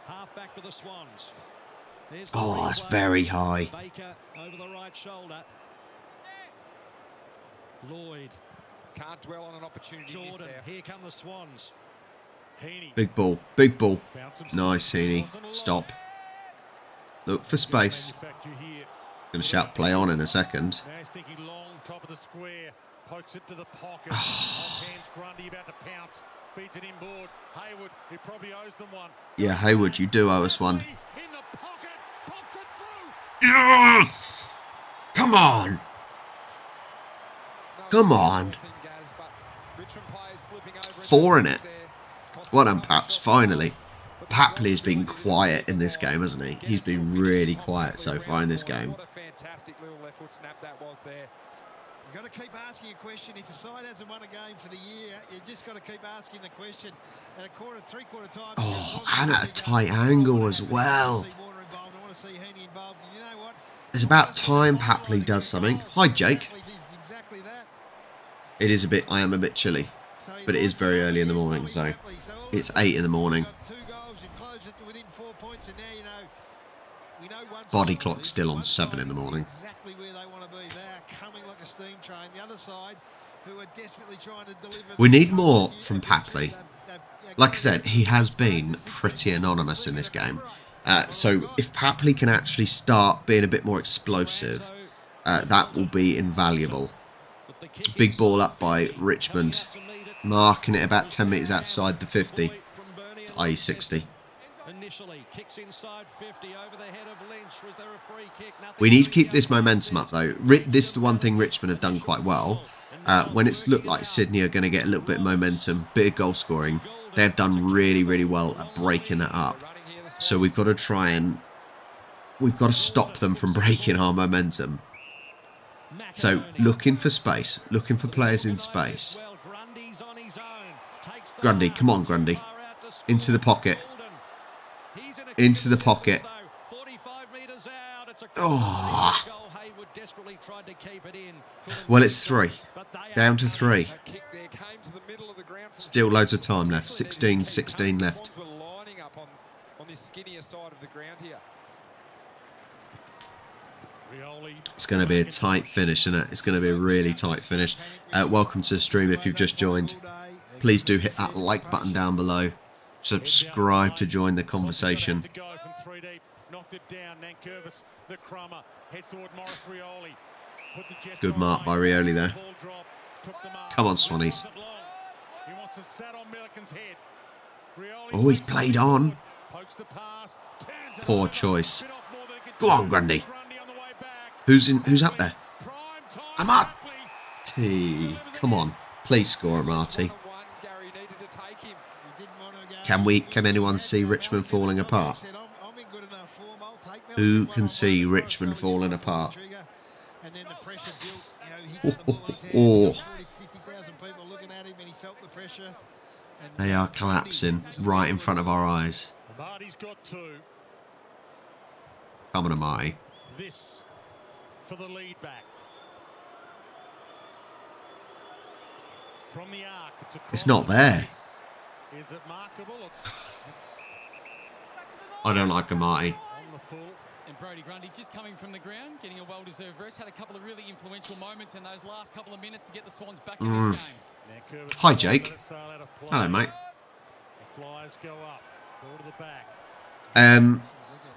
half back for the Swans. Oh, that's very high. Baker over the right shoulder. Lloyd. Can't dwell on an opportunity. Jordan, here come the Swans. Heaney. Big ball. Big ball. Nice, Heaney. Stop. Look for space. Going to shout play on in a second. Now he's thinking long, top of the square. Pokes it to the pocket. Hands Grundy about to pounce. Feeds it inboard. Hayward, he probably owes them one. Yeah, Hayward, you do owe us one. In the pocket. Pops it through. Yes! Come on. Come on. 4 in it. Well done, Paps. Finally. Papley has been quiet in this game, hasn't he? He's been really quiet so far in this game. What a fantastic little left foot snap that was there. You've got to keep asking a question. If a side hasn't won a game for the year, you just got to keep asking the question. At a three-quarter time. Oh, and at a tight angle as well. It's about time Papley does something. Hi, Jake. It is a bit, I am a bit chilly, but it is very early in the morning, so it's 8 in the morning. Body clock's still on 7 in the morning. We need more from Papley. Like I said, he has been pretty anonymous in this game. So if Papley can actually start being a bit more explosive, that will be invaluable. Big ball up by Richmond, marking it about 10 metres outside the 50, i.e. 60. We need to keep this momentum up though. This is the one thing Richmond have done quite well. When it's looked like Sydney are going to get a little bit of momentum, bit of goal scoring, they've done really, really well at breaking that up. So we've got to try and we've got to stop them from breaking our momentum. So looking for space, looking for players in space. Grundy, come on Grundy. Into the pocket. Into the pocket. Oh. Well, it's 3. Down to 3. Still loads of time left. 16 left. It's going to be a tight finish, isn't it? It's going to be a really tight finish. Welcome to the stream if you've just joined. Please do hit that like button down below. Subscribe to join the conversation. Good mark by Rioli there. Come on, Swannies. Oh, he's played on. Poor choice. Go on, Grundy. Who's up there? Amati. Come on. Please score, Amati. Can anyone see Richmond falling apart? Who can see Richmond falling apart? Oh. They are collapsing right in front of our eyes. Come on, Amati. This for the lead back. From the arc, It's not there. Is it markable? I don't like Amati. And Brodie Grundy just coming from the ground, getting a well-deserved rest. Had a couple of really influential moments in those last couple of minutes to get the Swans back in this game. Hi, Jake. Hello, mate. The flyers go up. Ball to the back.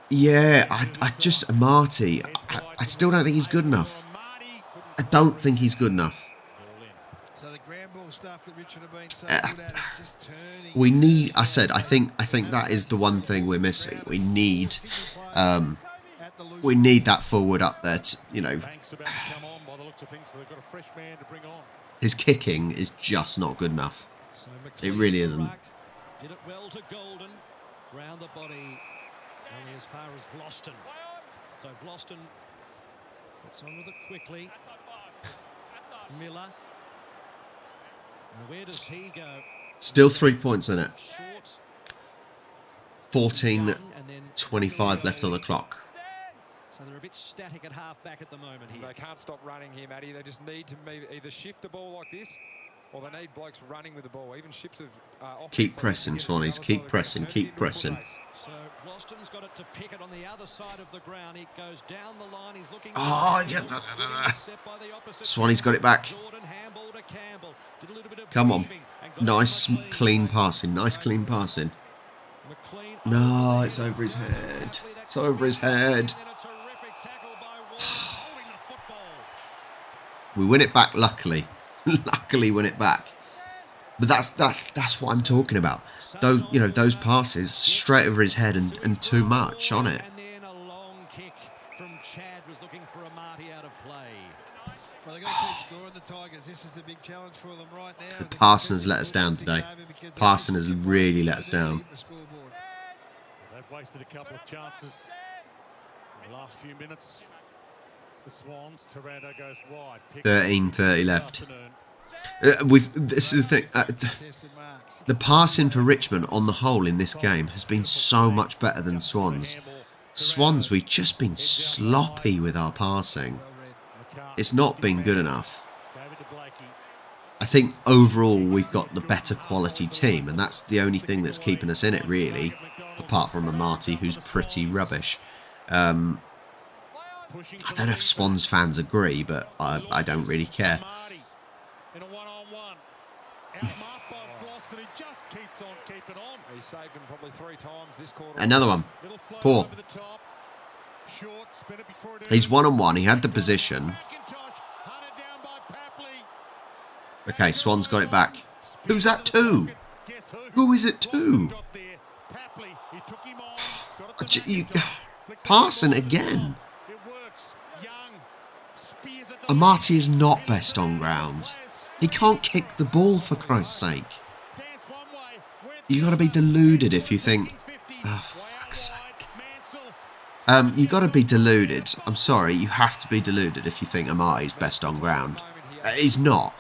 Yeah, I just Amati. I still don't think he's good enough. I don't think he's good enough. We need. I think that is the one thing we're missing. We need that forward up there. His kicking is just not good enough. It really isn't. Did it well to Golden. Round the body. Only as far as Vlosten. So Vlosten gets on with it quickly. Miller. And where does he go? Still 3 points in it. 14:25 left on the clock. So they're a bit static at half back at the moment here. They can't stop running here, Matty. They just need to either shift the ball like this, or they need blokes running with the ball. Even shifts of keep pressing, Swannies. Keep pressing. Keep pressing. So Vlosten's got it to Pickett on the other side of the ground. He goes down the line. He's looking. Oh, yeah. Swannies got it back. Come on. Nice, clean passing. Nice, clean passing. No, it's over his head. It's over his head. We win it back, luckily. Luckily win it back. But that's what I'm talking about. Those passes straight over his head and too much on it. Well, they've got to keep scoring the Tigers. This is the big challenge for them right now. Parson has let us down today. Parson has really let us down. They've wasted a couple of chances in the last few minutes. The Swans, Taranto goes wide. 13:30 left. This is the thing. The passing for Richmond on the whole in this game has been so much better than Swans. Swans, we've just been sloppy with our passing. It's not been good enough. I think overall we've got the better quality team, and that's the only thing that's keeping us in it, really, apart from Amati, who's pretty rubbish. I don't know if Swans fans agree, but I don't really care. Another one. Poor. He's one-on-one. He had the position. Okay, Swan's got it back. Who's that to? Who is it to? Parson again. Amati is not best on ground. He can't kick the ball, for Christ's sake. You got to be deluded if you think... Oh, fuck's sake. You got to be deluded. I'm sorry, you have to be deluded if you think Amati's best on ground. He's not.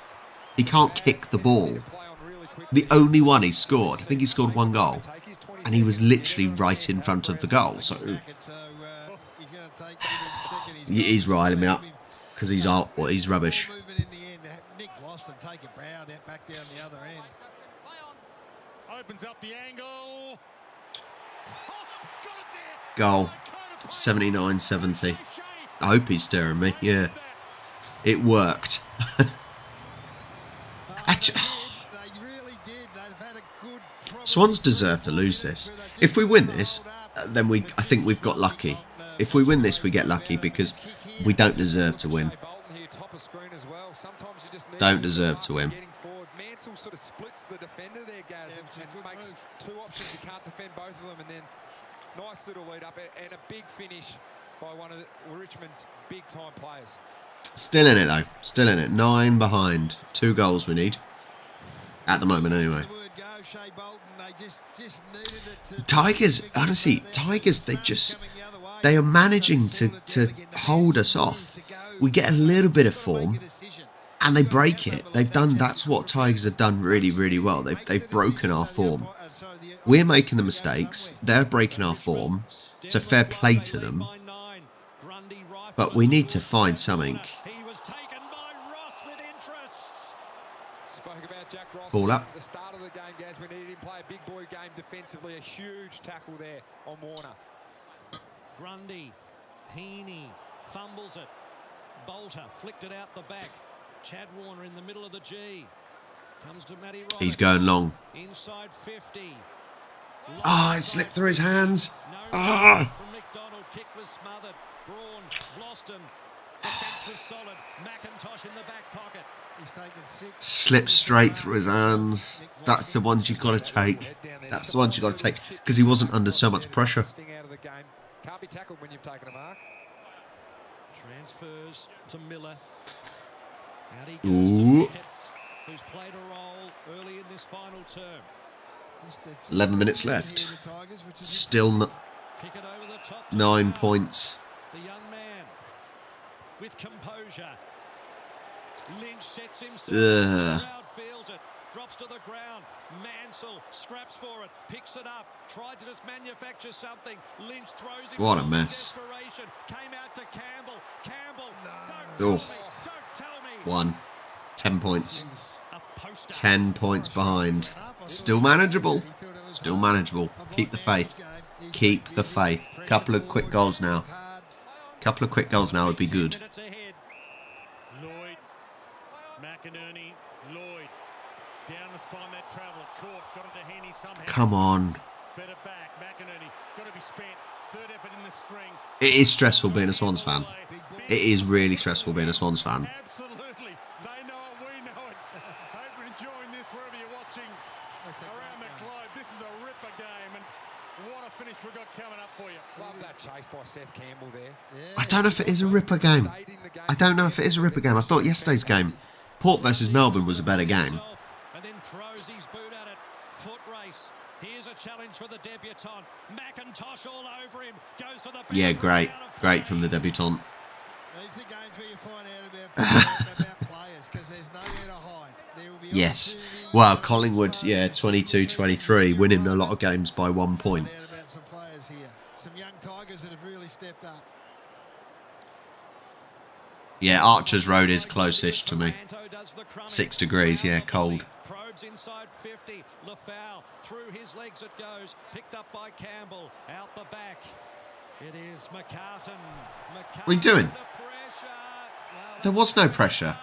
He can't kick the ball. The only one he scored, I think he scored 1 goal, and he was literally right in front of the goal. So he's riling me up because he's rubbish. Goal. 79-70. I hope he's stirring me. Yeah. It worked. Swans deserve to lose this. If we win this, then I think we've got lucky. If we win this, we get lucky because we don't deserve to win. Don't deserve to win. Mansell sort of splits the defender there, Gaz, and makes 2 options. You can't defend both of them, and then nice little lead up and a big finish by one of Richmond's big time players. Still in it though. Still in it. 9 behind. 2 goals we need. At the moment anyway. Tigers, honestly, Tigers, they are managing to hold us off. We get a little bit of form and they break it. That's what Tigers have done really, really well. They've broken our form. We're making the mistakes. They're breaking our form. So fair play to them. But we need to find something. Ball up. The start of the game, Gaz, we needed him to play a big boy game defensively. A huge tackle there on Warner. Grundy, Heaney fumbles it. Bolter flicked it out the back. Chad Warner in the middle of the G. Comes to Matty Roberts. He's going long. Inside 50. It slipped through his hands. From McDonald, kick was smothered. Braun, Vlosten. Defense was solid. McIntosh in the back pocket. Slipped straight through his hands. That's the ones you've got to take. That's the ones you've got to take because he wasn't under so much pressure. Can't be tackled when you've taken a mark. Transfers to Miller. Out he goes to Ricketts, who's played a role early in this final term. 11 minutes left. Still 9 points. The young man with composure. Lynch sets himself. The crowd feels it. Drops to the ground. Mansell scraps for it. Picks it up. Tried to just manufacture something. Lynch throws him. What a mess. Came out to Campbell. Campbell. Oh. Don't tell me. 1. 10 points. 10 points behind. Still manageable. Still manageable. Keep the faith. Keep the faith. Couple of quick goals now. Couple of quick goals now would be good. Lloyd, McInerney, Lloyd, down the spine that travelled, caught, got it to Heaney somehow. Come on. Fed it back, McInerney, got to be spent. 3rd effort in the string. It is stressful being a Swans fan. It is really stressful being a Swans fan. Absolutely. They know it, we know it. Hope you're enjoying this wherever you're watching around the globe. This is a ripper game, and what a finish we've got coming up for you. Love that chase by Seth Campbell there. I don't know if it is a ripper game. Stayed in the game I don't know if it is a ripper game. I thought yesterday's game, Port versus Melbourne, was a better game. And then throws his boot at it. Foot race. Here's a challenge for the debutant. McIntosh all over him. Goes to the Yeah, great. Great from the debutant. These are the games where you find out about players because there's nowhere to hide. There will be Yes. Well, Collingwood, yeah, 22-23, winning a lot of games by 1 point. About some players here. Some young Tigers that have really stepped up. Yeah, Archer's Road is close-ish to me. 6 degrees, yeah, cold. Probes inside 50. Lafau through his legs it goes. Picked up by Campbell. Out the back. It is McCartan. What are you doing? There was no pressure.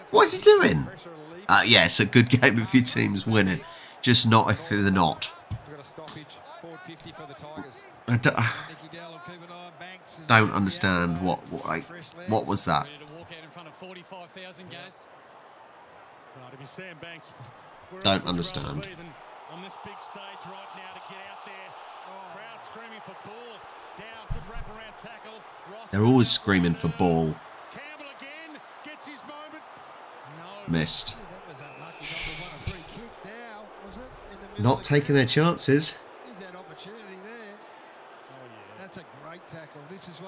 What is he doing? Yeah, it's a good game if your team's winning. Just not if they're not. I don't understand what was that. Don't understand. On this big stage right now to get out there. Crowd screaming for ball. Down, good wraparound tackle. They're always screaming for ball. Campbell again gets his moment. Missed. That was unlucky not to want a free kick now, was it? In the middle Not of taking their chances. There's that opportunity there. That's a great tackle. This is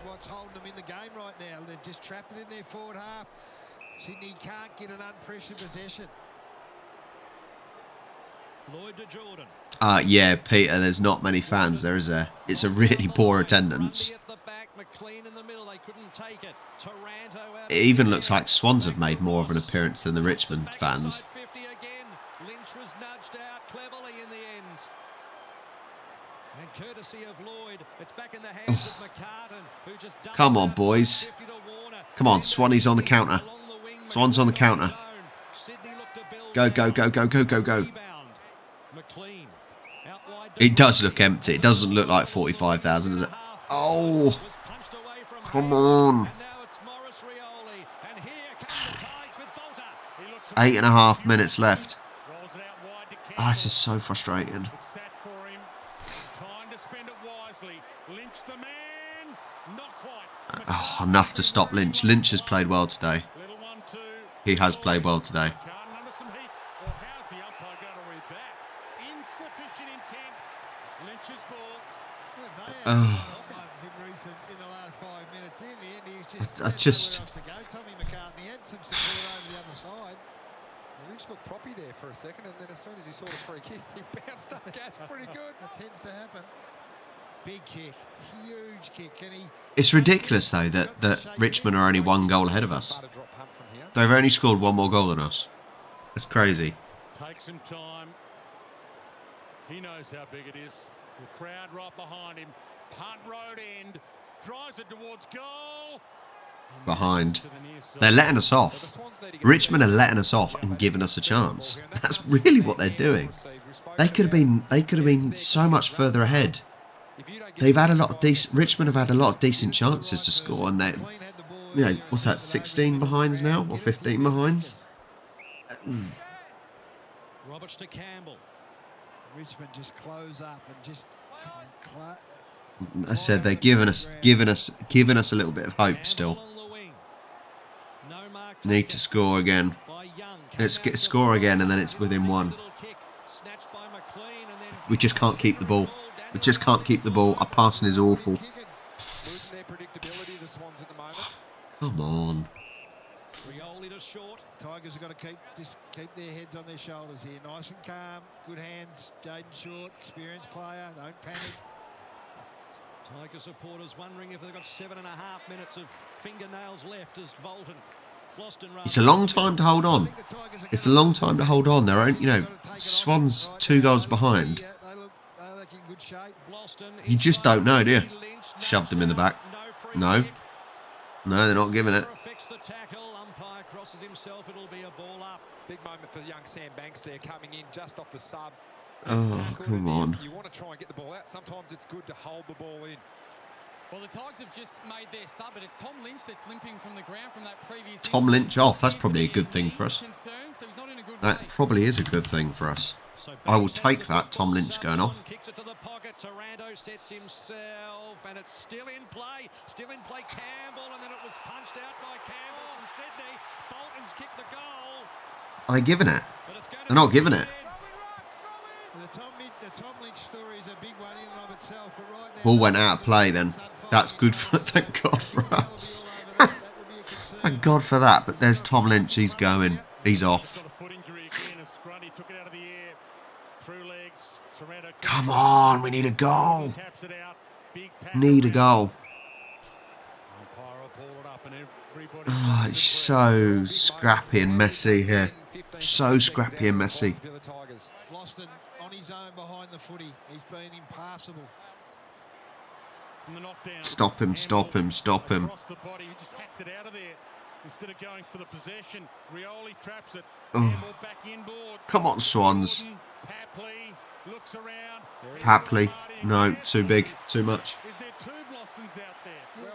what's holding them in the game right now. They've just trapped it in their forward half. Sydney can't get an unpressured possession. Lloyd to Jordan. Yeah, Peter, there's not many fans there, is there? It's a really poor attendance. It even looks like Swans have made more of an appearance than the Richmond fans. Lynch was nudged out cleverly in the end. And courtesy of Lloyd, it's back in the hands of McCartan, who just Come on, boys. Come on, Swanee's on the counter. Swans on the counter. Go, go, go, go, go, go, go. It does look empty. It doesn't look like 45,000, does it? Oh, come on. 8.5 minutes left. Oh, this is so frustrating. Oh, enough to stop Lynch. Lynch has played well today. He has played well today. I just... Tommy McCartney had some support over the other side. Lynch looked proppy there for a second, and then as soon as he saw the free kick, he bounced up gas pretty good. That tends to happen. Big kick, huge kick. It's ridiculous, though, that Richmond are only 1 goal ahead of us. They've only scored 1 more goal than us. That's crazy. Take some time. He knows how big it is. The crowd right behind him. Punt road end. Drives it towards goal. Behind. They're letting us off. Richmond are letting us off and giving us a chance. That's really what they're doing. They could have been so much further ahead. They've had a lot of decent. Richmond have had a lot of decent chances to score, and they, you know, what's that? 16 behinds now, or 15 behinds? Roberts to Campbell. Richmond just close up and just. I said they're giving us a little bit of hope still. Need to score again. Let's score again, and then it's within 1. We just can't keep the ball. We just can't keep the ball. Our passing is awful. Come on. Tigers have got to keep their heads on their shoulders here. Nice and calm. Good hands. Jaden Short, experienced player. Don't panic. Tiger supporters wondering if they've got 7.5 minutes of fingernails left as Volton. It's a long time to hold on. It's a long time to hold on. They're only, you know, Swans 2 goals behind. You just don't know, do you? Shoved him in the back. No. No, they're not giving it. Big moment for young Sam Banks there, coming in just off the sub. Oh, come on. You want to try and get the ball out. Sometimes it's good to hold the ball in. Well, the Tigers have just made their sub, but it's Tom Lynch that's limping from the ground from that previous. Tom Lynch off. That's probably a good thing for us. That probably is a good thing for us. I will take that, Tom Lynch going off. Kicks it to the pocket. Taranto sets himself, and it's still in play. Still in play, Campbell, and then it was punched out by Campbell from Sydney. Bolton's kicked the goal. Are they giving it? They're not giving it. The Tom Lynch story is a big one in and of itself, but right now, Ball went out of play then. That's good for, thank God for us. Thank God for that, but there's Tom Lynch, he's going. He's off. Come on, we need a goal. Need a goal. Oh, it's so scrappy and messy here. So scrappy and messy. Boston on his own behind the footy. He's been impassable. Stop him, stop him, stop him. Instead of going for the possession, Rioli traps it. Oh. Back inboard. Come on, Swans. Papley looks around. Papley. No, too big, too much. Is there two Vlostons out there? Well,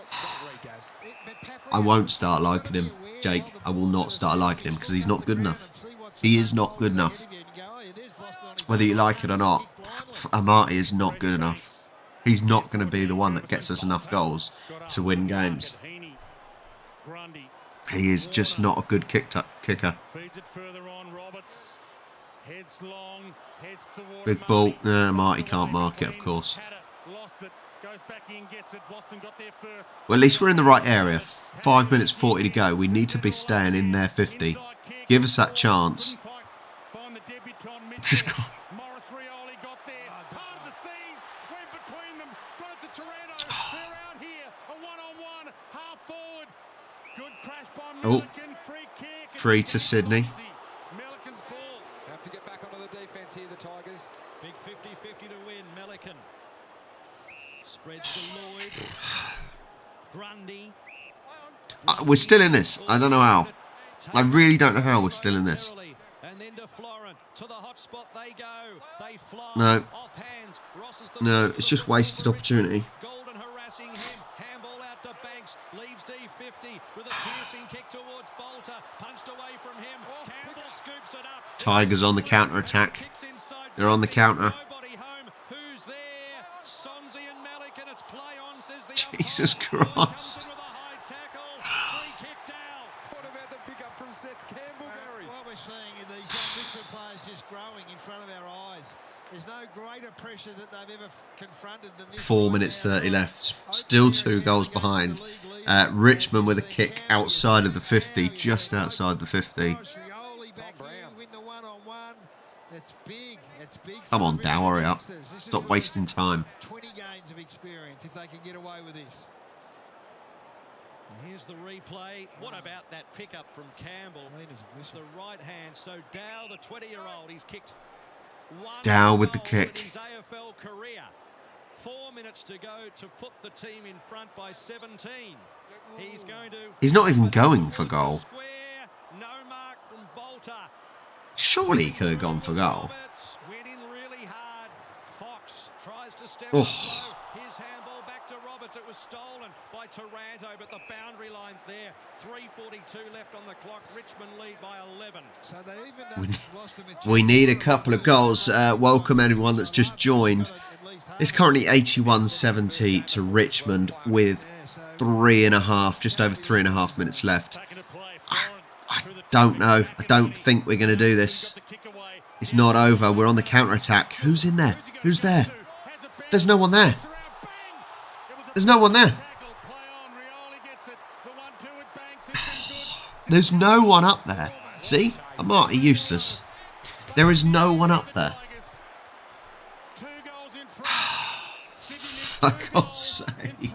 I won't start liking him, Jake. I will not start liking him because he's not good enough. He is not good enough. Whether you like it or not, Amati is not good enough. He's not going to be the one that gets us enough goals to win games. He is just not a good kicker. Feeds it further on, Roberts. Heads long, heads toward Big ball. No, Marty can't mark it, of course. Lost it. Goes back in, gets it. Boston got there first. Well, at least we're in the right area. 5 minutes 40 to go. We need to be staying in there 50. Give us that chance. Find the debutant Just Morris Rioli got there. Part of the seas went between them. Got it to Taranto. They're out here. A one-on-one. Half forward. Good crash by Milliken. Free kick. Free to Sydney. Milliken's ball. Have to get back onto the defence here, the Tigers. Big 50-50 to win. Milliken spreads to Lloyd. Grundy. We're still in this. I don't know how. I really don't know how we're still in this. And then to Florent. To the hot spot they go. They fly. No. Off hands. Ross is the No, it's just wasted opportunity. Golden harassing him. Handball out to Banks. Leaves D50 with a piercing kick towards Bolter. Punched away from him. Campbell scoops it up. Tigers on the counter attack. They're on the counter. Nobody home. Who's there? Sonzi and Malik, and it's play on, says the Jesus Christ. with a high tackle. Free kick down. What about the pickup from Seth Campbell, Barry? What we're seeing in these young Richmond players just growing in front of our eyes. There's no greater pressure that they've ever confronted than this. 4 minutes 30 left. Still 2 goals behind. Richmond with a kick outside of the 50, just outside the 50. Come on, Dow, hurry up. Stop wasting time. 20 games of experience if they can get away with this. Here's the replay. What about that pickup from Campbell? The right hand. So Dow, the 20-year-old, he's kicked one Dow with the goal kick. in his AFL career. 4 minutes to go to put the team in front by 17. He's going to. He's not even going for goal. Square. No mark from Bolter. Surely he could have gone for goal. Roberts went in really hard. Fox tries to step. Oh. His handball back to Roberts. It was stolen by Taranto, but the boundary line's there. 3:42 left on the clock. Richmond lead by 11. So they even lost them with We need a couple of goals. Welcome anyone that's just joined. It's currently 81-70 to Richmond with 3.5, just over 3.5 minutes left. I don't know. I don't think we're going to do this. It's not over. We're on the counter-attack. Who's in there? Who's there? There's no one there. There's no one there. There's no one up there. See? I'm Marty useless. There is no one up there. For God's sake.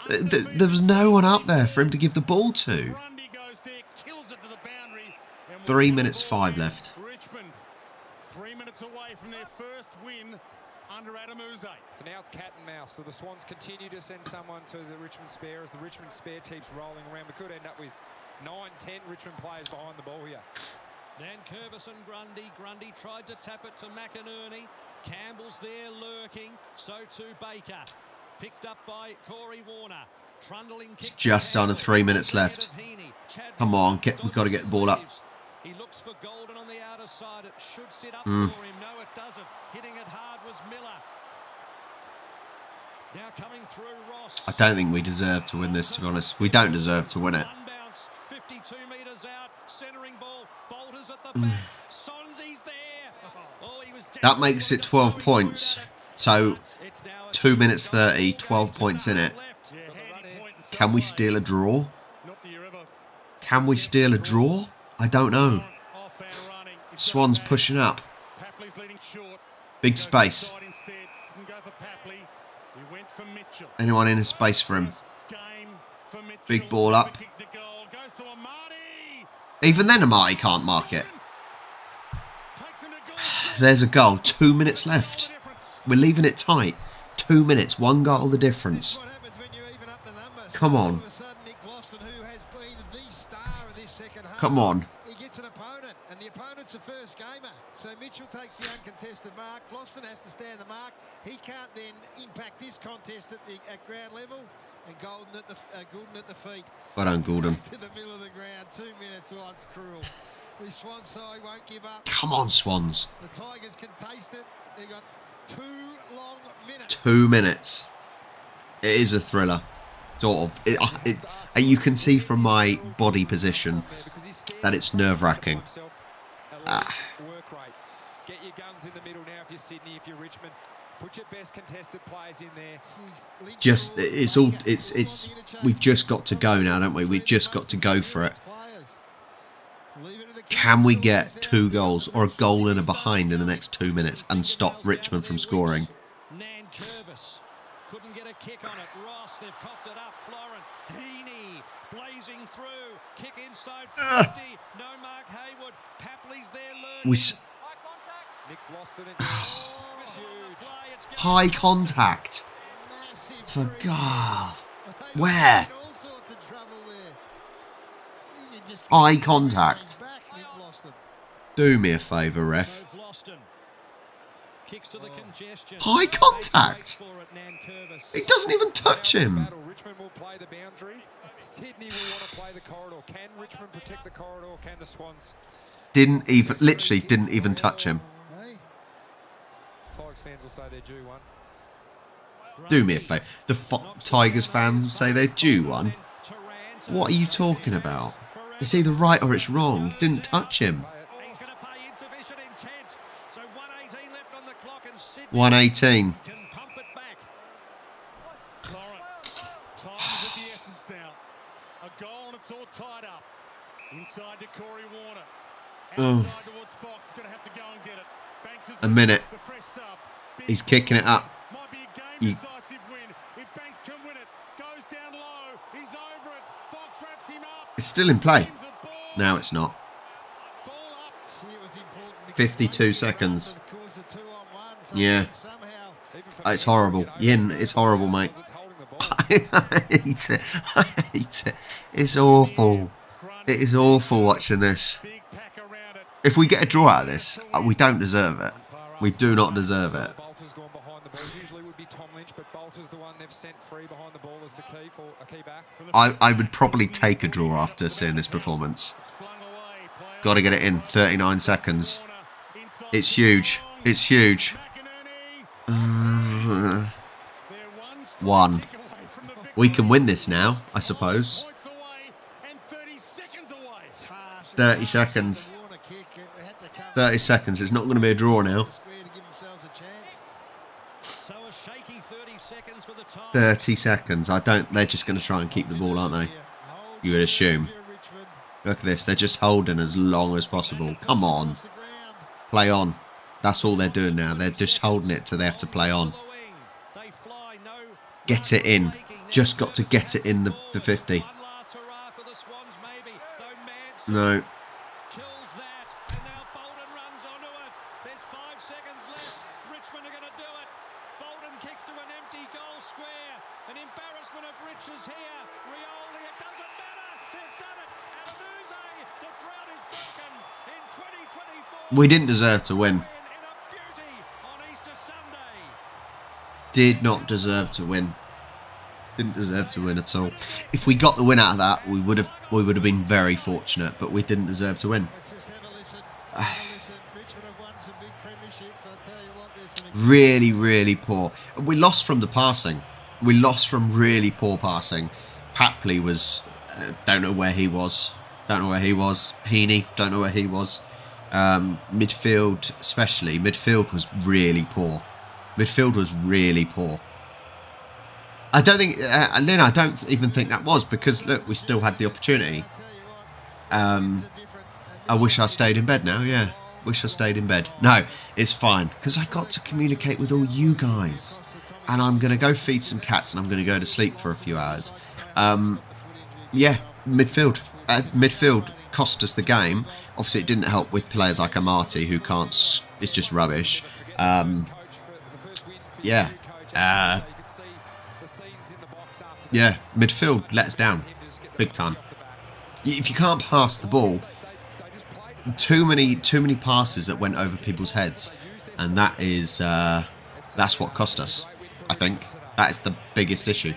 There was no one up there for him to give the ball to. 3 minutes 5 left. Richmond, 3 minutes away from their first win under Adamuze. So now it's cat and mouse. So the Swans continue to send someone to the Richmond spare as the Richmond spare keeps rolling around. We could end up with 9-10 Richmond players behind the ball here. Dan Curvis and Grundy. Grundy tried to tap it to McInerney. Campbell's there lurking. So too Baker. Picked up by Corey Warner. It's just under 3 minutes left. Come on, we've got to get the ball up. He looks for Golden on the outer side. It should sit up for him. No, it doesn't. Hitting it hard was Miller. Now coming through Ross. I don't think we deserve to win this, to be honest. We don't deserve to win it. Unbounce, 52 metres out. Centering ball. Bolters at the back. Sonsy's there. Oh, he was that makes it 12 points. So 2 minutes 30, 12 points in it. Can we steal a draw? Can we steal a draw? I don't know. Swans pushing up. Big space. Anyone in a space for him? Big ball up. Even then Amati can't mark it. There's a goal. 2 minutes left. We're leaving it tight. 2 minutes. 1 goal the difference. Come on. Come on. He gets an opponent, and the opponent's the first gamer. So Mitchell takes the uncontested mark. Floston has to stand the mark. He can't then impact this contest at ground level. And Goulden at the feet. Well done, Goulden. To the middle of the ground. 2 minutes. Oh, it's cruel. The Swan side won't give up. Come on, Swans. The Tigers can taste it. They got 2 long minutes. 2 minutes. It is a thriller. Sort of. You can see from my body position that it's nerve-wracking. Work rate. Get your guns in the middle now if you're Sydney, if you're Richmond. Put your best contested players in there. Just, we've just got to go now, don't we? We've just got to go for it. Can we get 2 goals or a goal and a behind in the next 2 minutes and stop Richmond from scoring? Couldn't get a kick on it. Ross, they've coughed it up. Florent, Heaney, blazing through. Kick inside 50. No Mark Haywood. Papley's there learning. Nick Floston in High contact. For God. Where? Eye contact. Do me a favour, ref. High contact. It doesn't even touch him. Richmond will play the boundary. Sydney will want to play the corridor. Can Richmond protect the corridor? Can the Swans? Literally didn't even touch him. Tigers fans will say they're due one. Do me a favour. The Tigers fans say they're due one. What are you talking about? It's either right or it's wrong. Didn't touch him. 118. Can pump it back. Time is of the essence now. A goal and it's all tied up. Inside to Corey Warner. Outside towards Fox. Going to have to go and get it. Banks is a minute. The fresh sub. He's kicking it up. Might be a game decisive win. If Banks can win it, goes down low. He's over it. Fox wraps him up. It's still in play. Now it's not. 52 seconds. Yeah. It's horrible. Yin, it's horrible, mate. I hate it. I hate it. It's awful. It is awful watching this. If we get a draw out of this, we don't deserve it. We do not deserve it. I would probably take a draw after seeing this performance. Got to get it in. 39 seconds. It's huge. It's huge. 1. We can win this now, I suppose. 30 seconds. 30 seconds. It's not going to be a draw now. 30 seconds. They're just going to try and keep the ball, aren't they? You would assume. Look at this. They're just holding as long as possible. Come on. Play on. That's all they're doing now. They're just holding it till they have to play on. Get it in. Just got to get it in the 50. No. We didn't deserve to win. Did not deserve to win. Didn't deserve to win at all. If we got the win out of that, we would have been very fortunate, but we didn't deserve to win. Really, really poor. We lost from the passing. We lost from really poor passing. Papley was... don't know where he was. Don't know where he was. Heaney, don't know where he was. Midfield, especially. Midfield was really poor. Midfield was really poor. I don't think... Lynn, I don't even think that was, because, look, we still had the opportunity. I wish I stayed in bed now, yeah. Wish I stayed in bed. No, it's fine, because I got to communicate with all you guys. And I'm going to go feed some cats, and I'm going to go to sleep for a few hours. Yeah, midfield. Midfield cost us the game. Obviously, it didn't help with players like Amati, who can't... It's just rubbish. Yeah. Yeah, midfield let us down. Big time. If you can't pass the ball... Too many passes that went over people's heads, and that is that's what cost us. I think that is the biggest issue.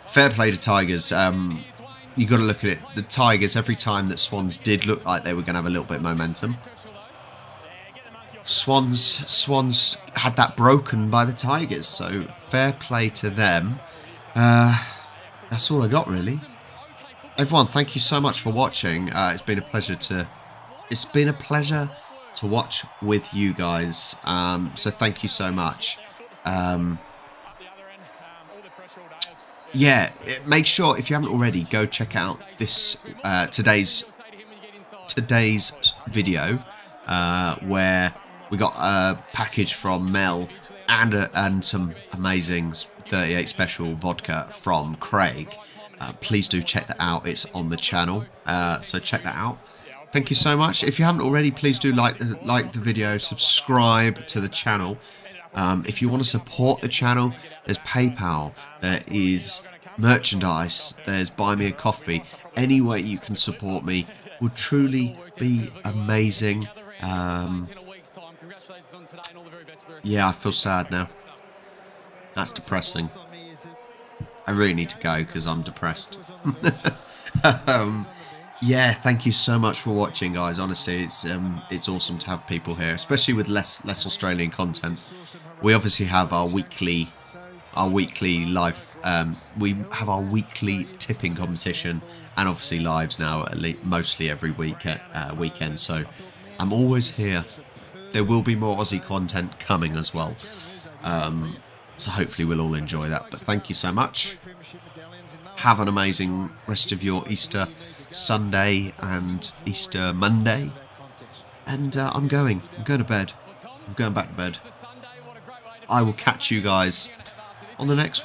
Fair play to Tigers. You got to look at it. The Tigers, every time that Swans did look like they were going to have a little bit of momentum, Swans had that broken by the Tigers. So fair play to them. That's all I got really. Everyone, thank you so much for watching. It's been a pleasure to. It's been a pleasure to watch with you guys, so thank you so much. Yeah, make sure, if you haven't already, go check out this today's video, where we got a package from Mel and some amazing 38 special vodka from Craig. Please do check that out. It's on the channel, so check that out. Thank you so much. If you haven't already, please do like the video, subscribe to the channel. If you want to support the channel, there's PayPal, there is merchandise, there's Buy Me a Coffee. Any way you can support me would truly be amazing. Yeah, I feel sad now. That's depressing. I really need to go because I'm depressed. Yeah, thank you so much for watching, guys. Honestly, it's awesome to have people here, especially with less Australian content. We obviously have our weekly live. We have our weekly tipping competition, and obviously lives now, mostly every weekend. So I'm always here. There will be more Aussie content coming as well. So hopefully we'll all enjoy that. But thank you so much. Have an amazing rest of your Easter Sunday and Easter Monday, and I'm going to bed. I'm going back to bed. I will catch you guys on the next one.